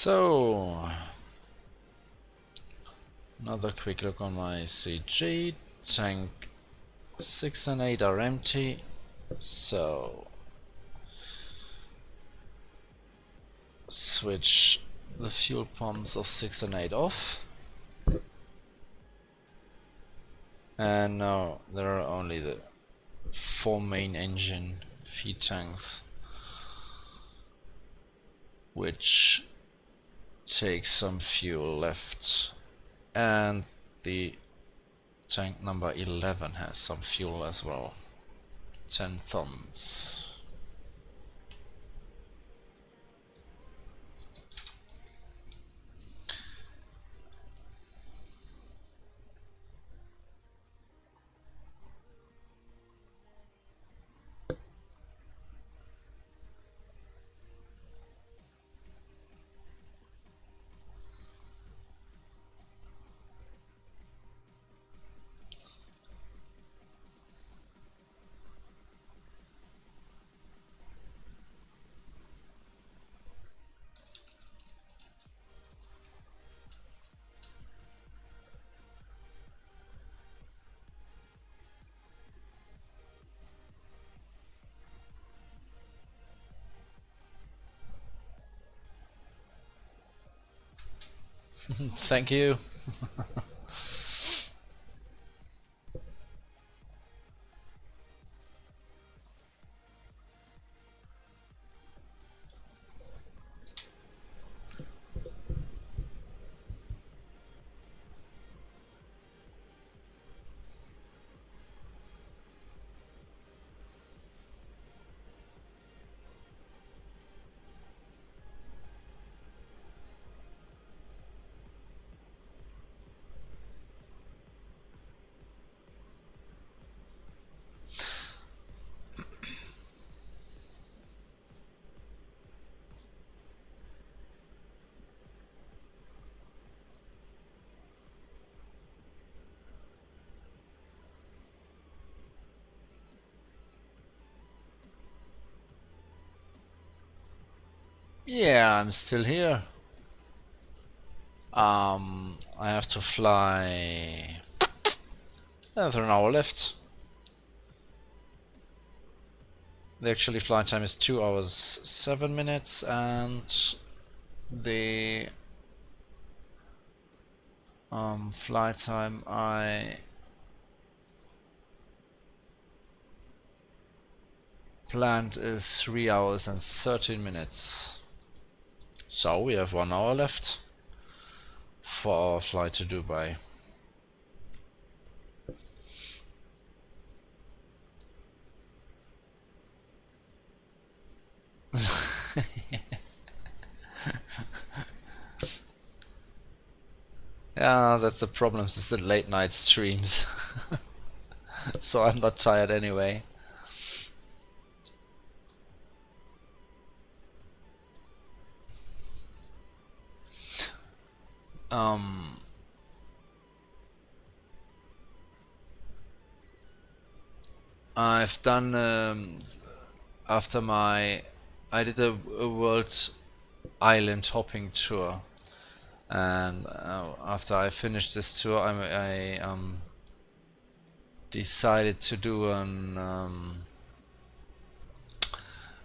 So, another quick look on my CG. Tank 6 and 8 are empty, so switch the fuel pumps of 6 and 8 off. And now there are only the 4 main engine feed tanks, which take some fuel left, and the tank number 11 has some fuel as well, 10 tons. Thank you. Yeah, I'm still here. I have to fly. There's an hour left. The actually flight time is 2 hours 7 minutes, and the flight time I planned is 3 hours and 13 minutes. So we have 1 hour left for our flight to Dubai. Yeah, that's the problem, is the late night streams. So I'm not tired anyway. I've done after my I did a world island hopping tour, and after I finished this tour, I decided to do an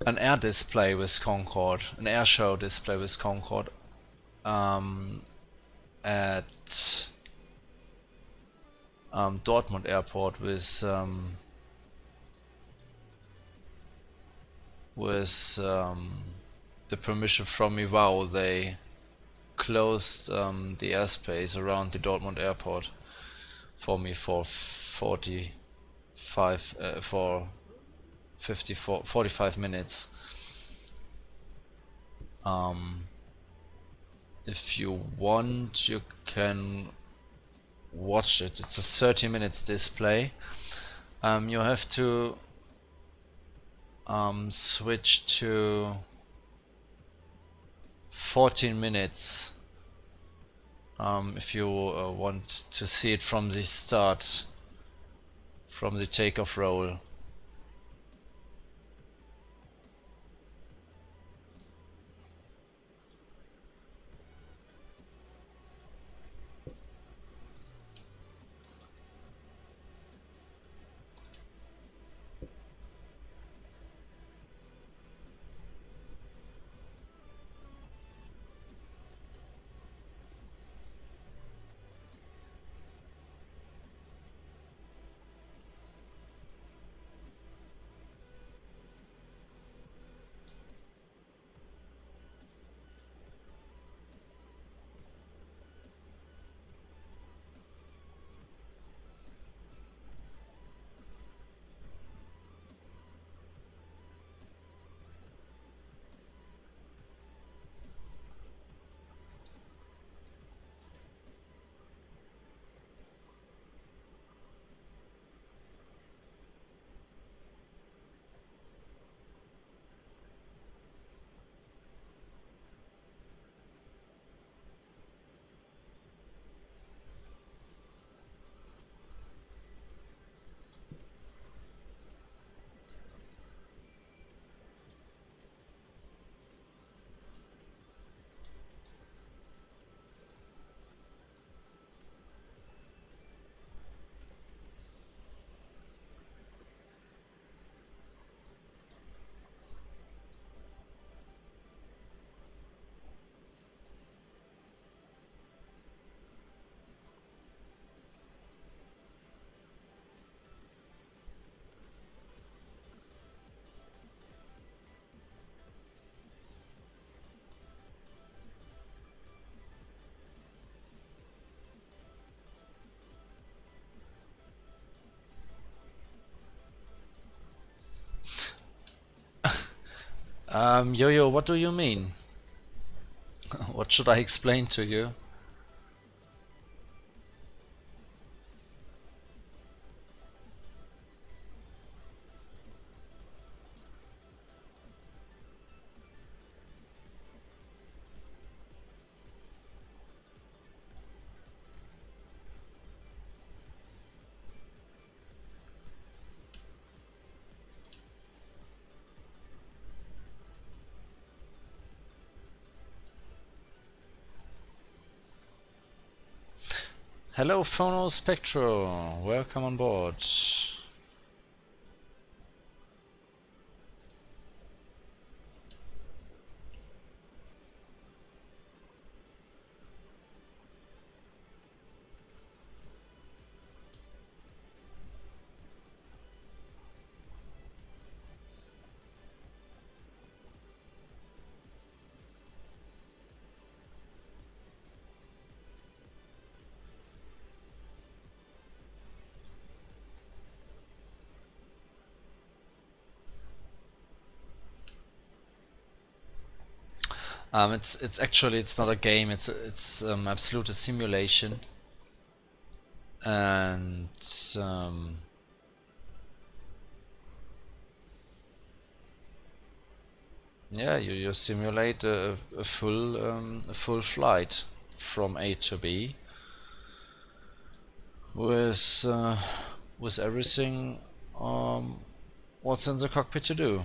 air display with Concorde, an air show display with Concorde, at Dortmund Airport with the permission from Wow. They closed the airspace around the Dortmund Airport for me for 45 minutes. If you want, you can watch it. It's a 30 minutes display. You have to switch to 14 minutes if you want to see it from the start, from the takeoff roll. Yo-Yo, what do you mean? What should I explain to you? Hello, Phono Spectro. Welcome on board. It's actually it's not a game. It's absolute a simulation, and yeah, you simulate a full flight from A to B with everything what's in the cockpit to do.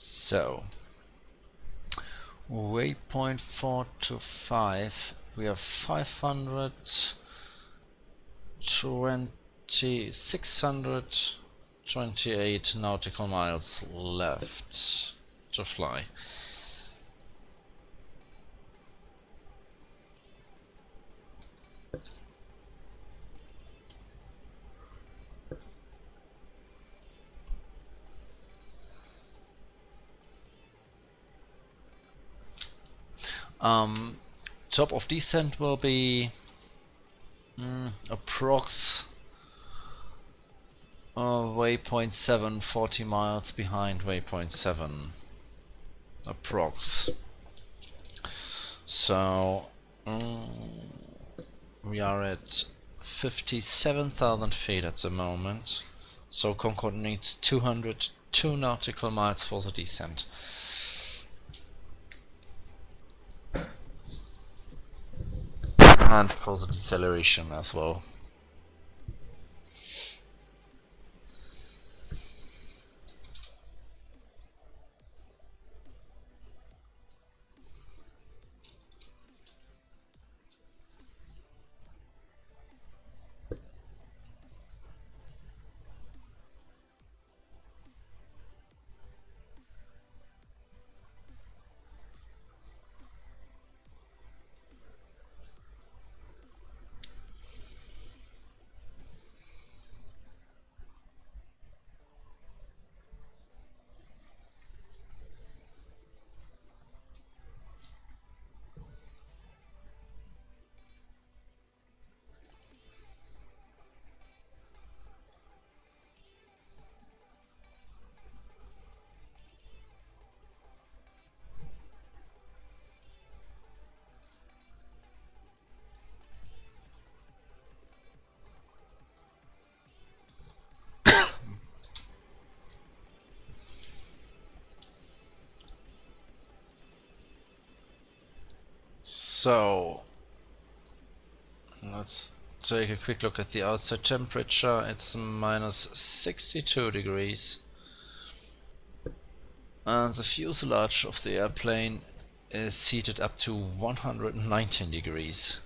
So, waypoint 4 to 5, we have 628 nautical miles left to fly. Top of descent will be approx waypoint 7, 40 miles behind waypoint 7 approx. So we are at 57,000 feet at the moment, so Concorde needs 202 nautical miles for the descent. And for the deceleration as well. So let's take a quick look at the outside temperature. It's minus 62 degrees. And the fuselage of the airplane is heated up to 119 degrees.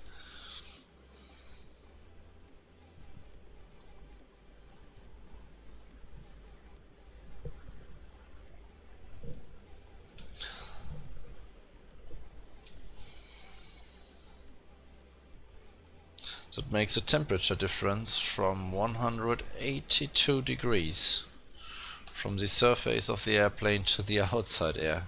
That makes a temperature difference from 182 degrees from the surface of the airplane to the outside air.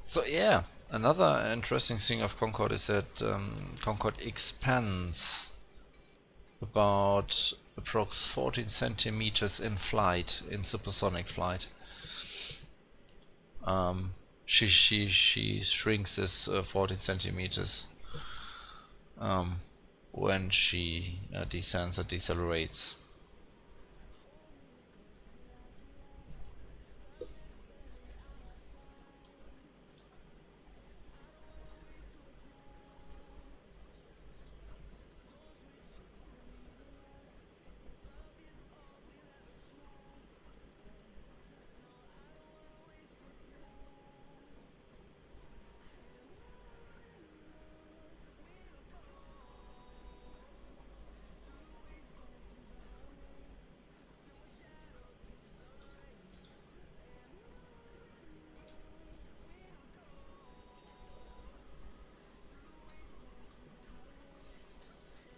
So yeah, another interesting thing of Concorde is that Concorde expands about approx 14 centimeters in flight, in supersonic flight. She shrinks this 14 centimeters when she descends or decelerates.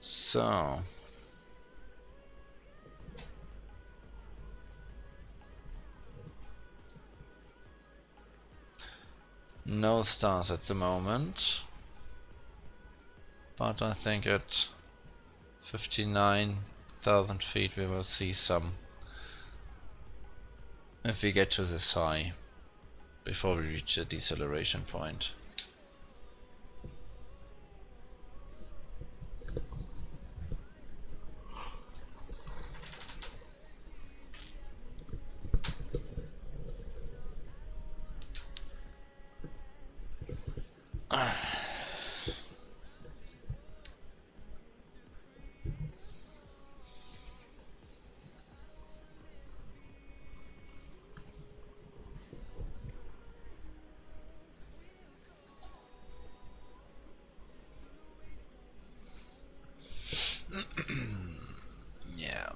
So no stars at the moment, but I think at 59,000 feet we will see some if we get to this high before we reach the deceleration point. Yeah.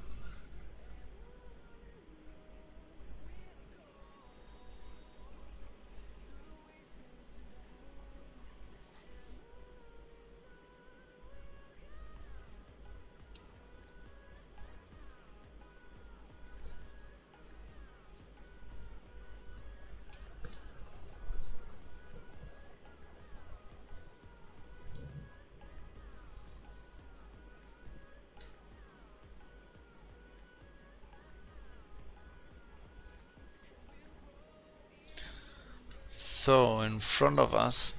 So in front of us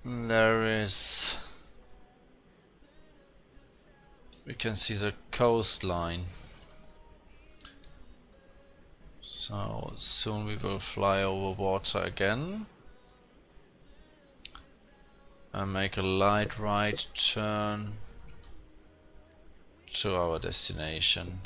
there is, we can see the coastline. So soon we will fly over water again and make a light right turn to our destination.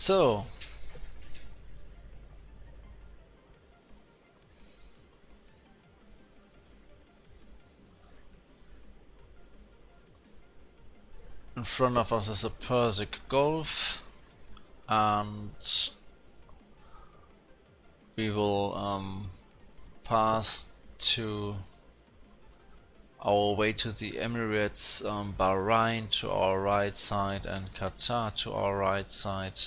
So, in front of us is a Persic Gulf, and we will pass to our way to the Emirates, Bahrain to our right side, and Qatar to our right side.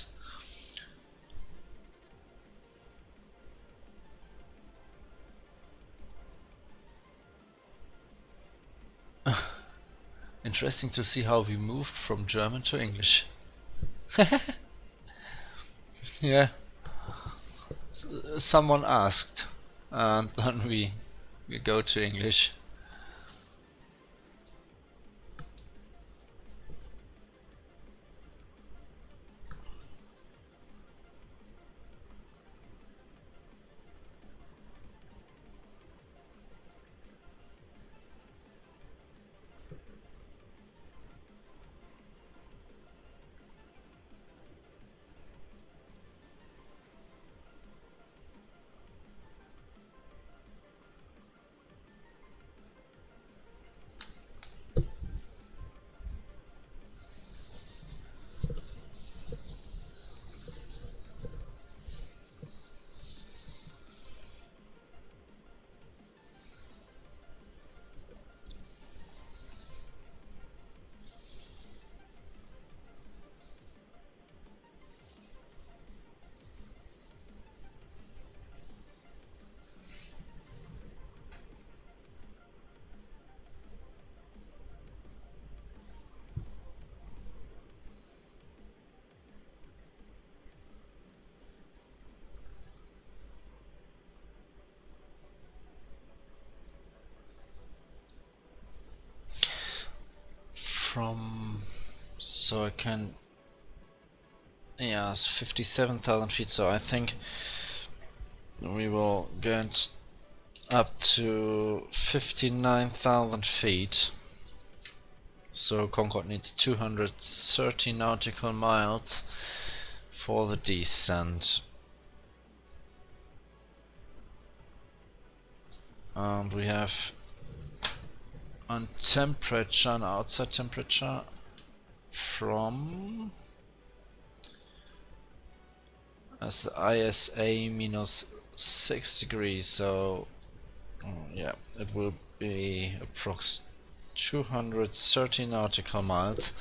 Interesting to see how we moved from German to English. Yeah, someone asked, and then we go to English. So I can, yeah, it's 57,000 feet, so I think we will get up to 59,000 feet. So Concorde needs 230 nautical miles for the descent. And we have on temperature and outside temperature from as the ISA minus 6 degrees, so yeah, it will be approx 230 nautical miles,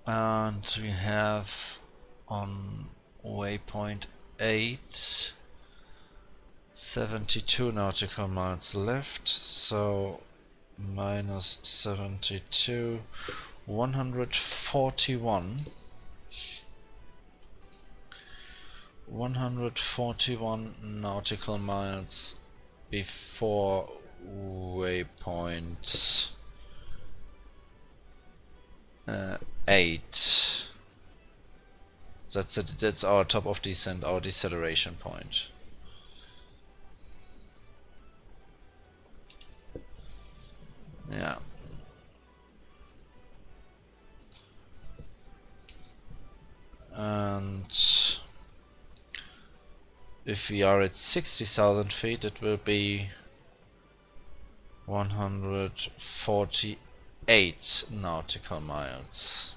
and we have on waypoint 8 72 nautical miles left, so minus 72, 141 nautical miles before waypoint 8. That's it. That's our top of descent, our deceleration point. Yeah. And if we are at 60,000 feet, it will be 148 nautical miles.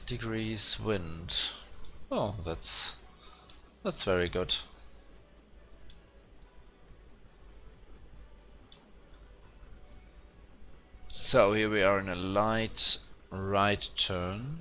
degrees wind. Oh, that's very good. So here we are in a light right turn.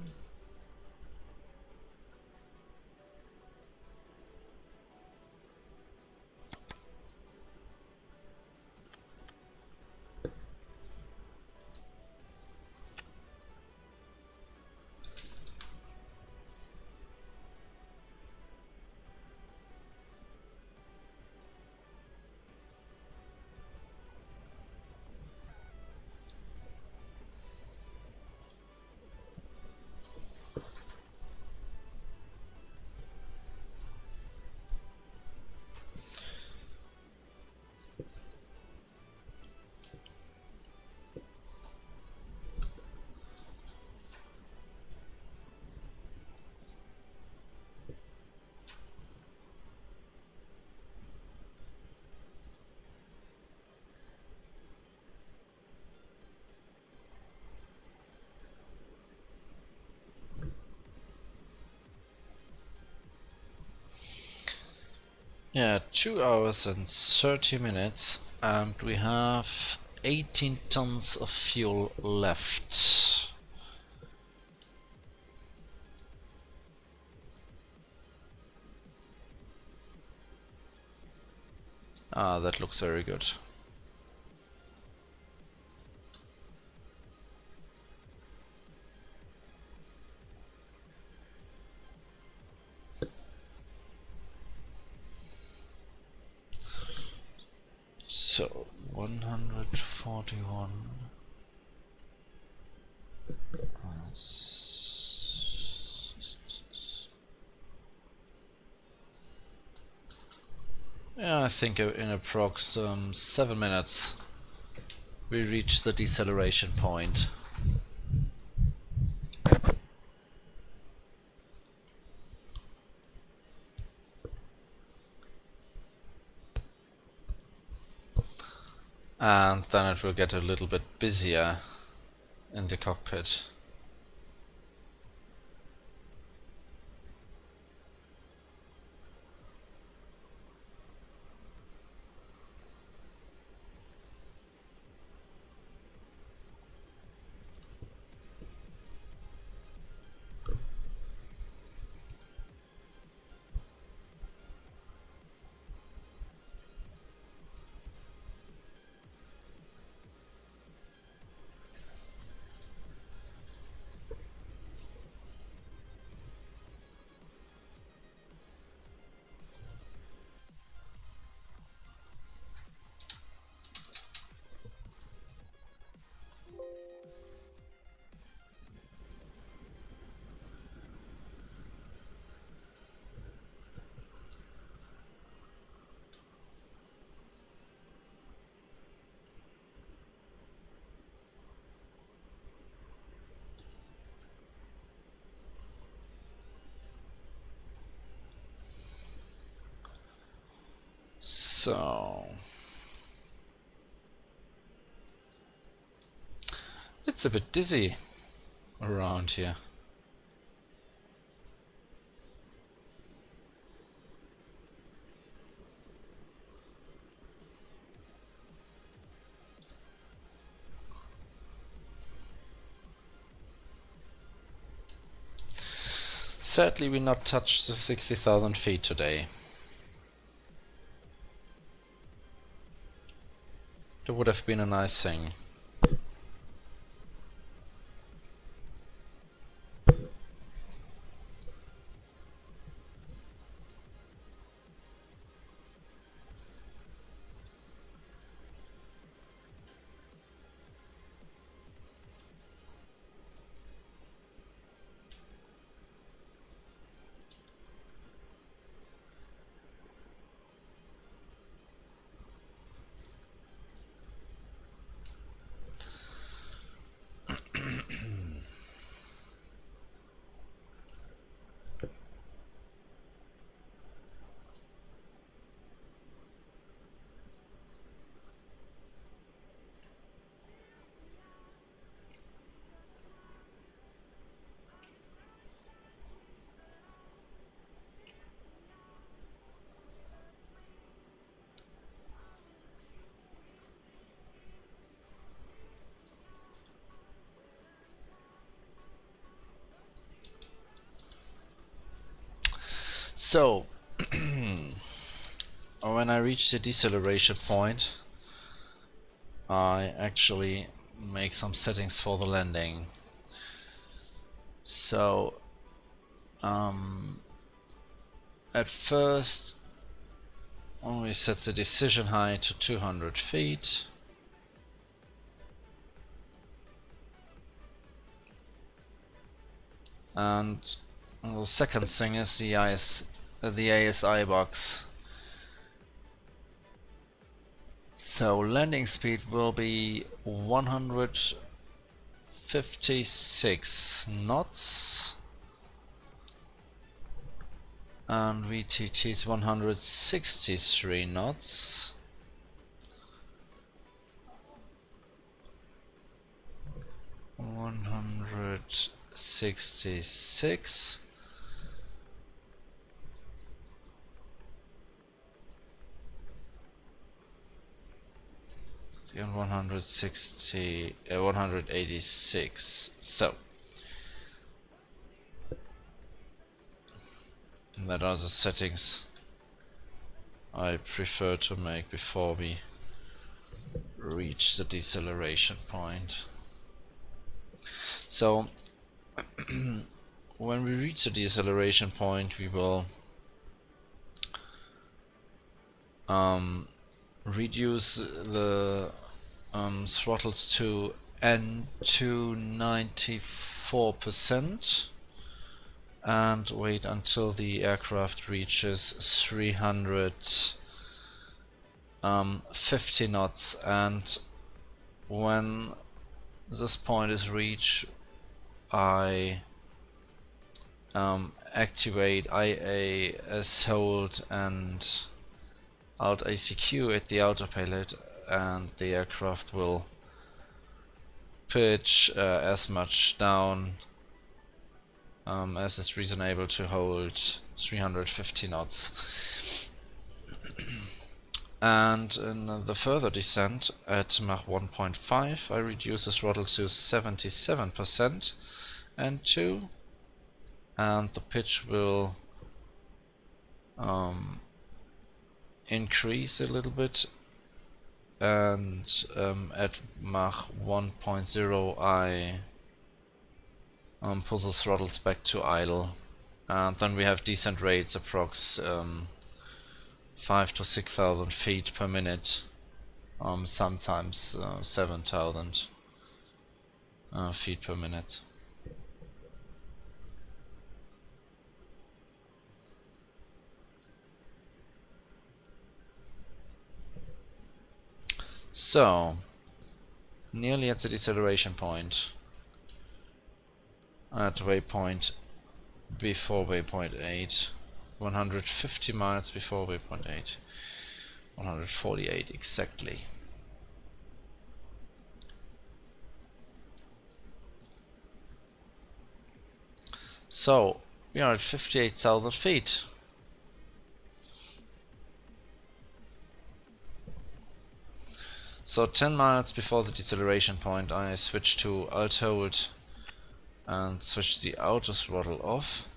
Yeah, 2 hours and 30 minutes, and we have 18 tons of fuel left. Ah, that looks very good. So, 141. Yeah, I think in approx 7 minutes we reach the deceleration point. And then it will get a little bit busier in the cockpit. So it's a bit dizzy around here. Sadly, we not touched the 60,000 feet today. That would have been a nice thing. So, when I reach the deceleration point, I actually make some settings for the landing. So, at first, we set the decision height to 200 feet. And the second thing is the ASI box. So landing speed will be 156 knots. And VTT is 163 knots. One 166. and 160, 186. So that are the settings I prefer to make before we reach the deceleration point. So when we reach the deceleration point, we will reduce the throttles to N to 94% and wait until the aircraft reaches 350 knots, and when this point is reached, I activate IA as hold and Alt ACQ at the autopilot, and the aircraft will pitch as much down as is reasonable to hold 350 knots. And in the further descent at Mach 1.5, I reduce the throttle to 77% and 2, and the pitch will increase a little bit, and at Mach 1.0 I pull the throttles back to idle, and then we have descent rates approx 5 to 6,000 feet per minute, sometimes 7,000 feet per minute. So, nearly at the deceleration point, at waypoint before waypoint 8, 150 miles before waypoint 8, 148 exactly. So, we are at 58,000 feet. So 10 miles before the deceleration point, I switch to alt hold and switch the auto throttle off.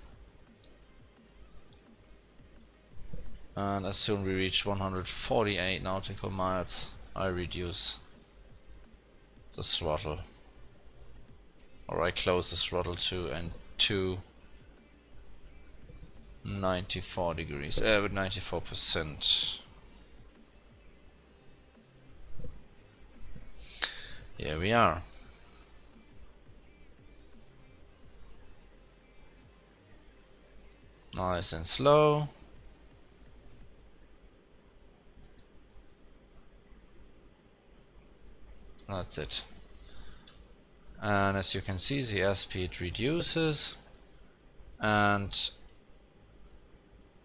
And as soon as we reach 148 nautical miles, I reduce the throttle, or I close the throttle to N2 94 degrees, with 94%. Here we are. Nice and slow. That's it. And as you can see, the airspeed reduces, and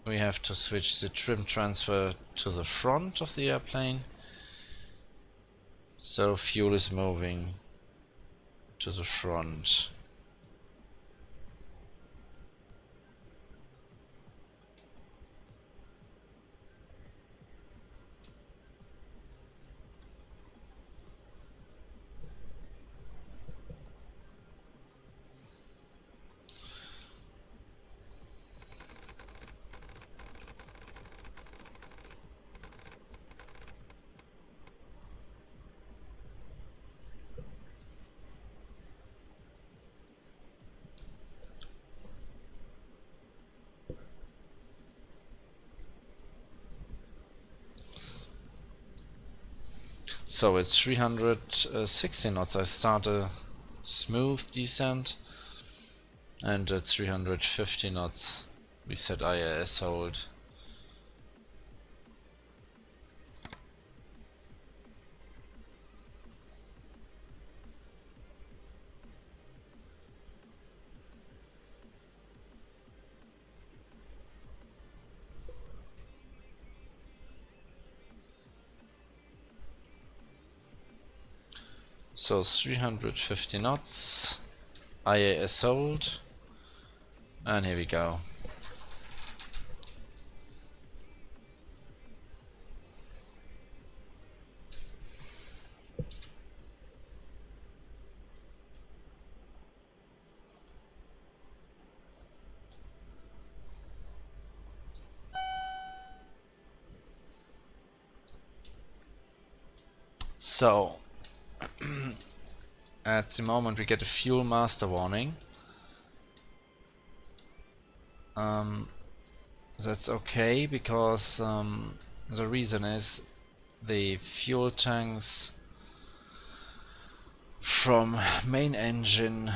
we have to switch the trim transfer to the front of the airplane. So fuel is moving to the front. So it's 360 knots. I start a smooth descent, and at 350 knots we set IAS hold. So 350 knots, IAS hold, and here we go. So at the moment we get a fuel master warning. That's okay, because the reason is the fuel tanks from main engine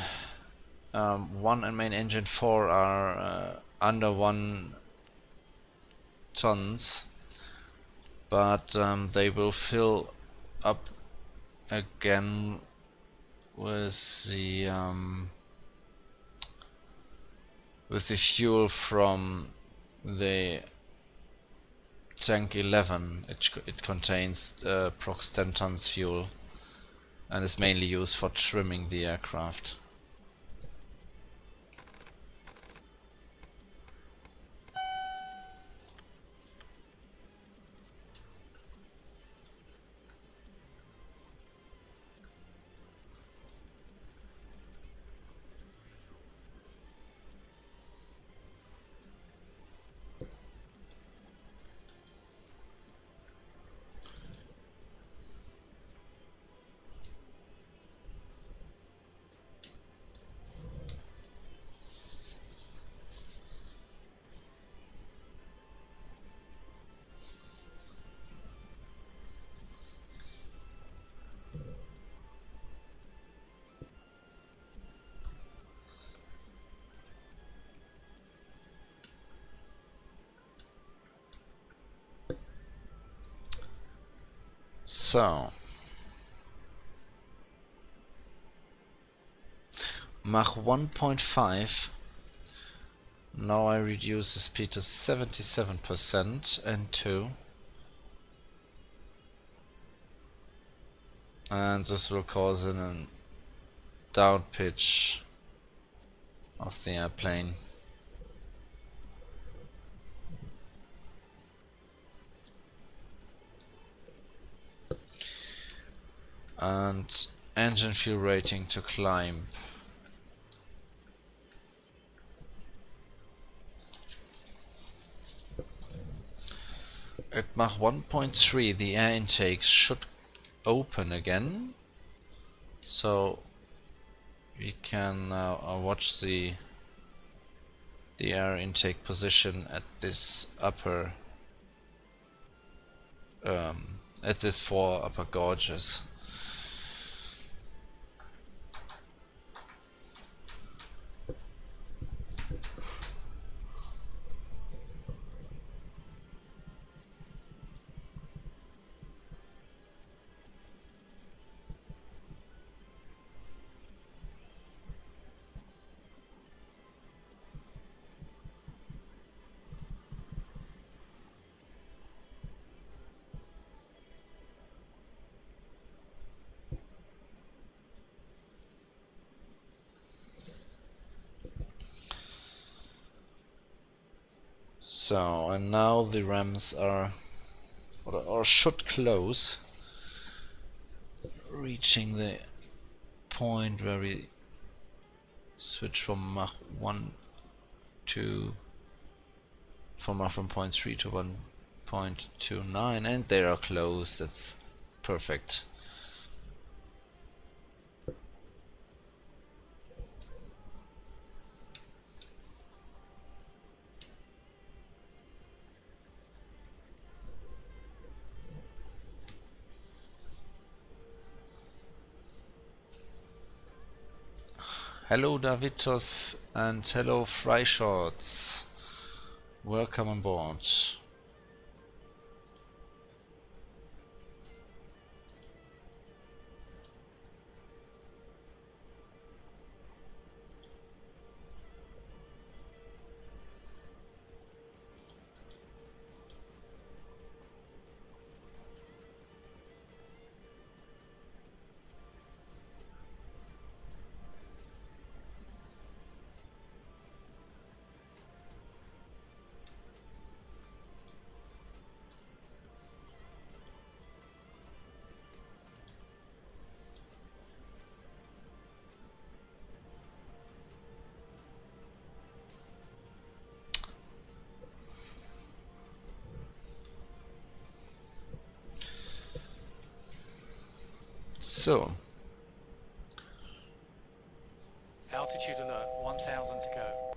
1 and main engine 4 are under 1 tons, but they will fill up again with the fuel from the tank 11. It contains prox 10 tons fuel and is mainly used for trimming the aircraft. So Mach 1.5. Now I reduce the speed to 77% and 2. And this will cause a down pitch of the airplane. And engine fuel rating to climb. At Mach 1.3 the air intake should open again, so we can watch the air intake position at this upper at this 4 upper gauges. So, and now the rams are, or should close, reaching the point where we switch from Mach 1 to, from Mach 1.3 to 1.29, and they are closed. That's perfect. Hello Davitos and hello Fryshorts. Welcome on board. So, Altitude alert, 1000 to go.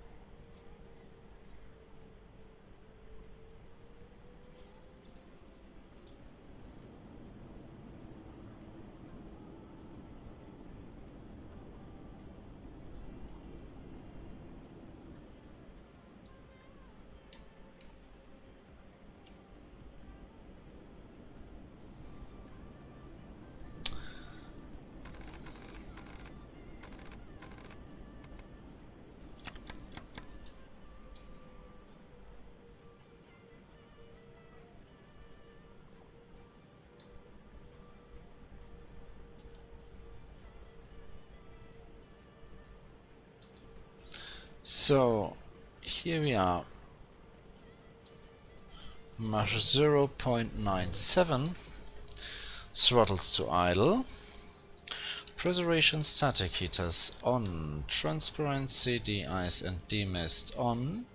so here we are. Mach 0.97, throttles to idle, preservation static heaters on, transparency, de-ice and demist on,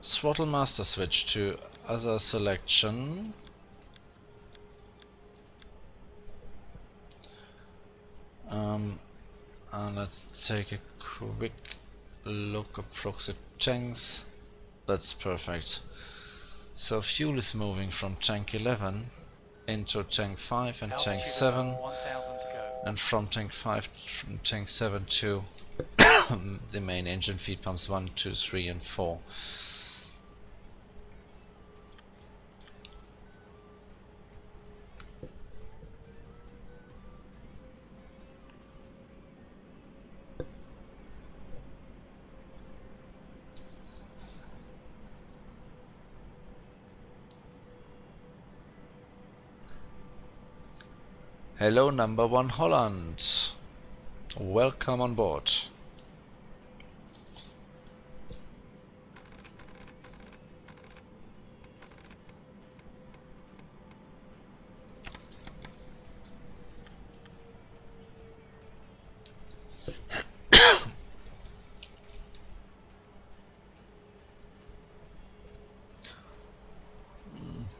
throttle master switch to other selection, and let's take a quick look at proxy tanks. That's perfect. So fuel is moving from tank 11 into tank 5 and tank Altitude 7, alert, 1000 to go. and from tank 5 from tank 7 to the main engine feed pumps 1, 2, 3 and 4. Hello, number 1 Holland. Welcome on board.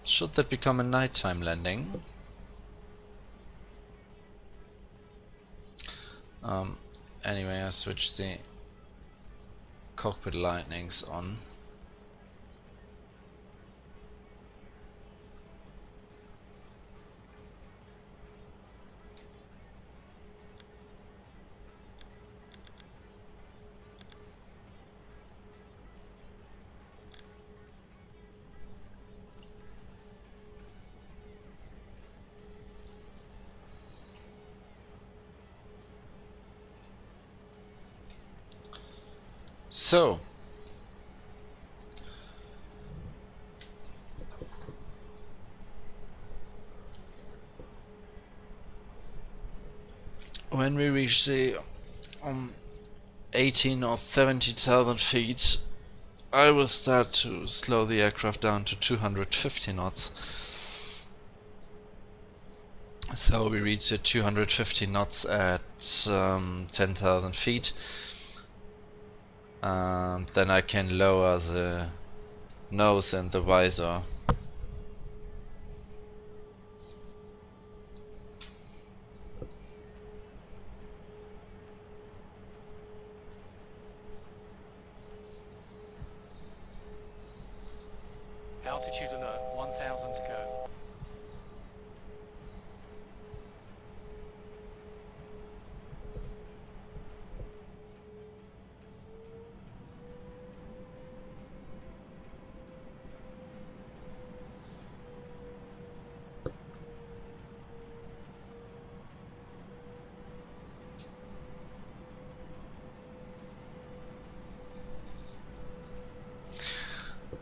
Should that become a nighttime landing? Anyway, I switched the cockpit lightnings on. So, when we reach the 18 or 70,000 feet, I will start to slow the aircraft down to 250 knots. So we reach the 250 knots at 10,000 feet. And then I can lower the nose and the visor. Altitude alert, 1000 to go.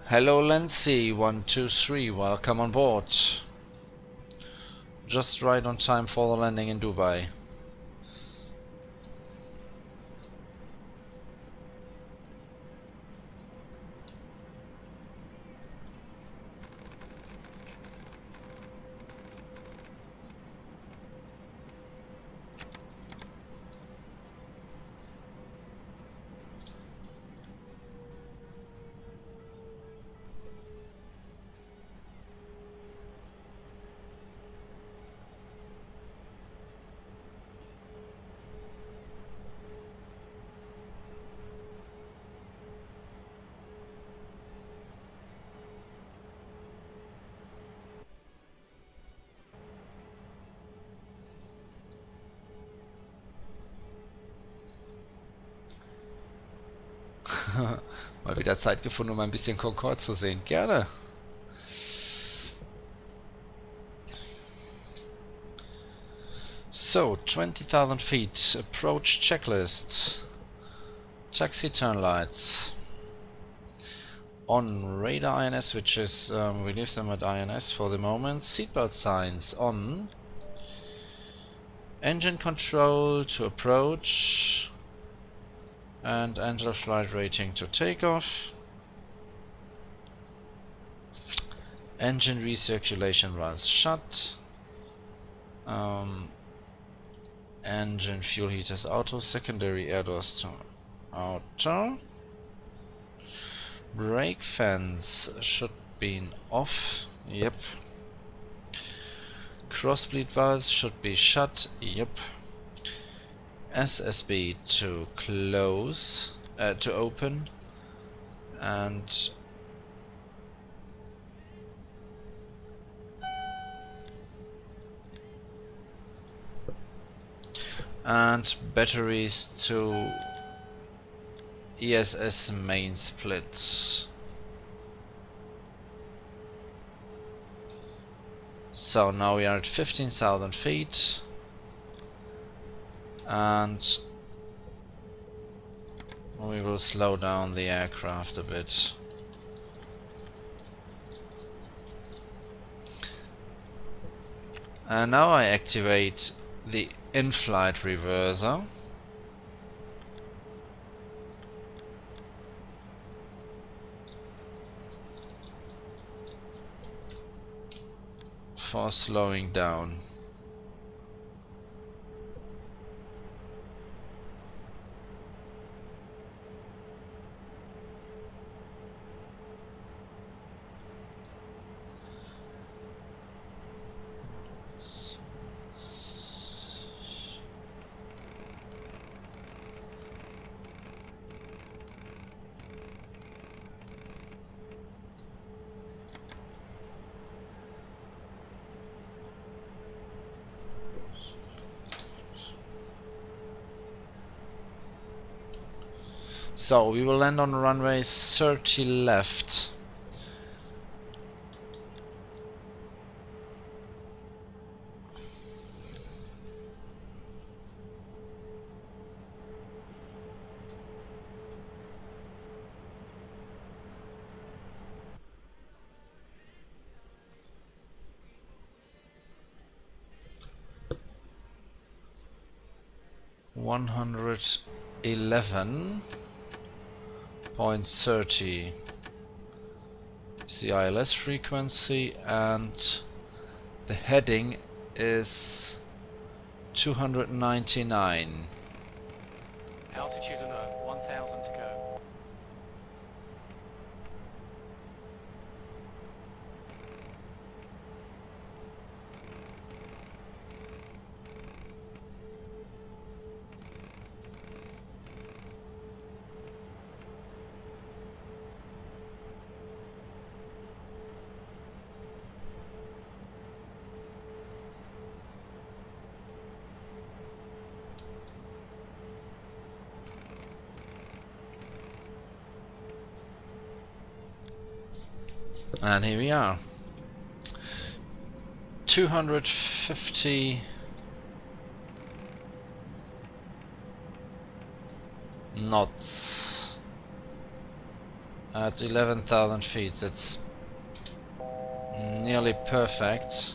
Hello Lancy 123, welcome on board. Just right on time for the landing in Dubai. Mal wieder Zeit gefunden, um ein bisschen Concorde zu sehen. Gerne. So, 20,000 feet. Approach checklist. Taxi turn lights. On radar INS switches. We leave them at INS for the moment. Seatbelt signs on. Engine control to approach. And angel flight rating to takeoff. Engine recirculation valves shut. Engine fuel heaters auto. Secondary air doors to auto. Brake fans should be off. Yep. Crossbleed valves should be shut. Yep. SSB to close, to open, and batteries to ESS main split. So now we are at 15,000 feet. And we will slow down the aircraft a bit. And now I activate the in-flight reverser. For slowing down. So we will land on runway 30 left. .30 is the ILS frequency, and the heading is 299. Altitude alert, 1,000 to go. And here we are. 250 knots at 11,000 feet. That's nearly perfect.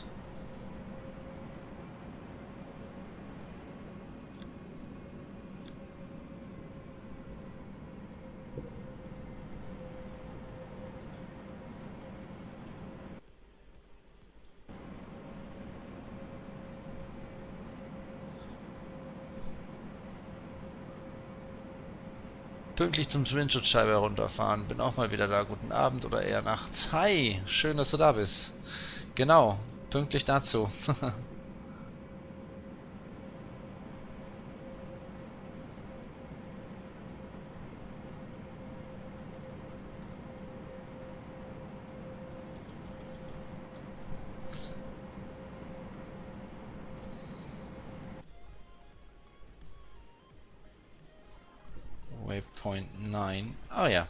Pünktlich zum Windschutzscheibe herunterfahren. Bin auch mal wieder da. Guten Abend oder eher Nacht. Hi, schön, dass du da bist. Genau, pünktlich dazu. Waypoint 9. Oh ja.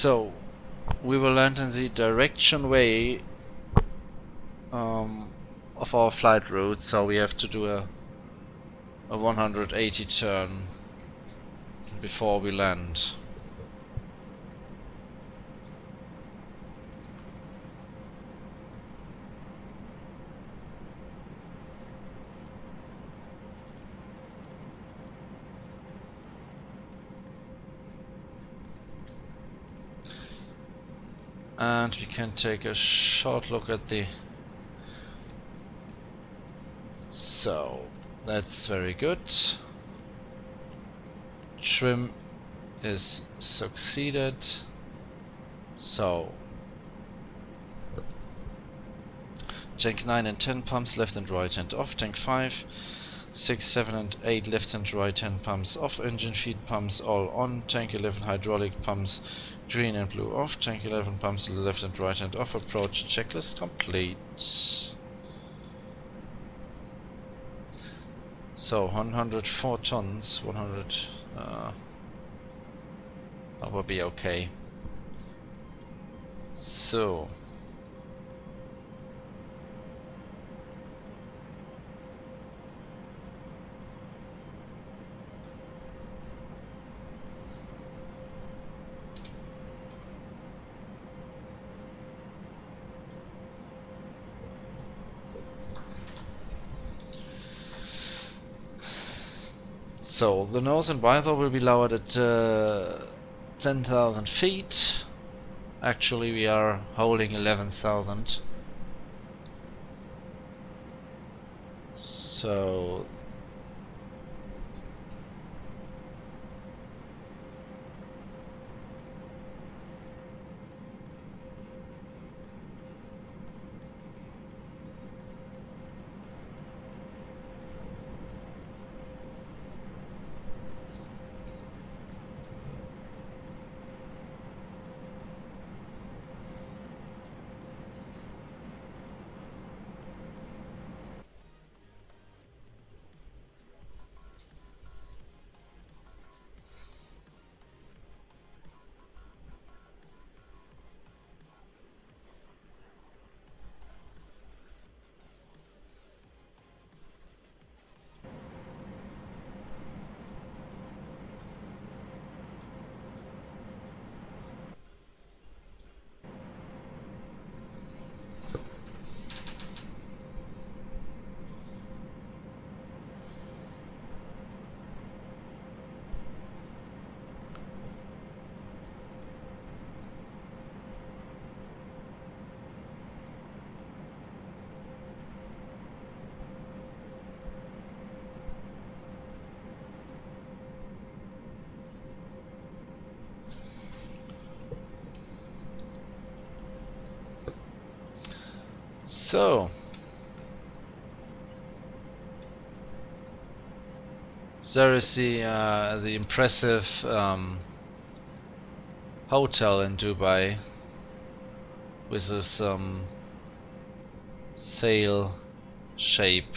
So we will land in the direction way of our flight route, so we have to do a 180 turn before we land. And we can take a short look at the... So, that's very good. Trim is succeeded. So, tank 9 and 10 pumps left and right hand off. Tank 5, 6, 7 and 8 left and right hand pumps off. Engine feed pumps all on. Tank 11 hydraulic pumps green and blue off. Tank 11 pumps left and right hand off. Approach checklist complete. So 104 tons, 100 that will be okay. So the nose and visor will be lowered at 10,000 feet. Actually, we are holding 11,000. So there is the impressive hotel in Dubai with this sail shape,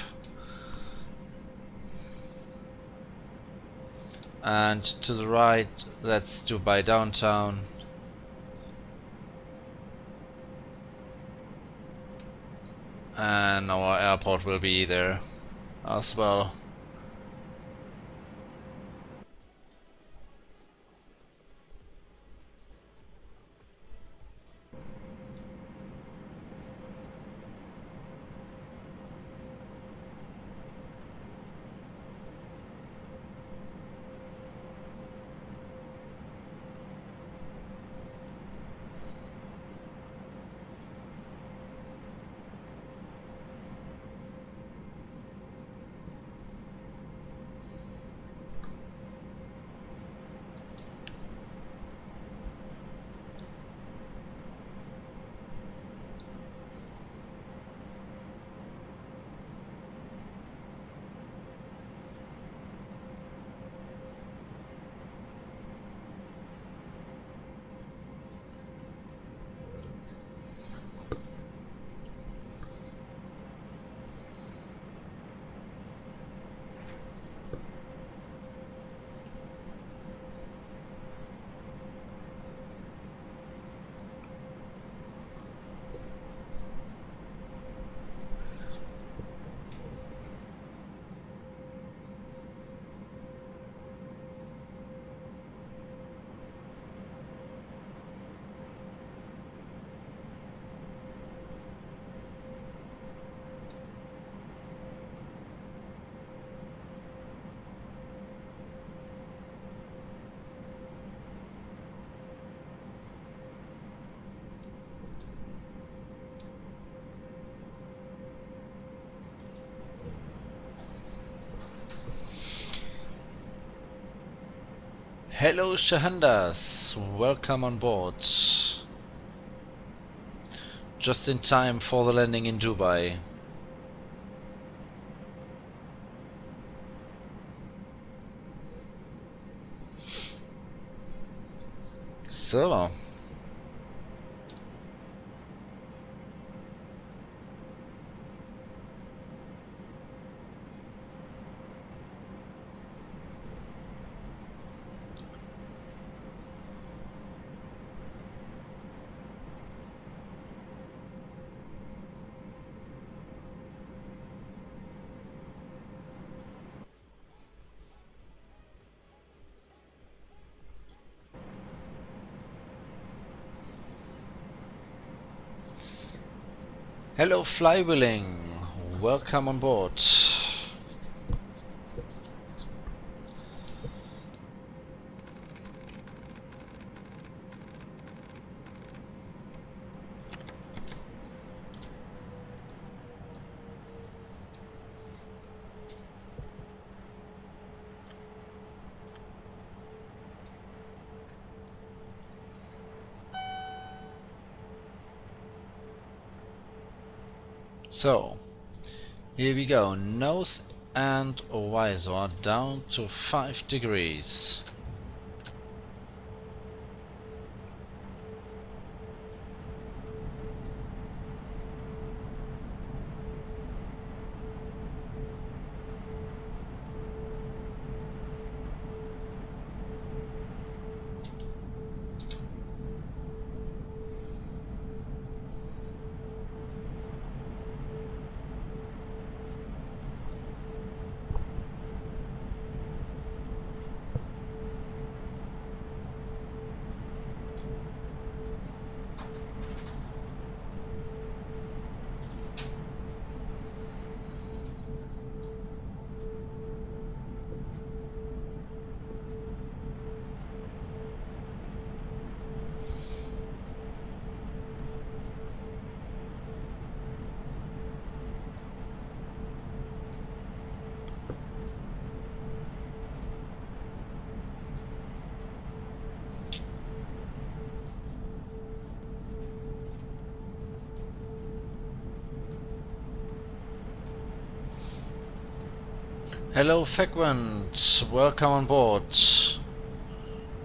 and to the right that's Dubai downtown. And our airport will be there as well. Hello Shahandas, welcome on board. Just in time for the landing in Dubai. So. Hello Flywheeling, welcome on board. So, here we go, nose and visor down to 5 degrees. Hello Frequent, welcome on board.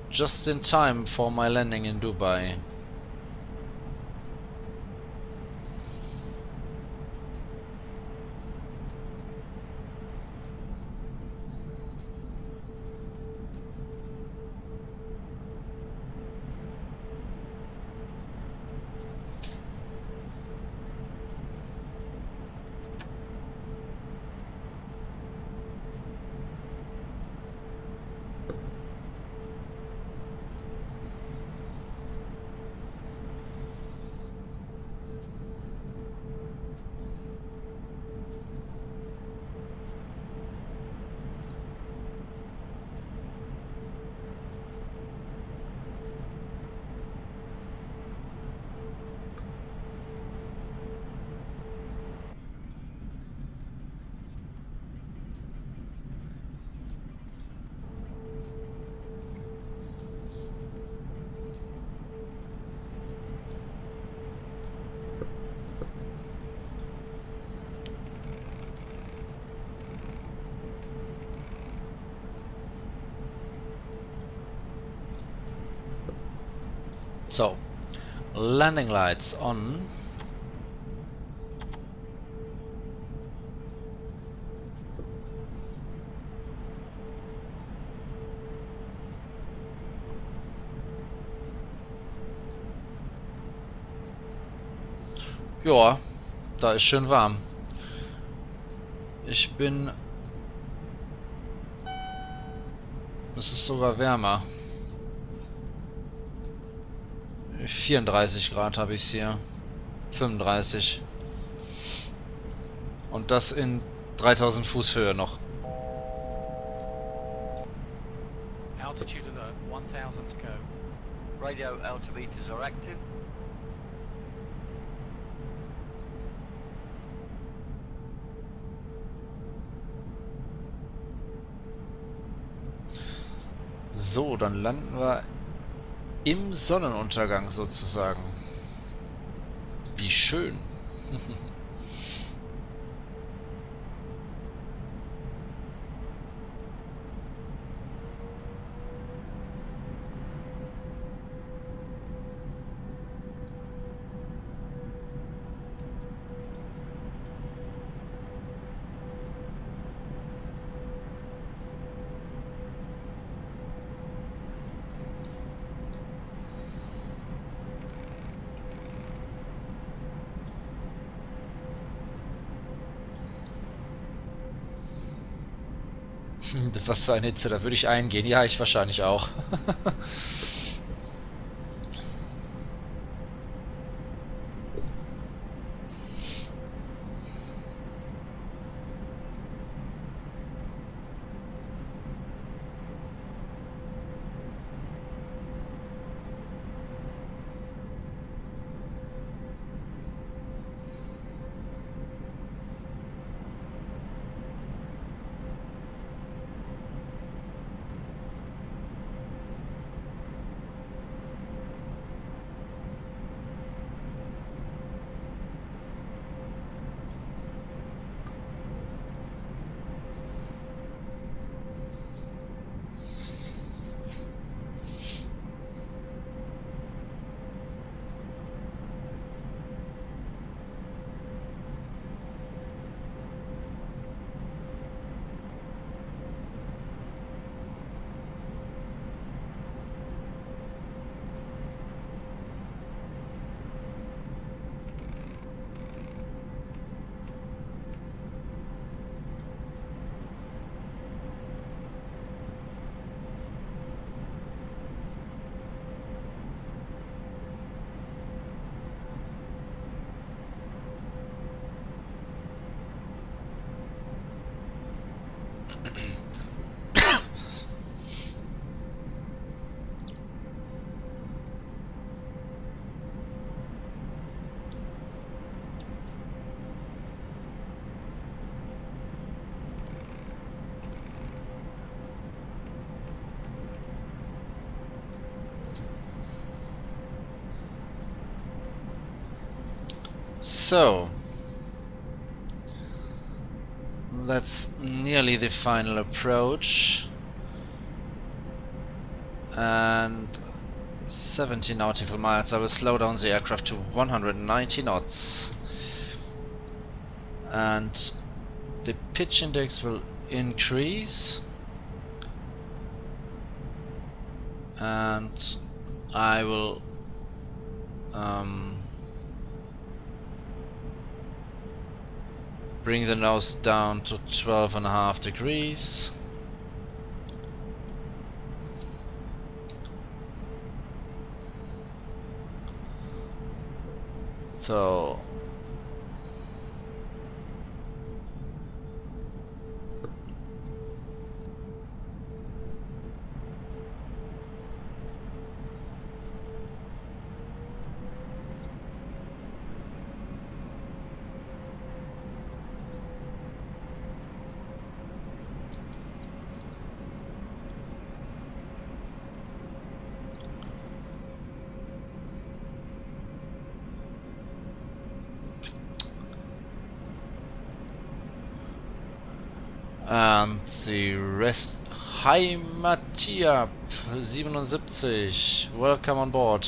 Just in time for my landing in Dubai. So, landing lights on. Ja, da ist schön warm. Ich bin... Es ist sogar wärmer. 34 Grad habe ich hier. 35. Und das in 3000 Fuß Höhe noch. Altitude alert, 1000 to go. Radio altimeters are active. So, dann landen wir im Sonnenuntergang sozusagen. Wie schön. Was für eine Hitze, da würde ich eingehen. Ja, ich wahrscheinlich auch. So, that's nearly the final approach, and 70 nautical miles. I will slow down the aircraft to 190 knots, and the pitch index will increase, and I will bring the nose down to 12.5 degrees. So and the rest. Hi Matiap 77, welcome on board.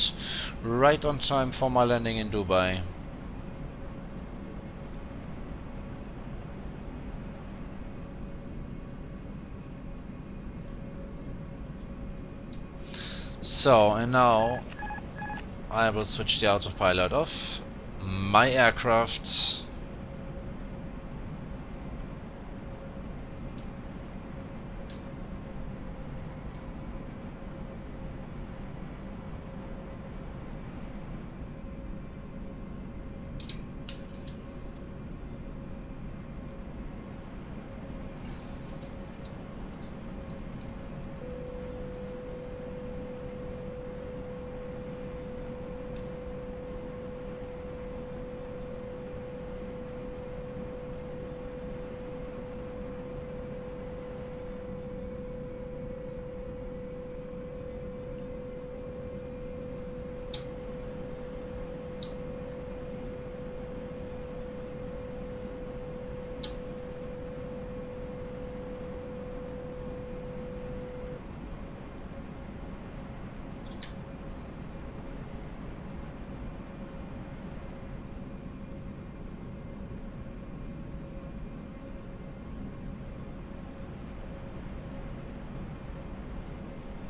Right on time for my landing in Dubai. So, and now I will switch the autopilot off. My aircraft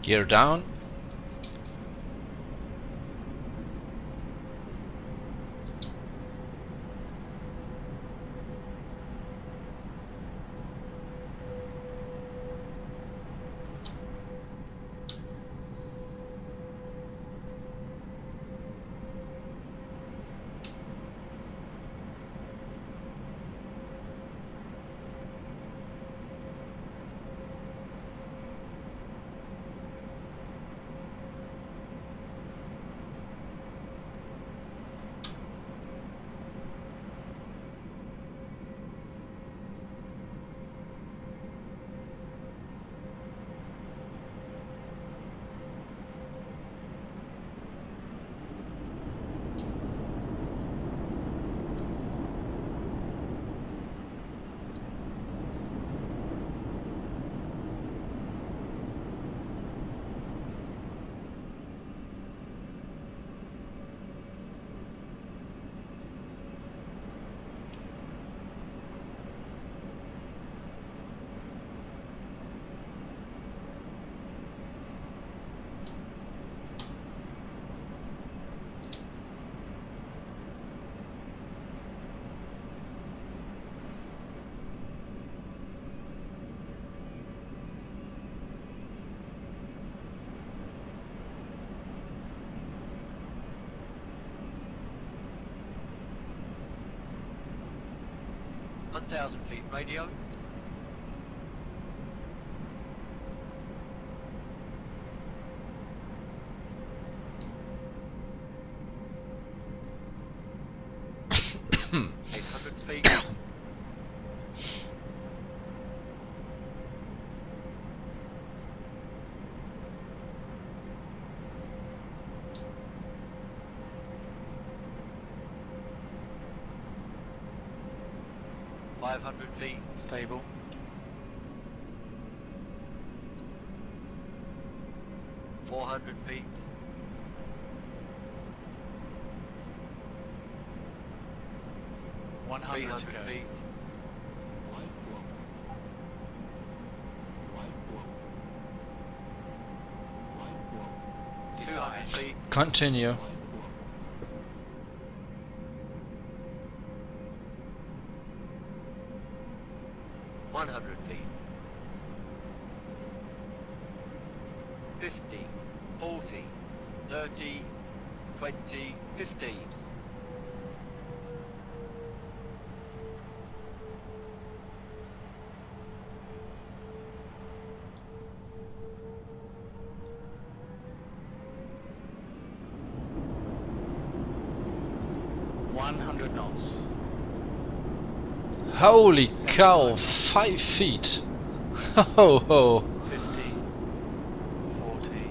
Gear down. (1,000 feet radio). feet. $500 Stable. 400 feet. 100 to 300 go. feet. Decide. 200 feet. Continue. 100 feet. 50, 40, 30, 20, 15. $100. Holy cow, 5 feet. Ho ho. 50, 40.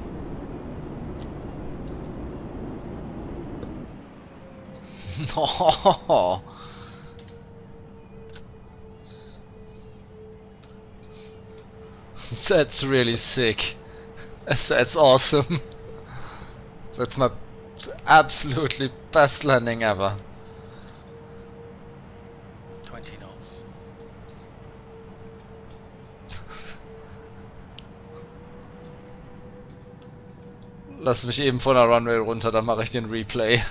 No. That's really sick. That's awesome. That's my absolutely best landing ever. 20 knots. Lass mich eben von der Runway runter, dann mache ich den Replay.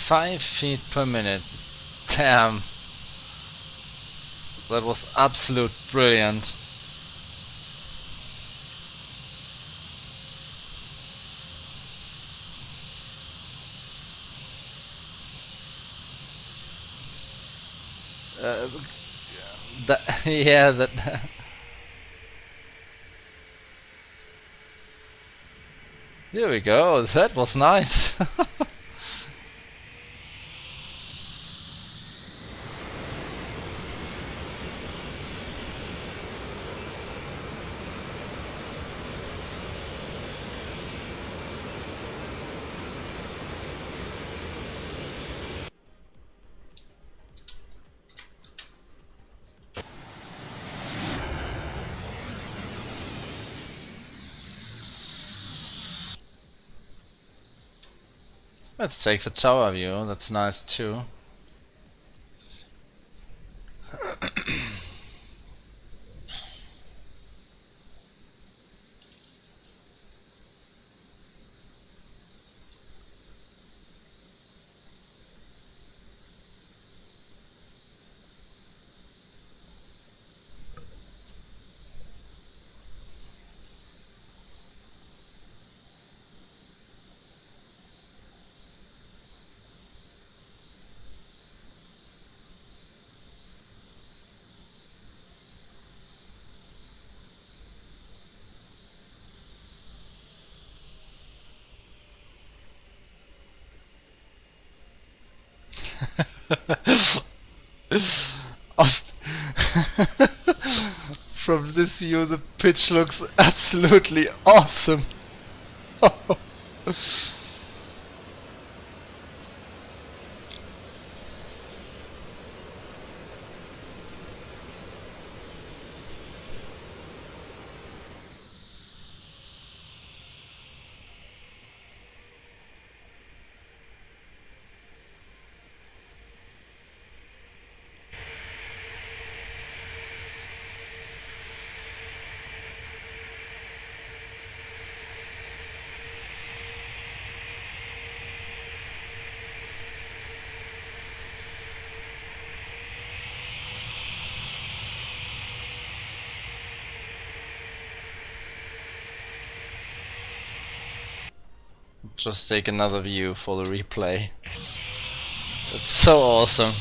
5 feet per minute. Damn. That was absolute brilliant. Yeah, that. Here we go. That was nice. Let's take the tower view. That's nice too. Aus- From this view, the pitch looks absolutely awesome. Just take another view for the replay. It's so awesome.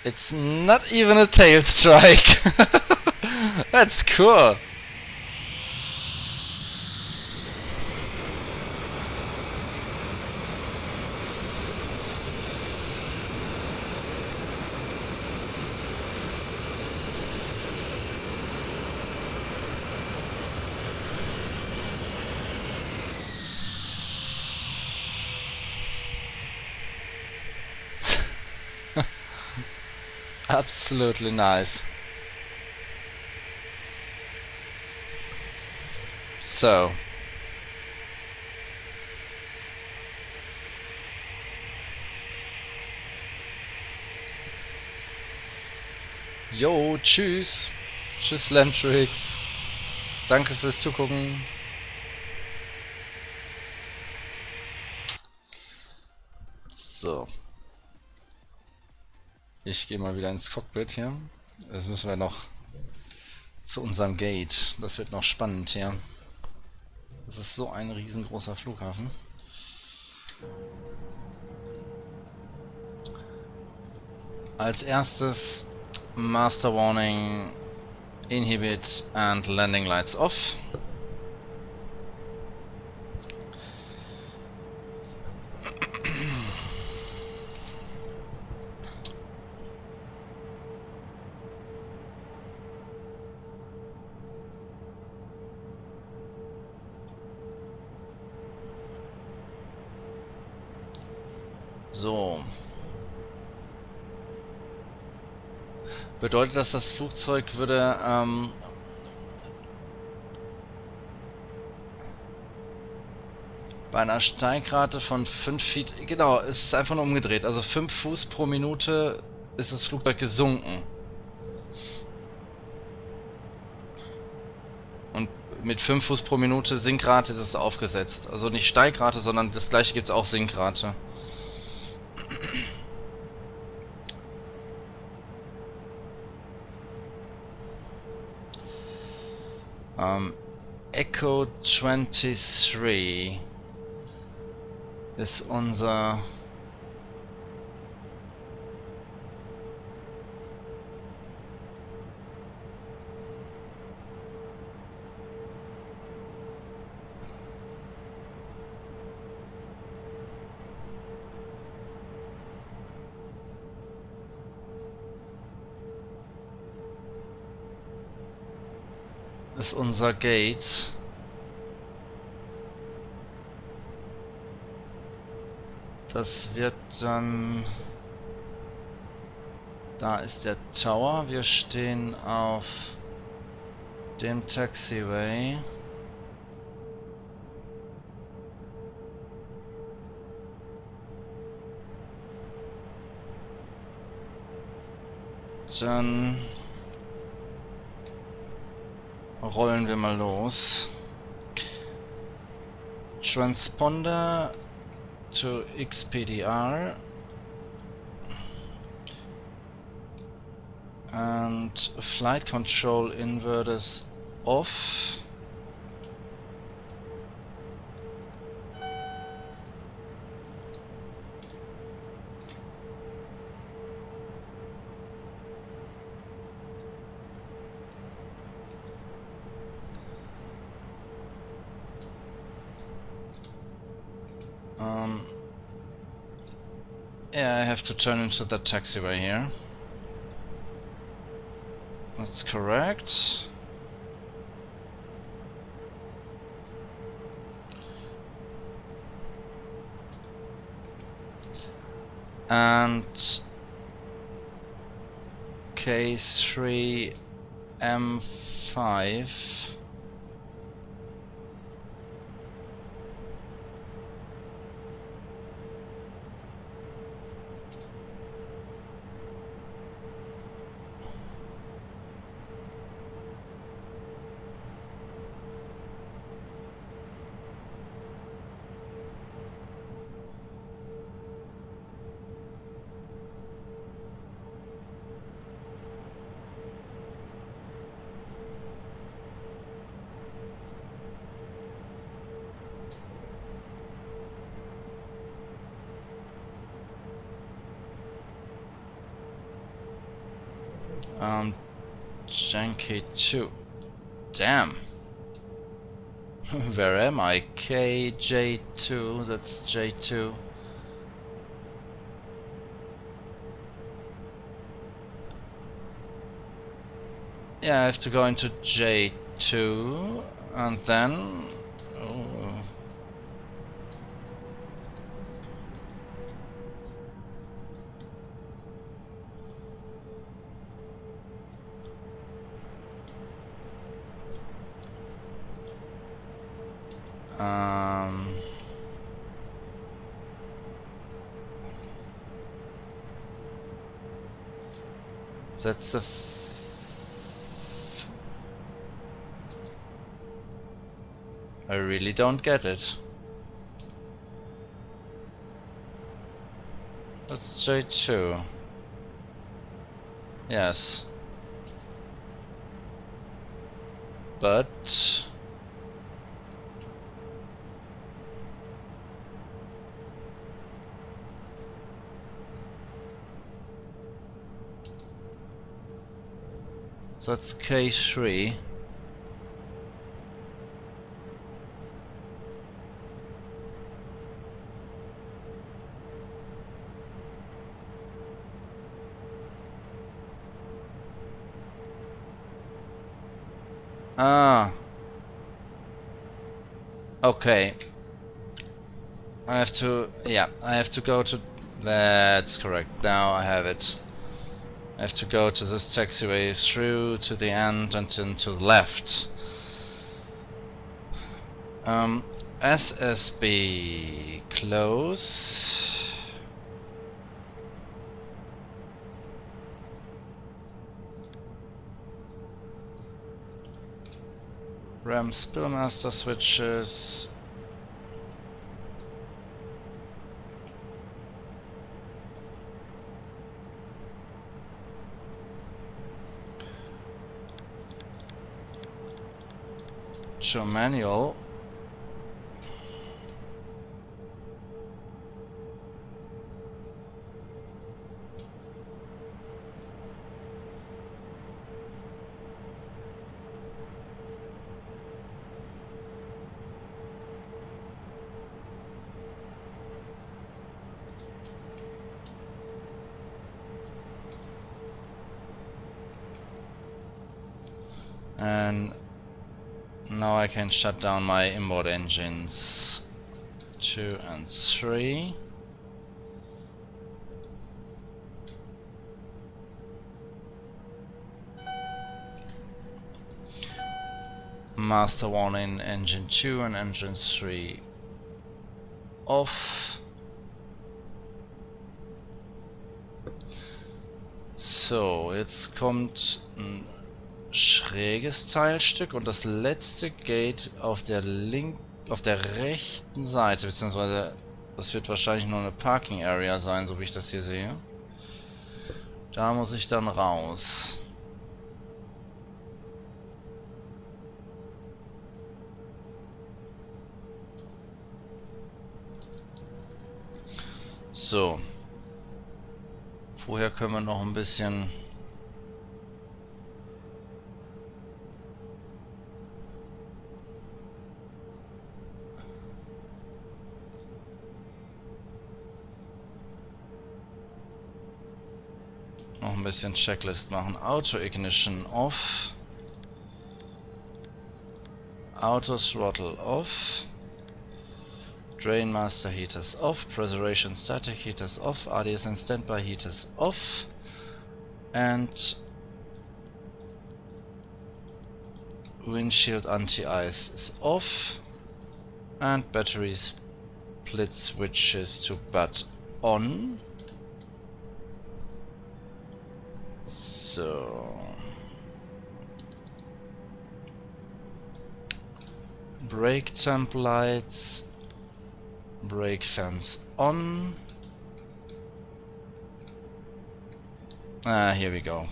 It's not even a tail strike. That's cool. Absolutely nice. So. Jo, tschüss. Tschüss, Landtrix. Danke fürs Zugucken. So. Ich gehe mal wieder ins Cockpit hier. Jetzt müssen wir noch zu unserem Gate. Das wird noch spannend hier. Das ist so ein riesengroßer Flughafen. Als erstes Master Warning Inhibit and landing lights off. So. Bedeutet das, das Flugzeug würde bei einer Steigrate von 5 Feet, genau, es ist einfach nur umgedreht, also 5 Fuß pro Minute ist das Flugzeug gesunken. Und mit 5 Fuß pro Minute Sinkrate ist es aufgesetzt. Also nicht Steigrate, sondern das gleiche gibt es auch Sinkrate. Echo 23 ist unser Gate. Das wird dann... Da ist der Tower. Wir stehen auf dem Taxiway. Dann rollen wir mal los. Transponder to XPDR and flight control inverters off. Yeah, I have to turn into the taxiway here. That's correct. And K3M5. Janky 2. Damn. Where am I? KJ2, that's J2. Yeah, I have to go into J2 and then... Oh. That's a... I really don't get it. That's J2. Yes. But... So that's K3. Ah. Okay. I have to, yeah, I have to go to, that's correct, now I have it. I have to go to this taxiway through to the end and then to the left. SSB close. RAM spillmaster switches. Show manual. And now I can shut down my inboard engines 2 and 3. Master 1 in engine 2 and engine 3 off. So, jetzt kommt ein schräges Teilstück und das letzte Gate auf der rechten Seite, beziehungsweise das wird wahrscheinlich nur eine Parking Area sein, so wie ich das hier sehe. Da muss ich dann raus. So. Vorher können wir noch ein bisschen Checklist machen. Auto Ignition off. Auto Throttle off. Drain Master Heaters off. Preservation Static Heaters off. ADS and Standby Heaters off. And Windshield Anti-Ice is off. And battery split switches to BAT on. So, brake temp lights, brake fans on. Here we go.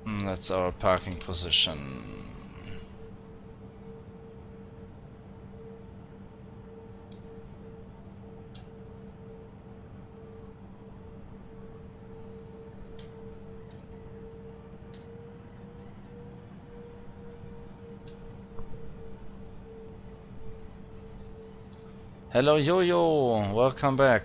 That's our parking position. Hello Yo-Yo, welcome back.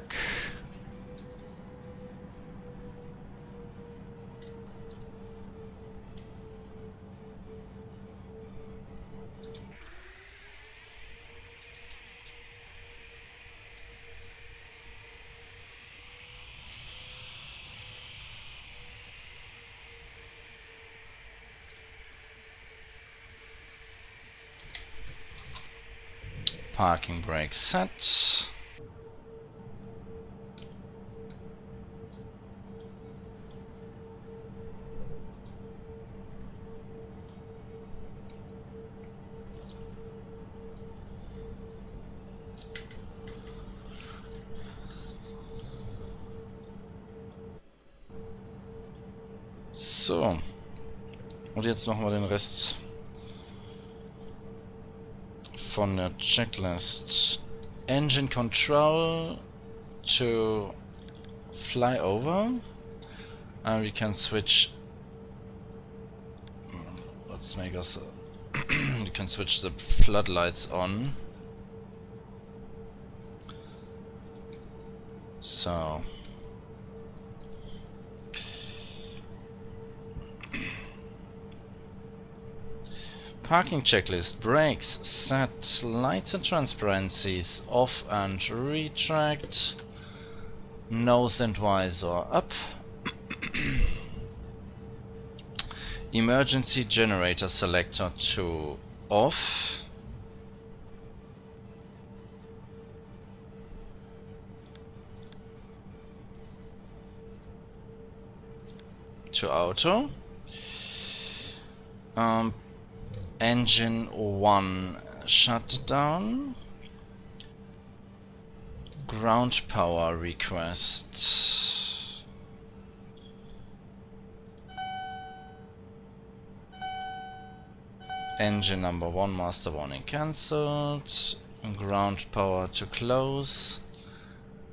Parking brake set. So. Und jetzt machen wir den Rest von der Checklist. Engine Control to fly over, and we can switch. Let's make us. We can switch the floodlights on. So. Parking checklist, brakes, set, lights and transparencies, off and retract, nose and visor up, emergency generator selector to off, to auto, engine 1 shutdown, ground power request, engine number 1 master warning cancelled, ground power to close,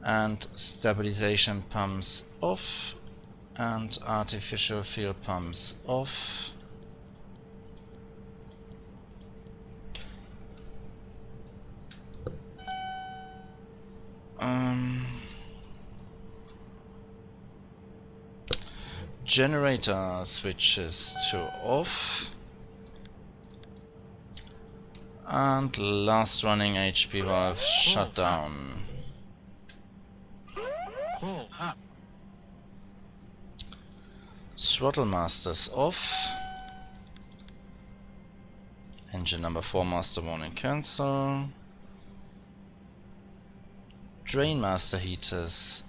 and stabilization pumps off, and artificial fuel pumps off. Generator switches to off, and last running HP valve shut down. Throttle masters off, engine number 4 master warning cancel, drain master heaters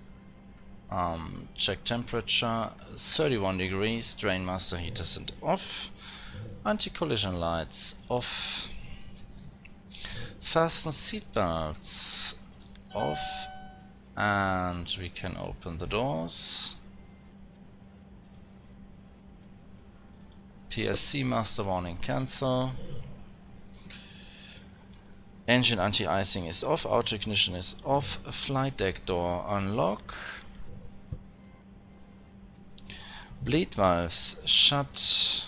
check temperature 31 degrees, drain master heaters and off, anti-collision lights off, fasten seatbelts off, and we can open the doors. PFC master warning cancel, engine anti-icing is off, auto ignition is off, flight deck door unlock, bleed valves shut,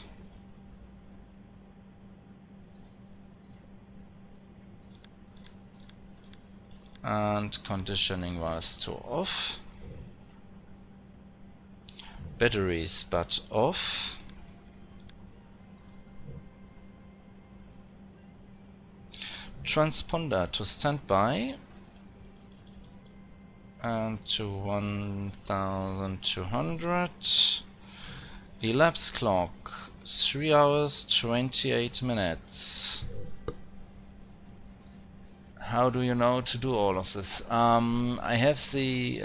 and conditioning valves to off, batteries but off, transponder to standby and to 1200, elapsed clock 3 hours 28 minutes. How do you know to do all of this? I have the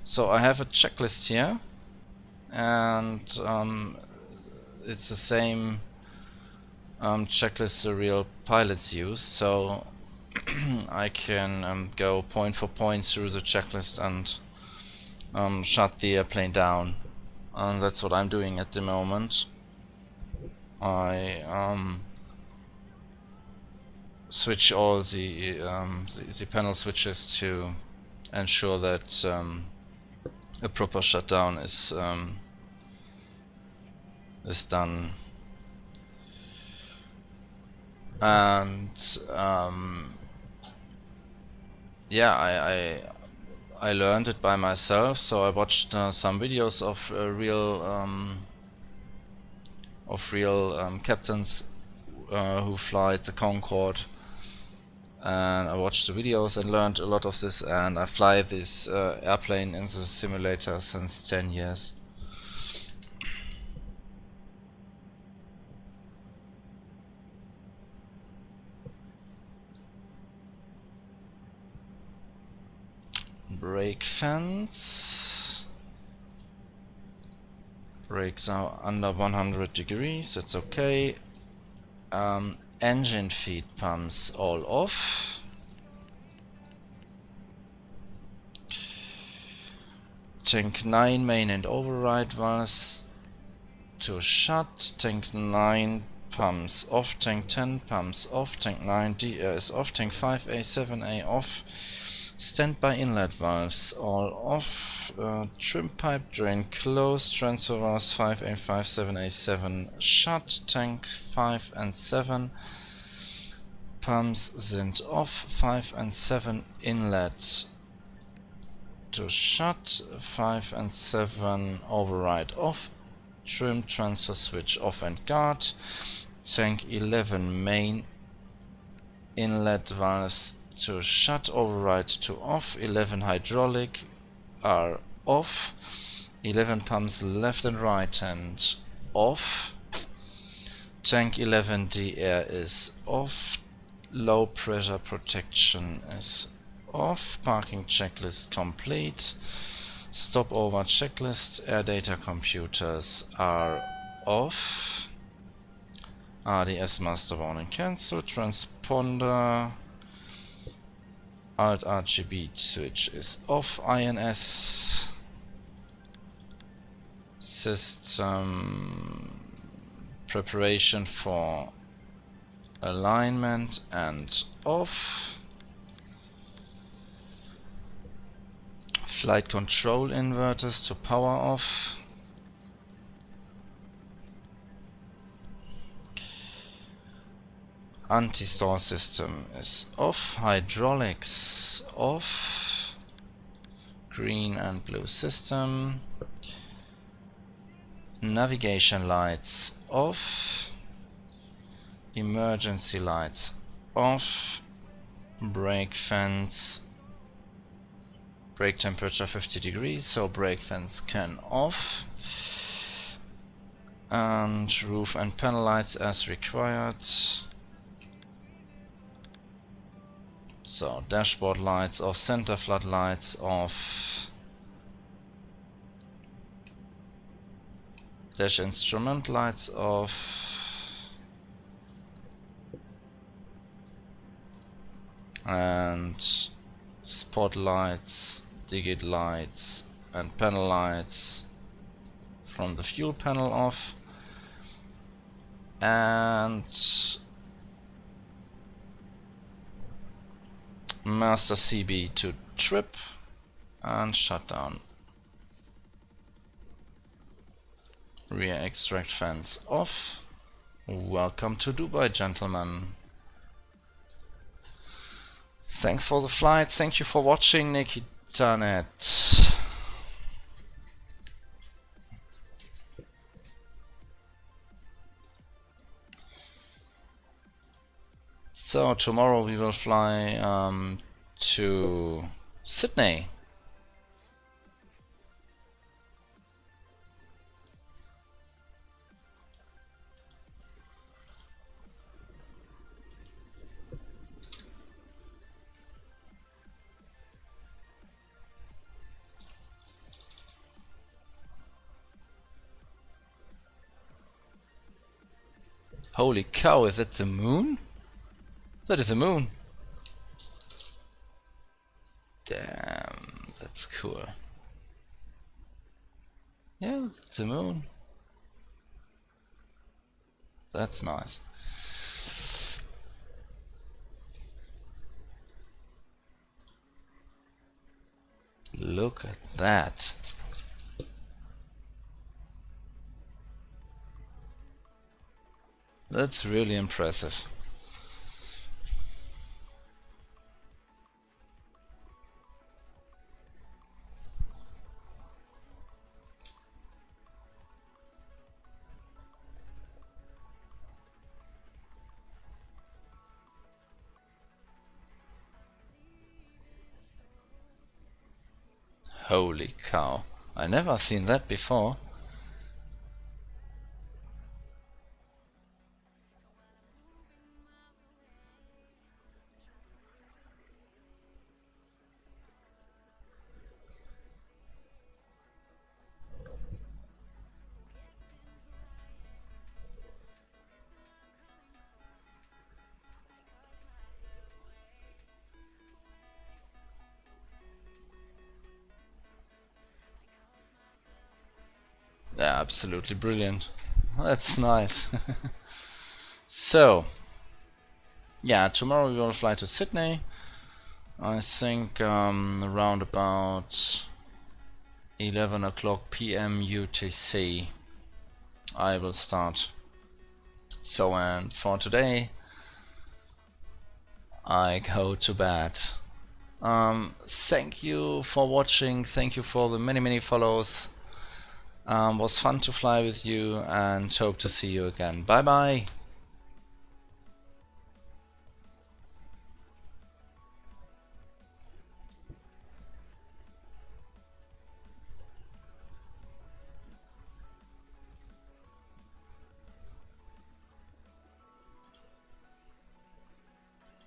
so I have a checklist here, and it's the same checklist the real pilots use, so I can go point for point through the checklist and shut the airplane down, and that's what I'm doing at the moment. I switch all the panel switches to ensure that a proper shutdown is done. And yeah, I learned it by myself. So I watched some videos of real captains who fly the Concorde, and I watched the videos and learned a lot of this. And I fly this airplane in the simulator since 10 years. Brake fans. Brakes are under 100 degrees, that's okay. Engine feed pumps all off. Tank 9 main and override valves to shut. Tank 9 pumps off. Tank 10 pumps off. Tank 9 D is off. Tank 5A, 7A off. Standby inlet valves all off. Trim pipe drain closed. Transfer valves 5A57A7 shut. Tank 5 and 7. Pumps sind off. 5 and 7 inlet to shut. 5 and 7 override off. Trim transfer switch off and guard. Tank 11 main inlet valves to shut, override to off. 11 hydraulic are off. 11 pumps left and right hand off. Tank 11D air is off. Low pressure protection is off. Parking checklist complete. Stopover checklist. Air data computers are off. RDS master warning cancel. Transponder Alt RGB switch is off. INS system preparation for alignment and off. Flight control inverters to power off. Anti-stall system is off. Hydraulics off. Green and blue system. Navigation lights off. Emergency lights off. Brake fans. Brake temperature 50 degrees, so brake fans can off. And roof and panel lights as required. So dashboard lights off, center floodlights off. Dash instrument lights off. And spotlights, digit lights and panel lights from the fuel panel off. And master CB to trip and shut down. Rear extract fans off. Welcome to Dubai, gentlemen. Thanks for the flight. Thank you for watching, Nikitanet. So tomorrow we will fly to Sydney. Holy cow, is that the moon? That is the moon. Damn, that's cool. Yeah, it's the moon. That's nice. Look at that. That's really impressive. Holy cow, I never seen that before. Yeah, absolutely brilliant. That's nice. So, yeah, tomorrow we will fly to Sydney. I think around about 11 o'clock PM UTC I will start. So, and for today I go to bed. Thank you for watching, thank you for the many follows. Was fun to fly with you and hope to see you again. Bye bye.